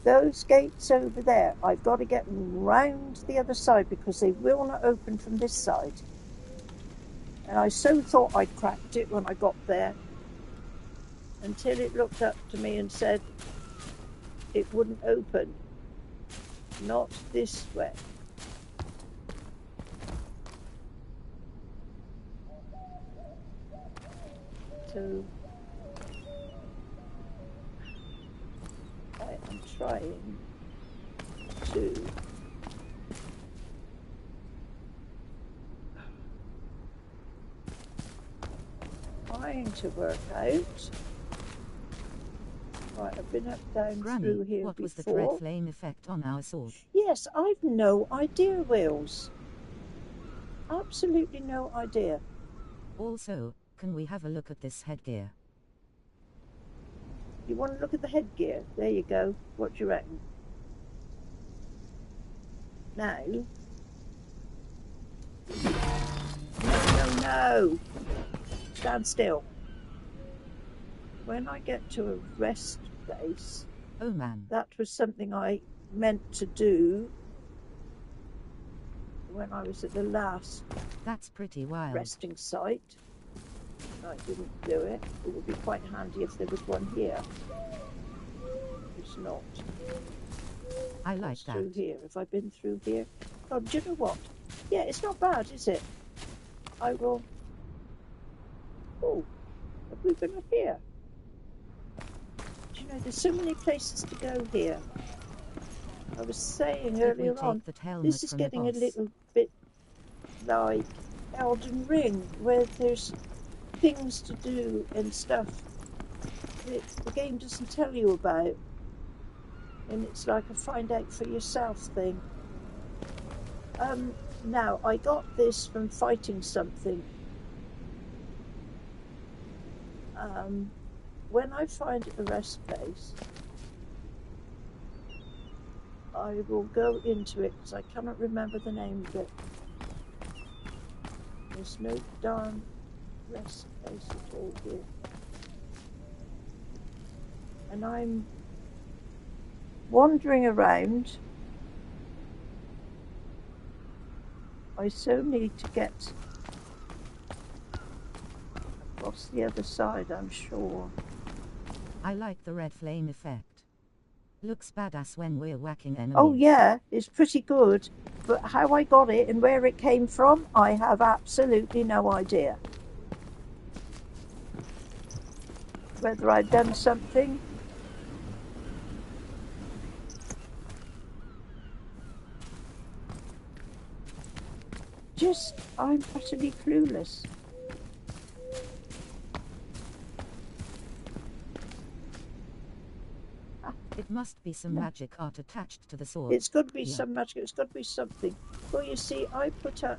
Those gates over there, I've got to get round the other side because they will not open from this side. And I so thought I'd cracked it when I got there, until it looked up to me and said it wouldn't open. Not this way. So I am trying to work out. Right, I've been up, down, Granny, through here what before. was the red flame effect on our sword? Yes, I've no idea, Wills. Absolutely no idea. Also, can we have a look at this headgear? You want to look at the headgear? There you go. What do you reckon? Now... No. Stand still. When I get to a rest place... Oh man. That was something I meant to do when I was at the last... That's pretty wild. ...resting site. I didn't do it. It would be quite handy if there was one here. It's not. I like that. Through here. Have I been through here? Oh, do you know what? Yeah, it's not bad, is it? I will... Oh, have we been up here? Do you know, there's so many places to go here. I was saying earlier on, this is getting a little bit like Elden Ring, where there's things to do and stuff that the game doesn't tell you about. And it's like a find out for yourself thing. Now, I got this from fighting something. When I find a rest place, I will go into it because I cannot remember the name of it. There's no darn rest place at all here. And I'm wandering around. I so need to get across the other side, I'm sure. I like the red flame effect. Looks badass when we're whacking enemies. Oh yeah, it's pretty good. But how I got it and where it came from, I have absolutely no idea. Whether I've done something. I'm utterly clueless. It must be some magic art attached to the sword. It's got to be some magic, it's got to be something. Well, you see, I put up...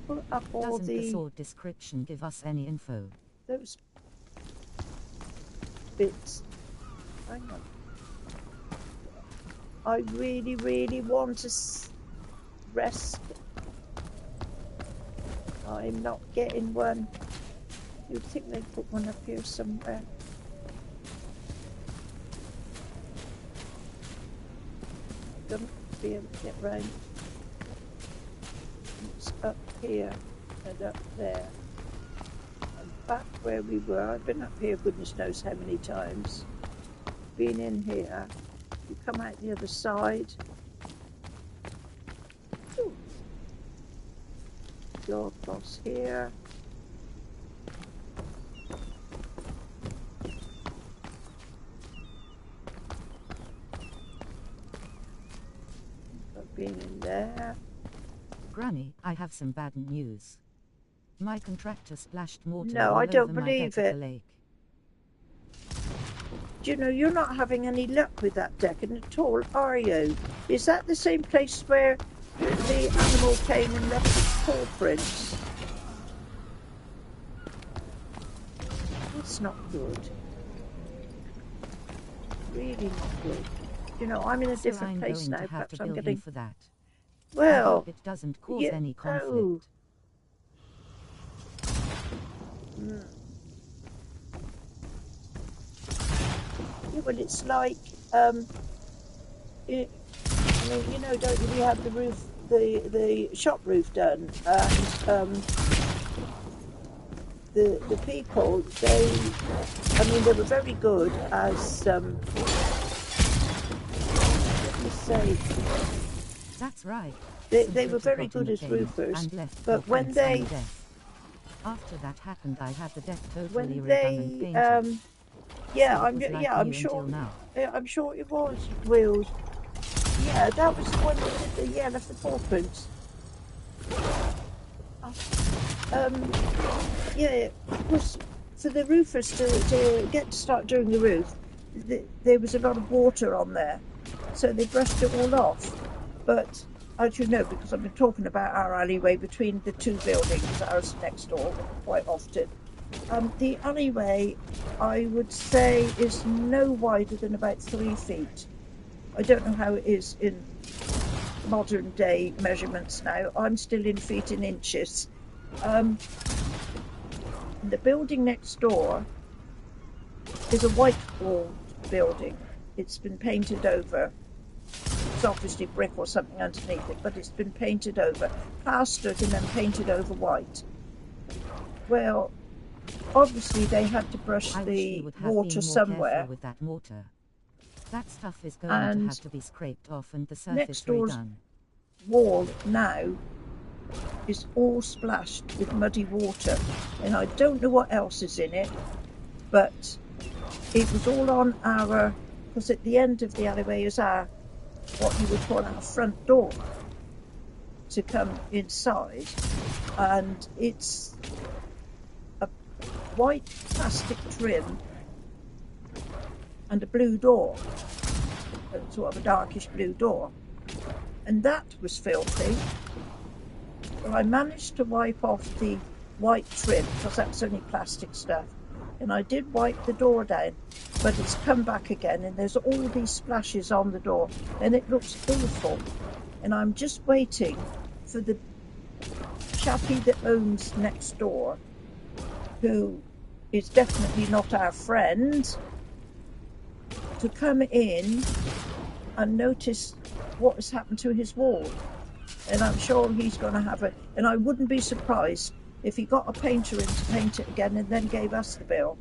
put up all Doesn't the sword description give us any info? Those bits. Hang on. I really, really want to rest. I'm not getting one. You'd think they'd put one up here somewhere. Don't be able to get round. It's up here and up there. And back where we were. I've been up here goodness knows how many times. Been in here. You come out the other side. Ooh. Go across here. Been in there. Granny, I have some bad news. My contractor splashed mortar No, all I don't over believe my deck it. at the lake. Do you know, you're not having any luck with that decking at all, are you? Is that the same place where the animal came and left its paw prints? That's not good. Really not good. You know, I'm in a different place now. Perhaps I'm getting for that. well. I hope it doesn't cause any conflict. No. Yeah, well, it's like I mean, you know, don't we have the roof, the shop roof done, and the people, I mean, they were very good as say. That's right. They were very good as roofers, but when they after that happened, I had the deck totally when they yeah, so I'm sure. Yeah, I'm sure it was Wheels. Yeah, that was the one that did the left the paw prints. Yeah, it was for the roofers to get to start doing the roof. There was a lot of water on there. So they brushed it all off. But as you know, because I've been talking about our alleyway between the two buildings, ours next door, quite often. The alleyway, I would say, is no wider than about 3 feet. I don't know how it is in modern day measurements now. I'm still in feet and inches. The building next door is a white walled building. It's been painted over. It's obviously brick or something underneath it, but it's been painted over, plastered and then painted over white. Well, obviously they had to brush the water somewhere. With that mortar. That stuff is going to have to be scraped off and the surface next door's redone. Wall now is all splashed with muddy water, and I don't know what else is in it, but it was all on our, because at the end of the alleyway is our, what you would call our front door to come inside, and it's a white plastic trim and a blue door, sort of a darkish blue door, and that was filthy. Well, I managed to wipe off the white trim because that's only plastic stuff, and I did wipe the door down, but it's come back again and there's all these splashes on the door and it looks awful, and I'm just waiting for the chappie that owns next door, who is definitely not our friend, to come in and notice what has happened to his wall. And I'm sure he's going to have it, and I wouldn't be surprised if he got a painter in to paint it again and then gave us the bill.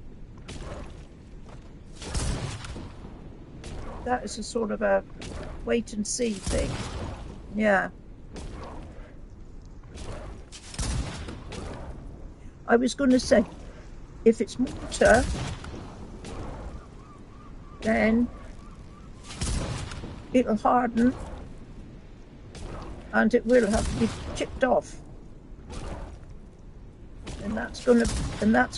That is a sort of a wait and see thing. Yeah. I was going to say, if it's mortar, then it'll harden and it will have to be chipped off. And that's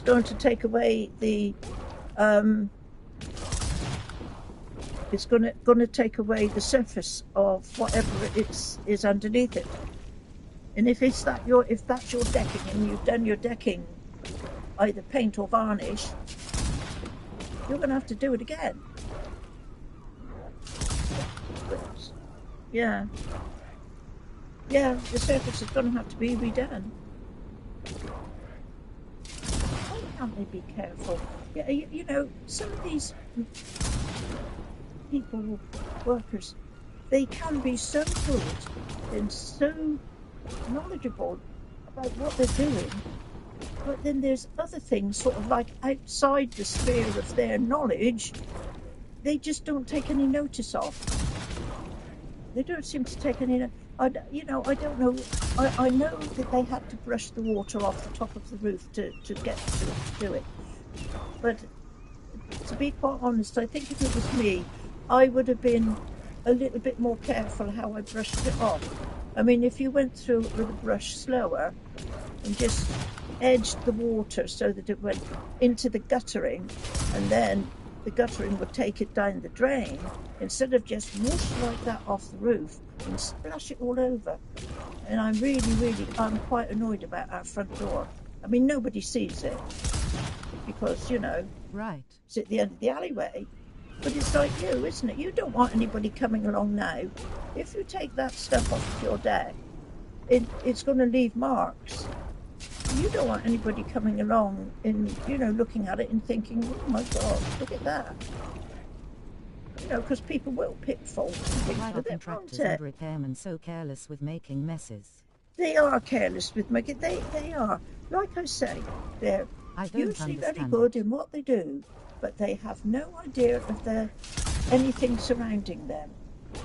going to take away the it's going to take away the surface of whatever is underneath it. And if that's your decking and you've done your decking either paint or varnish, you're going to have to do it again. Yeah. Yeah, the surface is going to have to be redone. Why can't they be careful? Yeah, you know, some of these people, workers, they can be so good and so knowledgeable about what they're doing, but then there's other things sort of like outside the sphere of their knowledge they just don't take any notice of. They don't seem to take any. I don't know. I know that they had to brush the water off the top of the roof to get to do it. But to be quite honest, I think if it was me, I would have been a little bit more careful how I brushed it off. I mean, if you went through it with a brush slower and just edged the water so that it went into the guttering, and then the guttering would take it down the drain, instead of just whoosh like that off the roof and splash it all over. And I'm quite annoyed about our front door. I mean, nobody sees it because, you know, right, it's at the end of the alleyway. But it's like you, isn't it? You don't want anybody coming along now. If you take that stuff off of your deck, it's going to leave marks. You don't want anybody coming along and, you know, looking at it and thinking, oh my God, look at that. You know, because people will pick faults and things. Why are contractors and repairmen so careless with making messes? They are careless with making. They are. Like I say, they're usually very good in what they do, but they have no idea of anything surrounding them.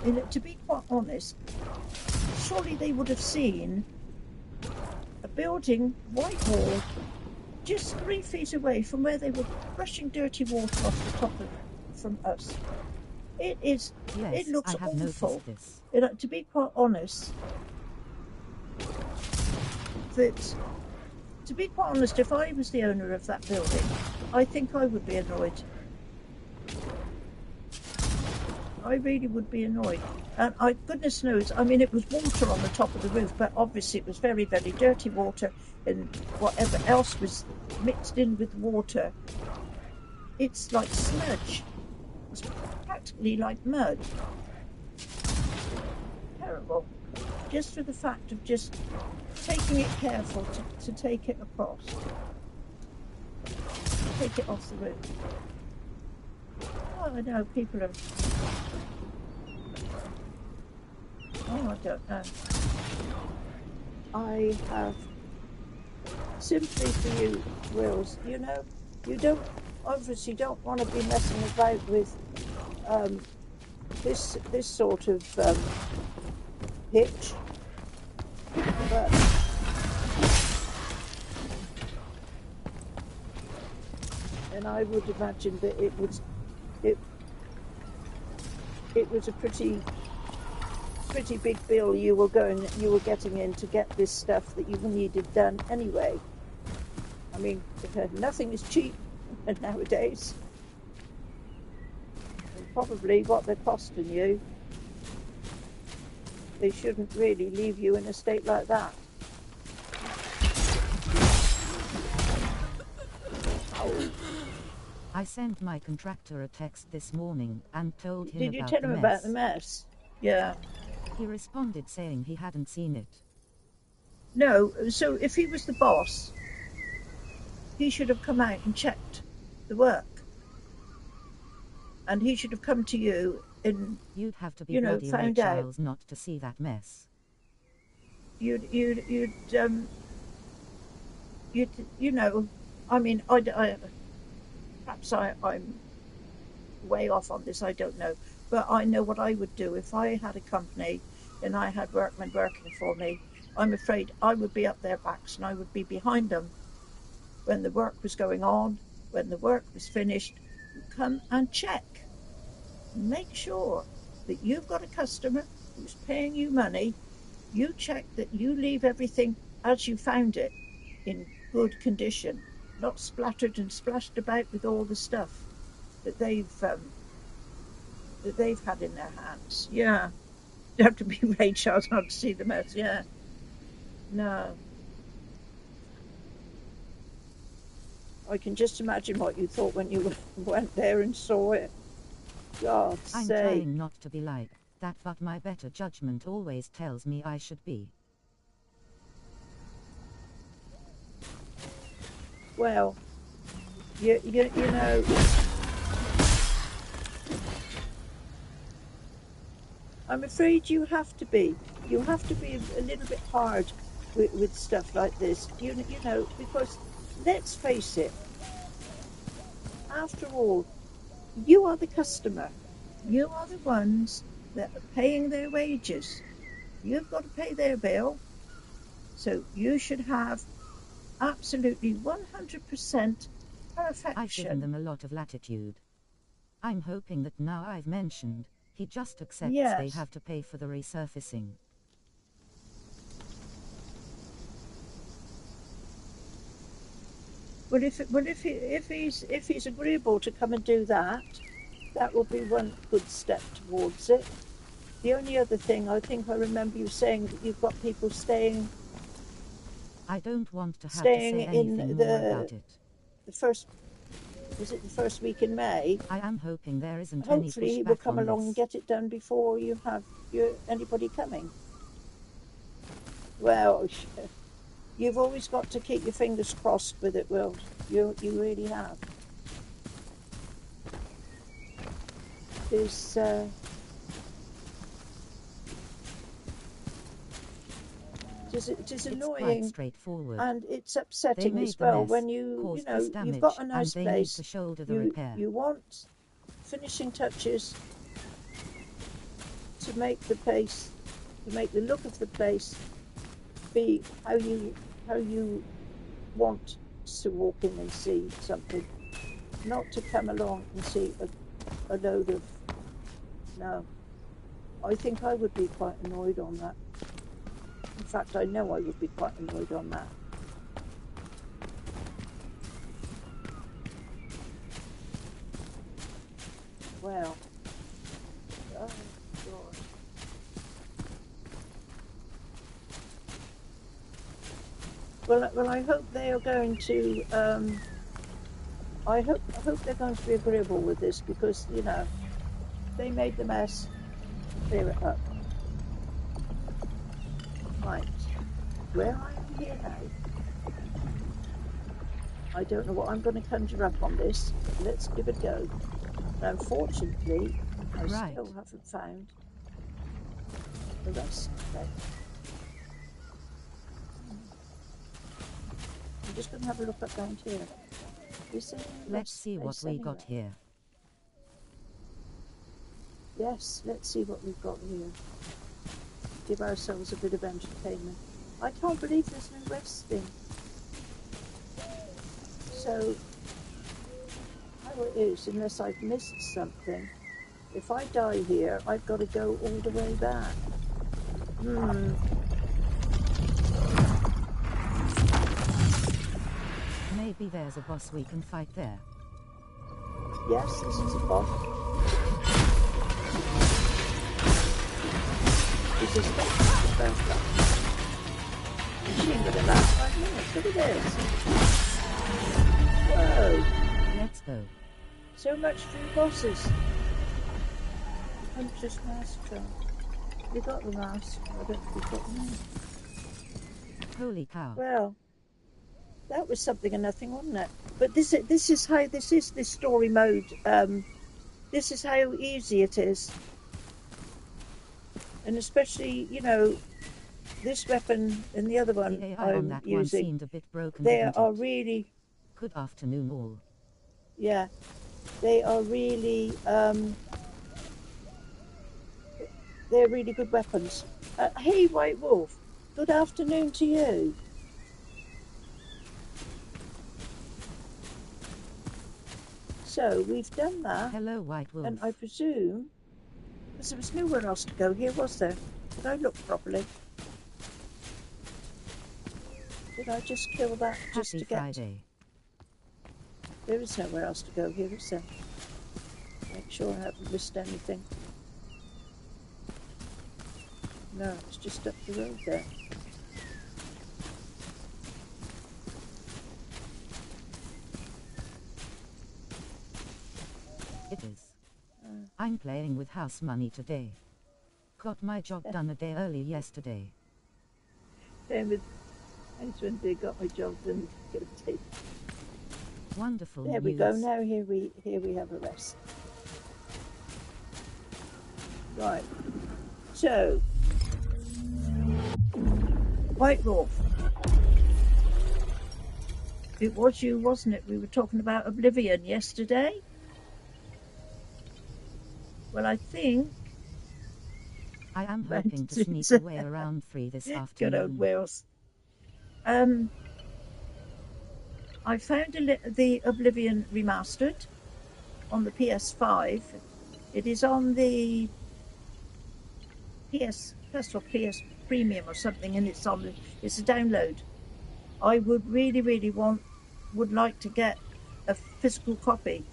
And to be quite honest, surely they would have seen a building, white wall, just 3 feet away from where they were brushing dirty water off the top of from us. It is. Yes, it looks I have awful. This. To be quite honest, if I was the owner of that building, I think I would be annoyed. I really would be annoyed. And goodness knows, I mean, it was water on the top of the roof, but obviously it was very, very dirty water, and whatever else was mixed in with the water, it's like sludge. It's practically like mud. Terrible. Just for the fact of just taking it careful to take it across. Take it off the roof. Oh, I know, people are... Oh, I don't know. I have sympathy for you, Wills. You know, you obviously don't want to be messing about with this sort of hitch, but and I would imagine that it was a pretty big bill you were getting in to get this stuff that you needed done anyway. I mean, nothing is cheap nowadays. And probably what they're costing you, they shouldn't really leave you in a state like that. Oh. I sent my contractor a text this morning and told him about the mess. Did you tell him about the mess? Yeah. He responded saying he hadn't seen it. No, so if he was the boss, he should have come out and checked the work. And he should have come to you and, you'd have to be bloody found out not to see that mess. I mean, perhaps I'm way off on this, I don't know. But I know what I would do if I had a company and I had workmen working for me. I'm afraid I would be up their backs and I would be behind them when the work was going on, when the work was finished. Come and check. Make sure that you've got a customer who's paying you money. You check that you leave everything as you found it in good condition, not splattered and splashed about with all the stuff that they've had in their hands. Yeah, you have to be Ray Charles not to see the mess. Yeah, No. I can just imagine what you thought when you went there and saw it. God's I'm sake. trying not to be like that, but my better judgment always tells me I should be. Well, you know, I'm afraid you have to be. You have to be a little bit hard with stuff like this. You know, because let's face it. After all, you are the customer. You are the ones that are paying their wages. You've got to pay their bill. So you should have absolutely 100% perfection. I've given them a lot of latitude. I'm hoping that now I've mentioned, he just accepts they have to pay for the resurfacing. Well, if he's agreeable to come and do that, that will be one good step towards it. The only other thing, I think I remember you saying that you've got people staying. I don't want to have to say anything more about it. Was it the first week in May? I am hoping there isn't any pushback. Hopefully he will come along and get it done before you have anybody coming. Well, you've always got to keep your fingers crossed with it, Will. You really have. It's annoying, straightforward. And it's upsetting as well when you know you've got a nice place. You want finishing touches to make the place, to make the look of the place be how you want to walk in and see something, not to come along and see a load of. No, I think I would be quite annoyed on that. In fact, I know I would be quite annoyed on that. Well, oh God. Well, I hope they are going to. I hope they're going to be agreeable with this, because you know they made the mess. Clear it up. Right, where I am here now, I don't know what I'm going to conjure up on this. Let's give it a go. Now, unfortunately, I still haven't found the rest of it. I'm just going to have a look up down here. Let's see what we got here. Yes, let's see what we've got here. Give ourselves a bit of entertainment. I can't believe there's no resting. So, how it is, unless I've missed something, if I die here, I've got to go all the way back. Maybe there's a boss we can fight there. Yes, this is a boss. This is the first one. She ain't gonna last 5 minutes. Look at this. Whoa. Let's go. So much for the bosses. Hunter's Massacre. We got the mask. I don't think we got the mask. Holy cow. Well, that was something and nothing, wasn't it? But this is how this story mode. This is how easy it is. And especially, you know, this weapon and the other one the AI I'm on that using, one seemed a bit broken, they are really. Good afternoon, all. Yeah, they are really. They're really good weapons. Hey, White Wolf. Good afternoon to you. So we've done that. Hello, White Wolf. And I presume. Because there was nowhere else to go here, was there? Did I look properly? Did I just kill that just Happy to get... Friday. There is nowhere else to go here, is there? Make sure I haven't missed anything. No, it's just up the road there. I'm playing with house money today. Got my job done a day early yesterday. Same with they got my job done yesterday. Wonderful. There we go. Now here we have a rest. Right. So, White Wolf. It was you, wasn't it? We were talking about Oblivion yesterday. Well, I think I am hoping to sneak away around 3 this afternoon. Good old Wales. I found the Oblivion remastered on the PS5. It is on the PS Plus or PS Premium or something, and it's a download. I would really would like to get a physical copy.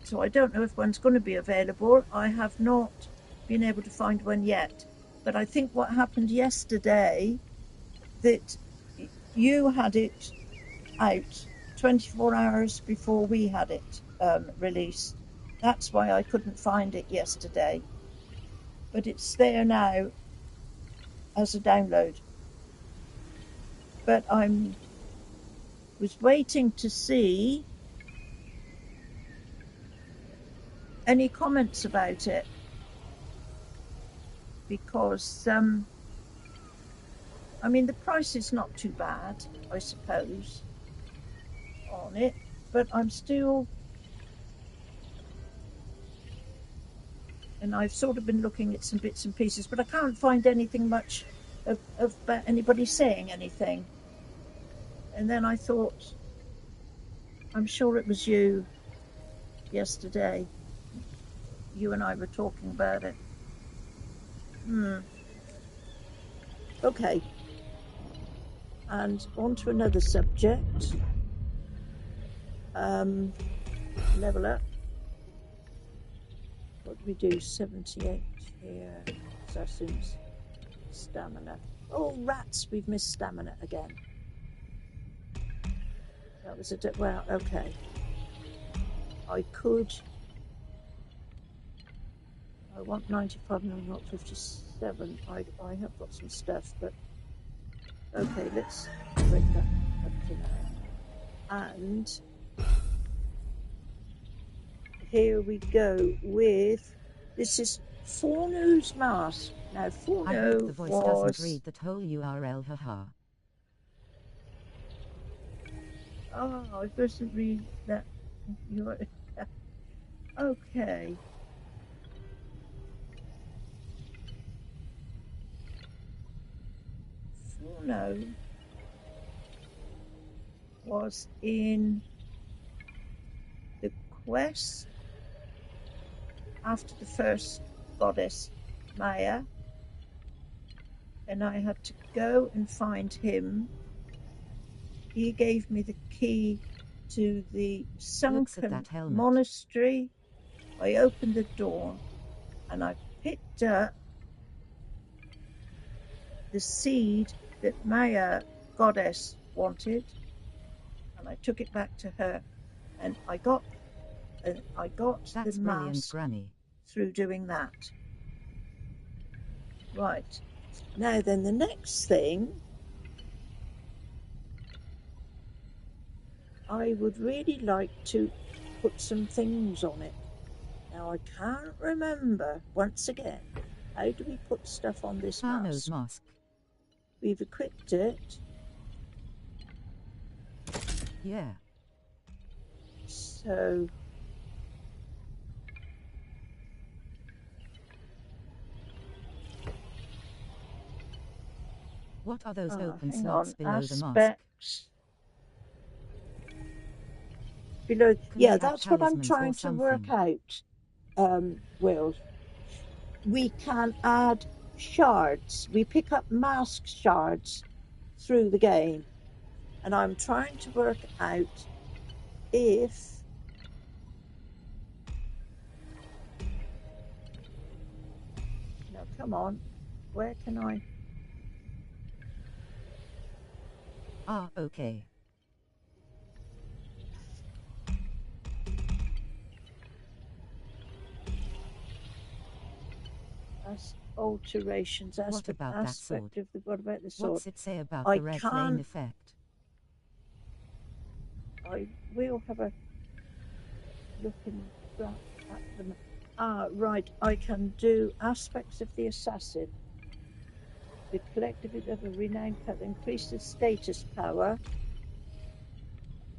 So I don't know if one's going to be available. I have not been able to find one yet. But I think what happened yesterday, that you had it out 24 hours before we had it released. That's why I couldn't find it yesterday. But it's there now as a download. But was waiting to see any comments about it, because I mean, the price is not too bad, I suppose, on it, but I'm still, and I've sort of been looking at some bits and pieces, but I can't find anything much of anybody saying anything. And then I thought, I'm sure it was you yesterday. You and I were talking about it. Okay. And on to another subject. Level up. What do we do? 78 here. Assassins. Stamina. Oh, rats! We've missed stamina again. That was well, okay. I want 95 and not 57. I have got some stuff, but okay, let's break that up to now. And here we go with, this is Forno's mask. Now, Forno I hope the voice doesn't read that whole URL, haha. Oh, I doesn't read that. Okay. Forno was in the quest after the first goddess, Maya, and I had to go and find him. He gave me the key to the sunken monastery. I opened the door and I picked up the seed that Maya, goddess, wanted, and I took it back to her, and I got That's the mask Granny. through doing that. Right. Now then, the next thing, I would really like to put some things on it. Now I can't remember, once again, how do we put stuff on this mask? We've equipped it. Yeah. So what are those open slots below the mask? Below, yeah, that's what I'm trying to work out. Will, we can add shards. We pick up mask shards through the game, and I'm trying to work out if now come on, where can I? Okay. As alterations. What about that sword? What about the sword? What's it say about the red flame effect? I will have a look at them. Ah, right. I can do aspects of the assassin. The collective of a renowned cut increases status power.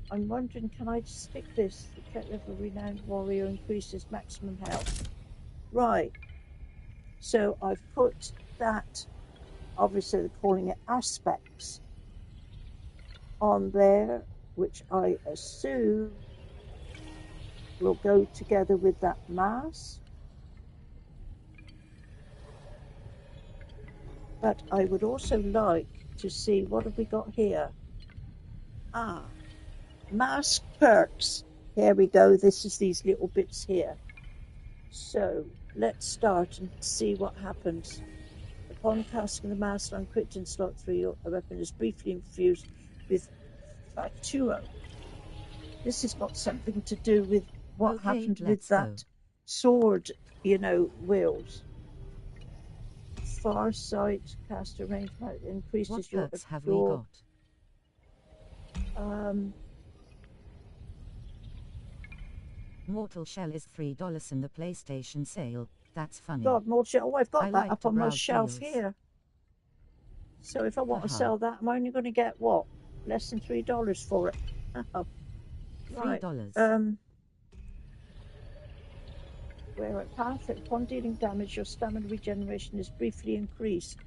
I'm wondering, can I stick this? The collective of a renowned warrior increases maximum health. Right. So I've put that, obviously they're calling it aspects, on there, which I assume will go together with that mask. But I would also like to see, what have we got here? Ah, mask perks. Here we go. This is these little bits here. So let's start and see what happens. Upon casting the mask on crit in slot 3, a weapon is briefly infused with Fatuo. This has got something to do with what happened with that sword, you know, wheels. Far sight caster range increases what perks have we got? Mortal Shell is $3 in the PlayStation sale. That's funny. God, Mortal Shell. Oh, I've got that up on my shelf here. So if I want to sell that, I'm only going to get what? Less than $3 for it. Oh. Right. $3. Where at path, upon dealing damage, your stamina regeneration is briefly increased.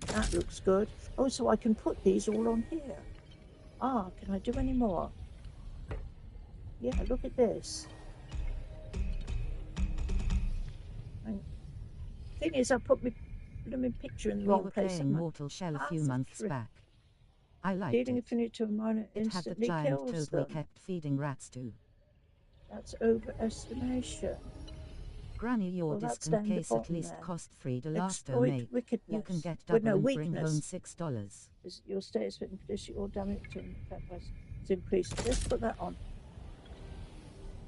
That looks good. Oh, so I can put these all on here. Ah, can I do any more? Yeah, look at this. Thing is, I put my picture in the wrong place. We were playing Mortal Shell a few months back. I liked Dealing affinity to a miner instantly kills them. It had the giant toad we kept feeding rats to. That's overestimation. Granny, your discount case at least cost $3, mate. Wickedness. You can get double and bring home $6. Is your status with condition or damage to increase? Let's put that on.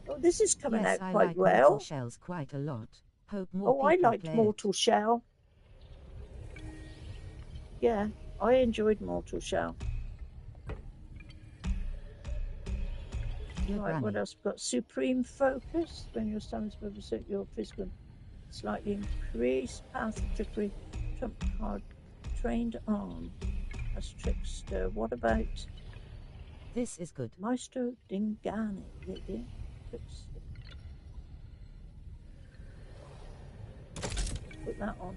Oh, this is coming out quite well. Mortal Shells quite a lot. Hope more I liked Mortal Shell. Yeah, I enjoyed Mortal Shell. Right, what else we've got? Supreme Focus. When your stamina is your physical slightly increased. Path of Trickery. Trump card. Trained Arm. That's Trickster. What about... This is good. Maestro Dingani. Put that on.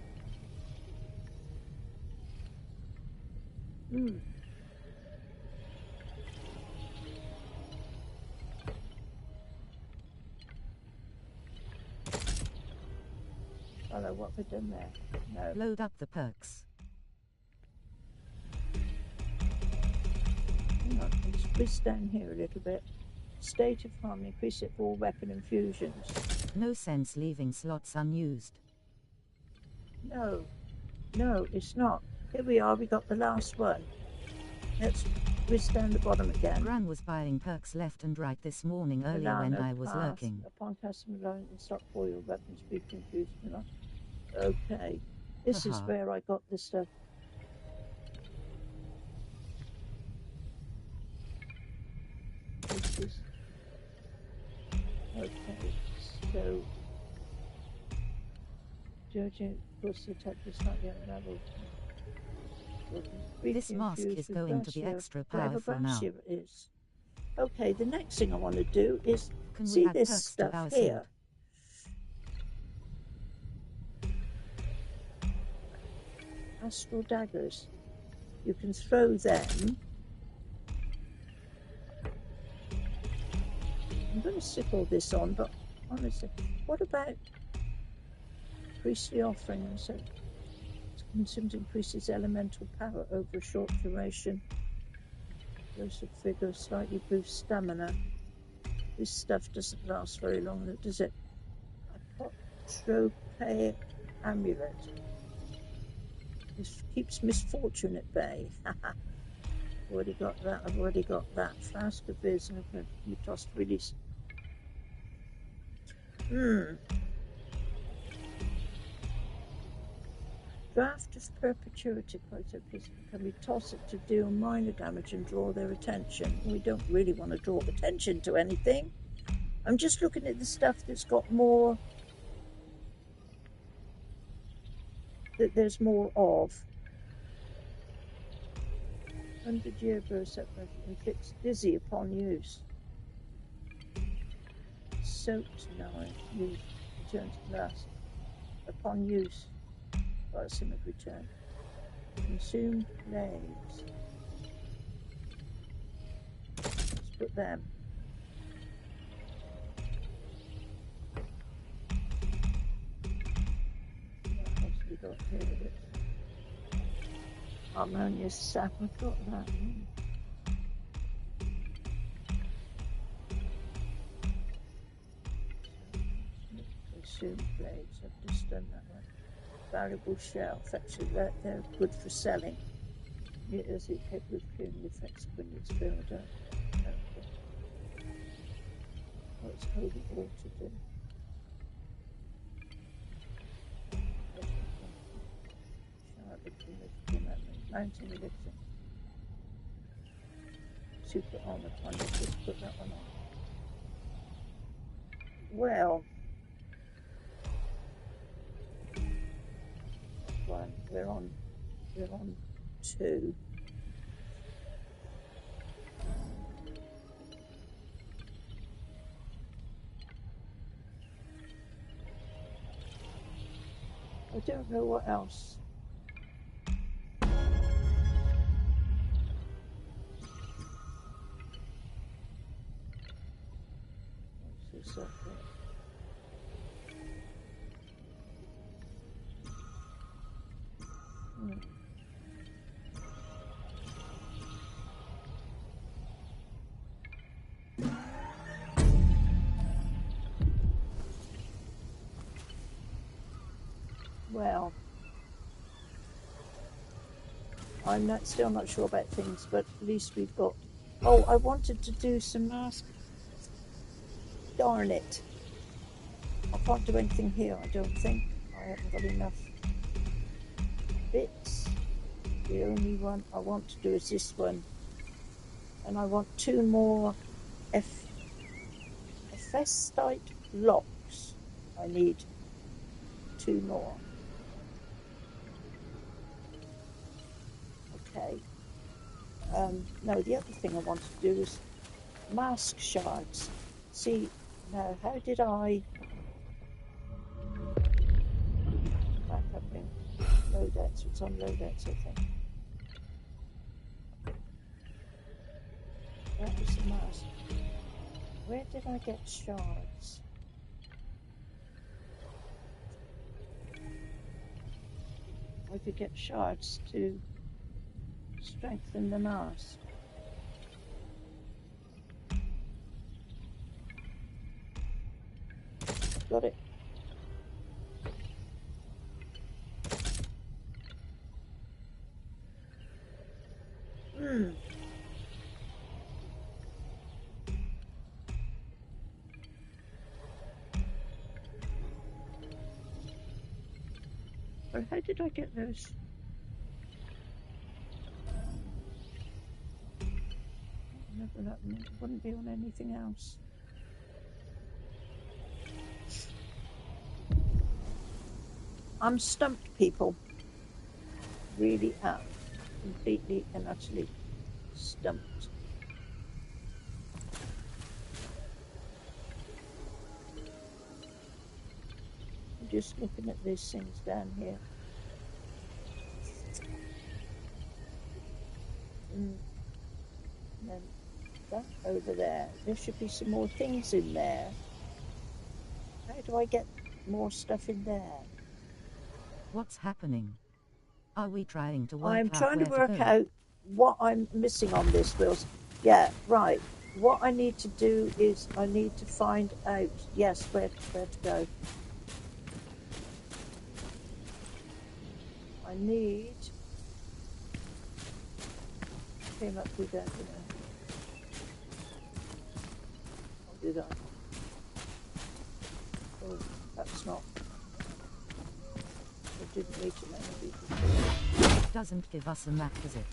Hello, what have we done there? No. Load up the perks. Hang on, let's whiz down here a little bit. State of Harmony, increase it for all weapon infusions. No sense leaving slots unused. No, it's not. Here we are, we got the last one. Let's whiz down the bottom again. Gran was buying perks left and right this morning earlier when I was lurking. Upon custom alone in stock for your weapons be confused. Okay, this is where I got the stuff. This is... Okay, so... Judging, of course, the attack is slightly unraveled. This mask is going to be extra powerful now. It is. Okay, the next thing I want to do is see this stuff here. Astral daggers. You can throw them. I'm going to stick all this on, but honestly, what about priestly offering? So consumed increases elemental power over a short duration. Explosive figure slightly boosts stamina. This stuff doesn't last very long, does it? Apotrope amulet. This keeps misfortune at bay. I've already got that. Flask of Viz and you tossed release. Draft of perpetuity can we toss it to deal minor damage and draw their attention? We don't really want to draw attention to anything. I'm just looking at the stuff that's got more, that there's more of. 100-year burst inflicts dizzy upon use. Soaked knife used returns glass upon use. Biosimic return. Consumed blades. Let's put them. What else we got here with it? Harmonious sap, I've got that. Consumed blades, I've just done that one. Valuable shell, actually they're good for selling. As it kept with cleaning effects when it's filled up. Okay. What's holy water do? 19 elixir. Super armor tonic, let's put that one on. Well, one, we're on 2. I don't know what else. What's this up there? Well, I'm still not sure about things, but at least we've got... Oh, I wanted to do some masks. Darn it. I can't do anything here, I don't think. I haven't got enough bits. The only one I want to do is this one. And I want 2 more Ephestite blocks. I need 2 more. Okay. No, the other thing I want to do is mask shards. See, now, how did I... Back up in loadouts. It's on loadouts, I think. That was the mask. Where did I get shards? I could get shards to strengthen the mask. Got it. Or how did I get those? That wouldn't be on anything else. I'm stumped, people. Really am. Completely and utterly stumped. I'm just looking at these things down here. And then that over there. There should be some more things in there. How do I get more stuff in there? What's happening? Are we trying to work I'm out trying to where work go? out what I'm missing on this, Wills. Yeah, right. What I need to do is I need to find out, yes, where to go. I need... Came up with that, you know. I'll do that. Oh, that's not... I didn't meet him any before. It doesn't give us a map, does it?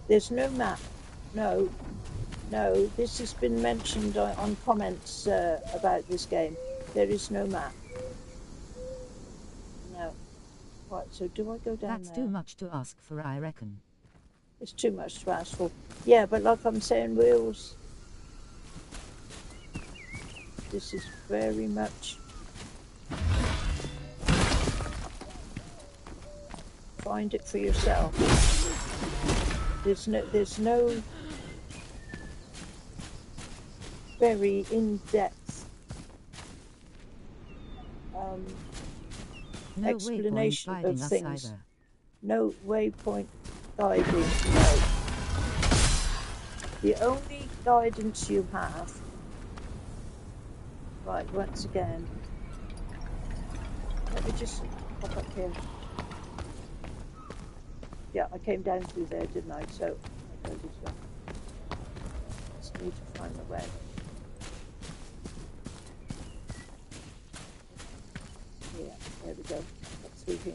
There's no map. No. No, this has been mentioned on comments about this game. There is no map. No. Right, so do I go down That's there? too much to ask for, I reckon. It's too much to ask for. Yeah, but like I'm saying, Wheels, this is very much... Find it for yourself. There's no very in-depth no explanation of things. Either. No waypoint guiding. No. The only guidance you have. Right, once again. Let me just pop up here. Yeah, I came down through there, didn't I? So I go this way. Just need to find the way. Yeah, there we go. That's through here.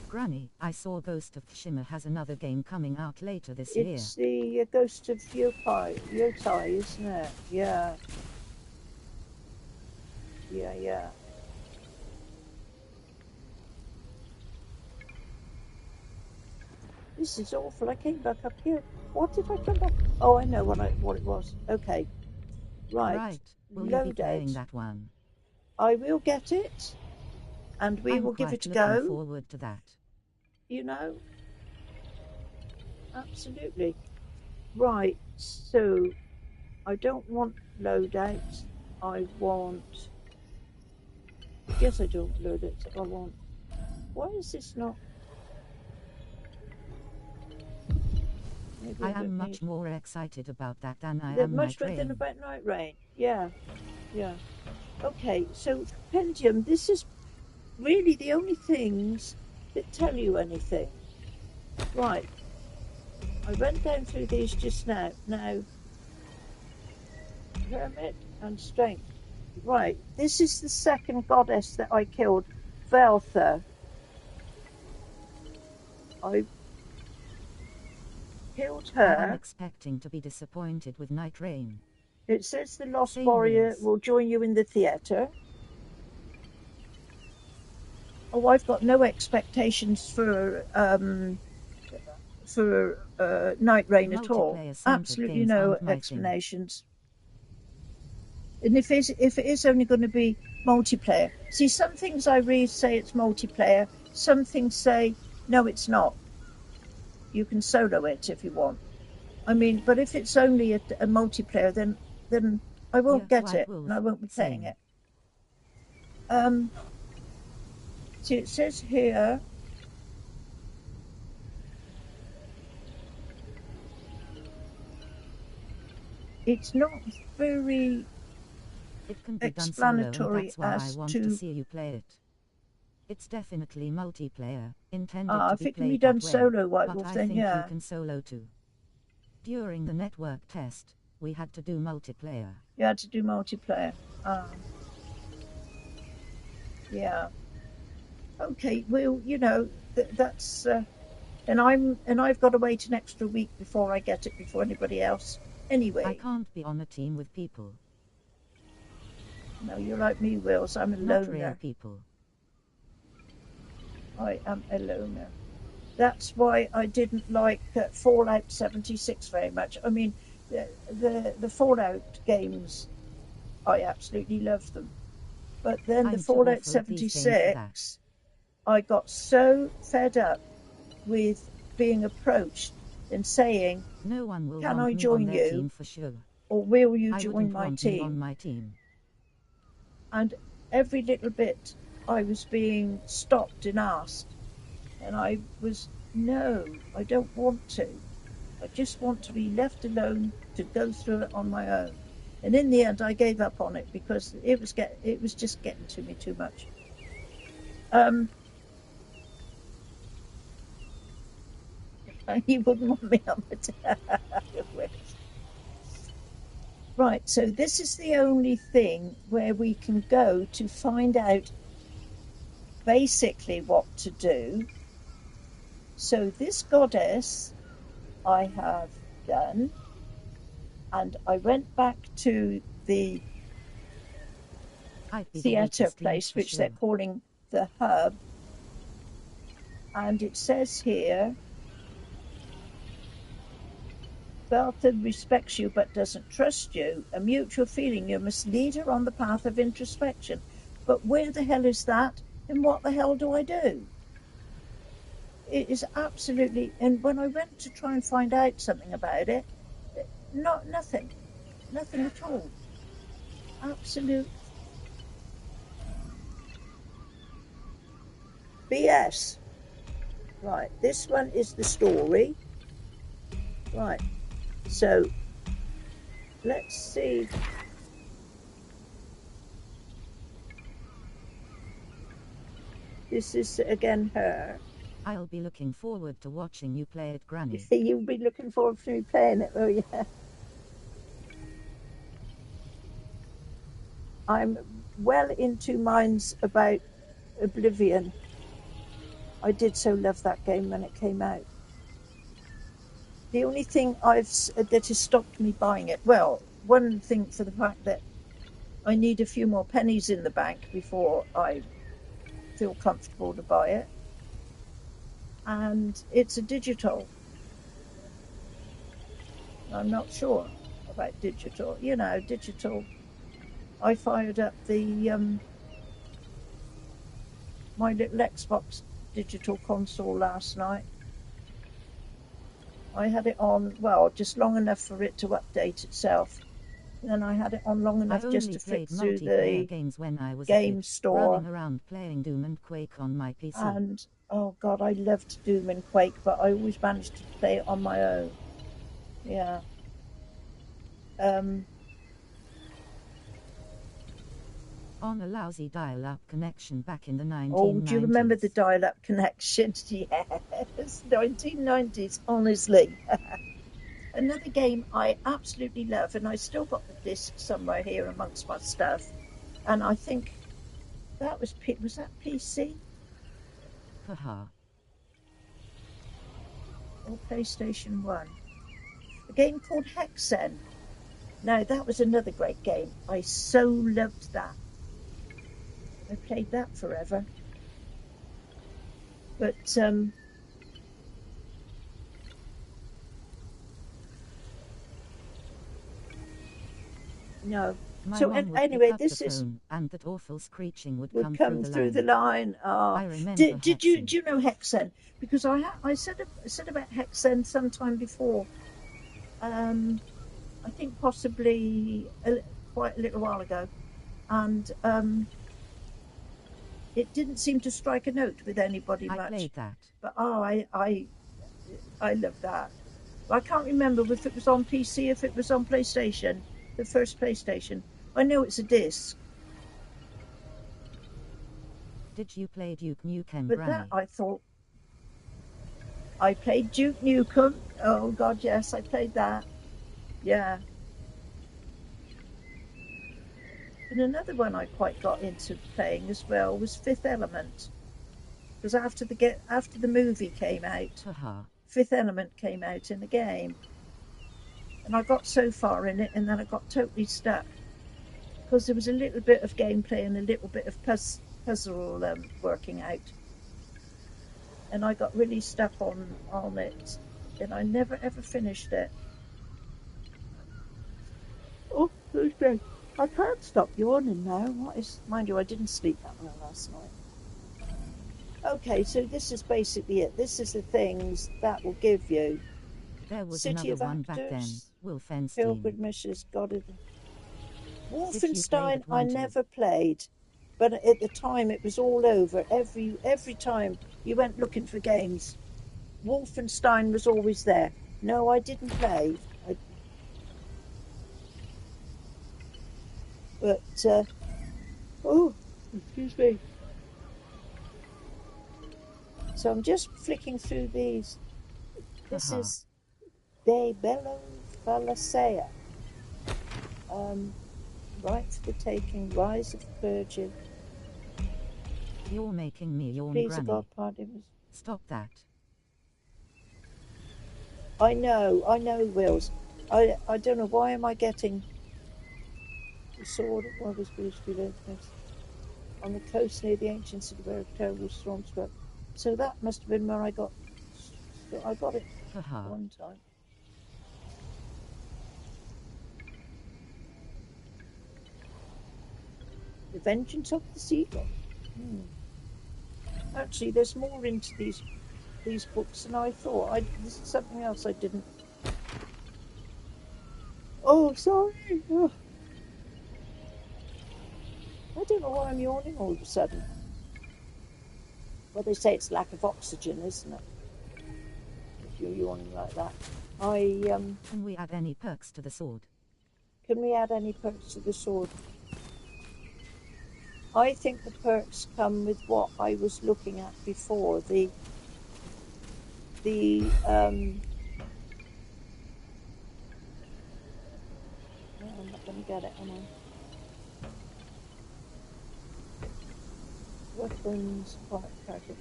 Granny, I saw Ghost of Tsushima has another game coming out later this year. It's the Ghost of Yotai, isn't it? Yeah. Yeah. This is awful. I came back up here. What did I come back? Oh, I know what it was. Okay. Right. Will you be playing that one? I will get it, and we will give it a go. I'm looking forward to that. You know? Absolutely. Right, so I don't want loadouts. I want... Yes, I don't loadouts. I want... Why is this not... I am much more excited about that than I am much more than about Night Rain. Yeah. Okay, so Compendium, this is really the only things that tell you anything. Right. I went down through these just now. Now, Hermit and Strength. Right, this is the second goddess that I killed, Veltha. I killed her. I'm expecting to be disappointed with Night Rain. It says the Lost Warrior will join you in the theatre. Oh, I've got no expectations for Night Rain at all. Absolutely no explanations. And if it is only going to be multiplayer, see, some things I read say it's multiplayer. Some things say no, it's not. You can solo it if you want. I mean, but if it's only a multiplayer, then I won't get it, and I won't be playing it. See, it says here, it's not very explanatory as to... I want to see you play it. It's definitely multiplayer, intended to if be it can be played done that way, solo, White but Wolf, I then think yeah. You can solo too. During the network test, we had to do multiplayer. You had to do multiplayer. Yeah. Okay. Well, you know, that's and I've got to wait an extra week before I get it before anybody else. Anyway. I can't be on a team with people. No, you're like me, Wills. I'm a Not loner. rare people. I am a loner. That's why I didn't like Fallout 76 very much. I mean, the Fallout games, I absolutely loved them. But then the Fallout 76, I got so fed up with being approached and saying, no one will can I join you? Team for sure. Or will you join my team? On my team? And every little bit I was being stopped and asked. And I was, no, I don't want to. I just want to be left alone to go through it on my own. And in the end, I gave up on it because it was just getting to me too much. You wouldn't want me on it. Right, so this is the only thing where we can go to find out basically what to do. So this goddess I have done, and I went back to the theatre place, which they're calling the hub, and it says here, Bertha respects you but doesn't trust you, a mutual feeling you must lead her on the path of introspection. But where the hell is that, and what the hell do I do? It is absolutely, and when I went to try and find out something about it, nothing at all. Absolute BS. Right, this one is the story. Right, so let's see. This is again her. I'll be looking forward to watching you play it, Granny. You'll be looking forward to me playing it, oh yeah. I'm well into minds about Oblivion. I did so love that game when it came out. The only thing that has stopped me buying it, well, one thing for the fact that I need a few more pennies in the bank before I feel comfortable to buy it. And it's a digital. I'm not sure about digital. You know, digital. I fired up the my little Xbox digital console last night. I had it on, well, just long enough for it to update itself. And then I had it on long enough just to flick through the games when I was game store. Running around playing Doom and Quake on my PC. And, oh God, I loved Doom and Quake, but I always managed to play it on my own. Yeah. On a lousy dial-up connection back in the 1990s. Oh, do you remember the dial-up connection? Yes, 1990s, honestly. Another game I absolutely love, and I still got the disc somewhere here amongst my stuff. And I think that was that PC? Haha. Or PlayStation 1. A game called Hexen. Now, that was another great game. I so loved that. I played that forever. But, no. So anyway, this is and that awful screeching would come through the line. Oh. I remember. Do you know Hexen? Because I said about Hexen sometime before. I think possibly quite a little while ago, and it didn't seem to strike a note with anybody much. I played that, but I love that. I can't remember if it was on PC, if it was on PlayStation, the first PlayStation. I know it's a disc. Did you play Duke Nukem? But Granny? That I thought. I played Duke Nukem. Oh God, yes, I played that. Yeah. And another one I quite got into playing as well was Fifth Element. Because after the movie came out, Fifth Element came out in the game. And I got so far in it, and then I got totally stuck. Because there was a little bit of gameplay and a little bit of puzzle working out. And I got really stuck on it. And I never ever finished it. Oh, okay. I can't stop yawning now. Mind you, I didn't sleep that well last night. Okay, so this is basically it. This is the things that will give you. There was City another of one Actors, back then. Wolfenstein. Pilgrimages, God of Wolfenstein. I never played, but at the time it was all over. Every time you went looking for games, Wolfenstein was always there. No, I didn't play. But, oh, excuse me. So I'm just flicking through these. This is De Bello Falasea. Right for the taking, Rise of the Virgin. You're making me yawn, Please, Granny. God, pardon. Stop that. I know, Wills. I don't know, why am I getting the sword of one of his British relatives on the coast near the ancient city where a terrible storm struck. So that must have been where I got it one time. The Vengeance of the Seagull. Actually, there's more into these books than I thought. This is something else I didn't. Oh, sorry. Oh. I don't know why I'm yawning all of a sudden. Well, they say it's lack of oxygen, isn't it? If you're yawning like that. Can we add any perks to the sword? Can we add any perks to the sword? I think the perks come with what I was looking at before. No, I'm not going to get it, am I? Weapons, packet.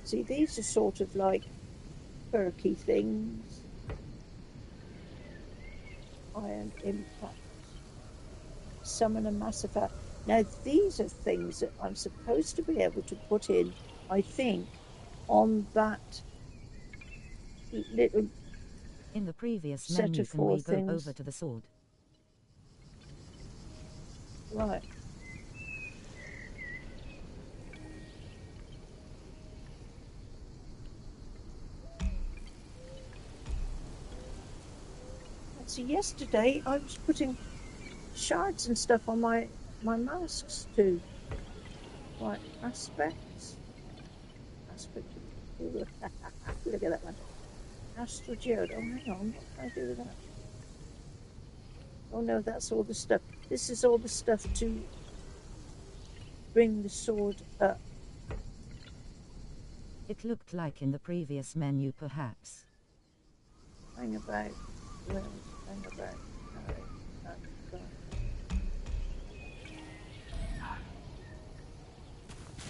See, these are sort of like perky things. Iron impact. Summon a massive. Now, these are things that I'm supposed to be able to put in, I think, on that little. In the previous set menu, of can we go things. over to the sword? Right. So yesterday I was putting shards and stuff on my masks too. Right, aspects. Look at that one. Astral Geode. Oh, hang on. What can I do with that? Oh no, that's all the stuff. This is all the stuff to bring the sword up. It looked like in the previous menu, perhaps. Hang about. Well, hang about.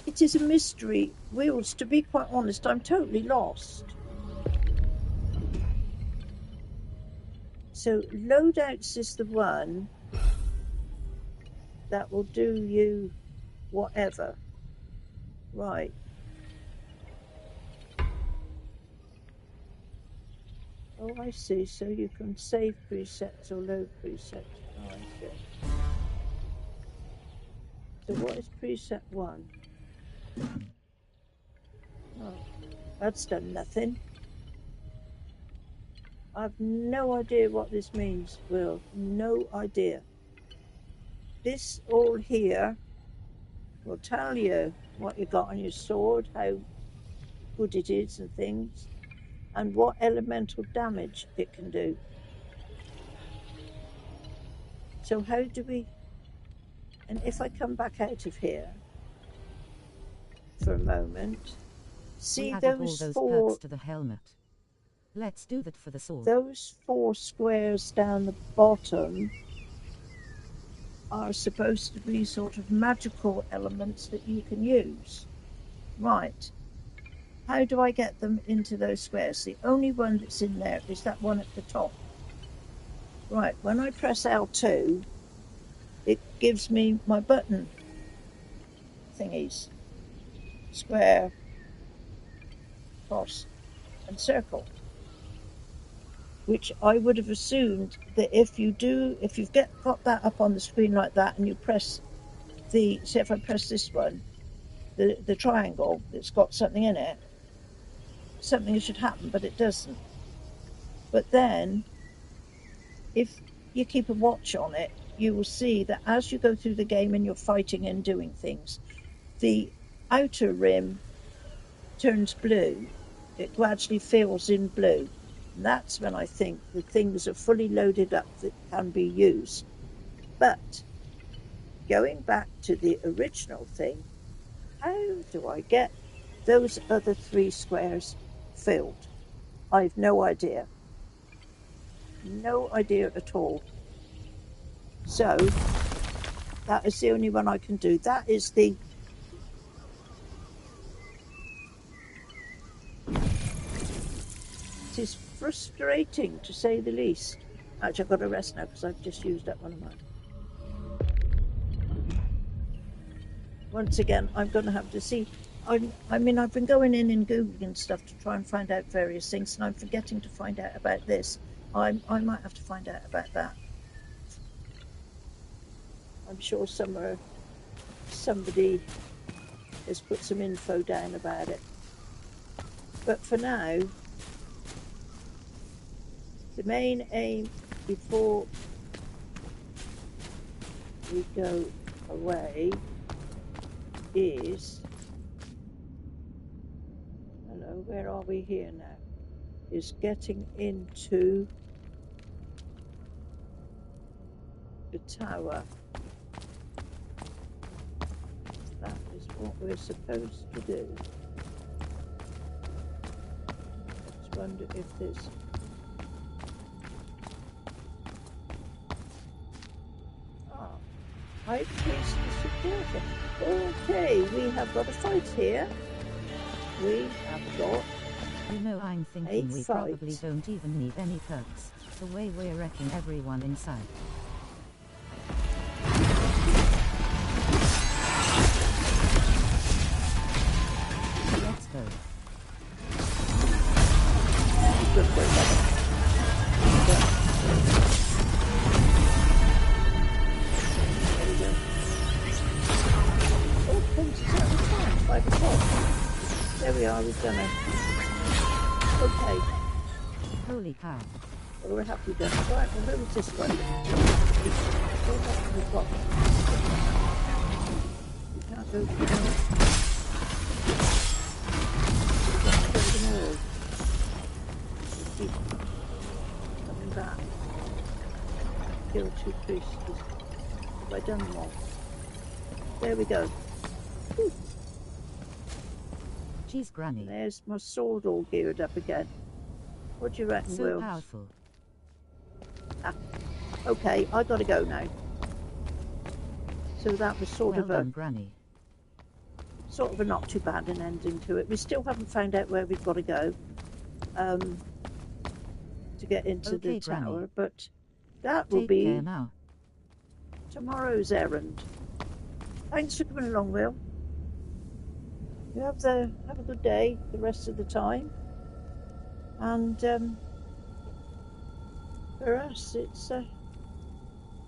It is a mystery, Wills. To be quite honest, I'm totally lost. So loadouts is the one that will do you whatever. Right. Oh, I see. So you can save presets or load presets. Oh, I see. So what is preset 1? Oh, that's done nothing. I've no idea what this means, Will. No idea. This all here will tell you what you got on your sword, how good it is and things, and what elemental damage it can do. So how do we... And if I come back out of here for a moment, see those perks to the helmet. Let's do that for the sword. Those 4 squares down the bottom are supposed to be sort of magical elements that you can use. Right. How do I get them into those squares? The only one that's in there is that one at the top. Right, when I press L2, it gives me my button thingies. Square, cross, and circle. Which I would have assumed that if you've got that up on the screen like that and you press say if I press this one, the triangle that's got something in it, something should happen, but it doesn't. But then, if you keep a watch on it, you will see that as you go through the game and you're fighting and doing things, the outer rim turns blue. It gradually fills in blue. And that's when I think the things are fully loaded up that can be used. But going back to the original thing, how do I get those other 3 squares filled? I've no idea. No idea at all. So that is the only one I can do. That is the... It is frustrating, to say the least. Actually, I've got to rest now because I've just used up one of mine. Once again, I'm going to have to see. I mean, I've been going in and Googling stuff to try and find out various things, and I'm forgetting to find out about this. I might have to find out about that. I'm sure somewhere somebody has put some info down about it. But for now, the main aim before we go away is... Hello, where are we here now? Is getting into the tower. That is what we're supposed to do. Just wonder if there's... High priest supporter. Okay, we have got a fight here. We have got... You know, I'm thinking we probably don't even need any perks, the way we're wrecking everyone inside. Let's go. Oh, Prince is out of time, 5 o'clock. There we are, we've done it. Okay. Holy cow. Well, we're happy done. Right, well, who was this one? We've got... We can't go through them. Keep coming back. Kill 2 priests. Have I done them all? There we go. Whew. Jeez, Granny. And there's my sword all geared up again. What do you reckon, Will? So powerful. Okay, I gotta go now. So that was sort of a Granny. Sort of a not too bad an ending to it. We still haven't found out where we've got to go to get into the tower, Granny. but that will Take be care now. Tomorrow's errand. Thanks for coming along, Will. You have a good day the rest of the time. And for us, it's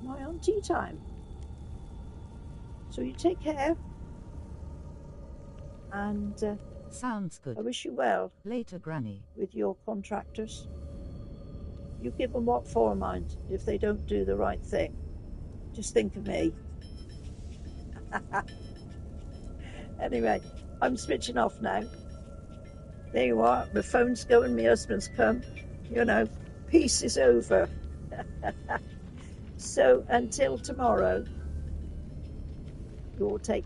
my own tea time. So you take care. And sounds good. I wish you well. Later, Granny. With your contractors. You give them what for, mind, if they don't do the right thing. Just think of me. Anyway, I'm switching off now. There you are. My phone's going, my husband's come. You know, peace is over. So until tomorrow, you all take care.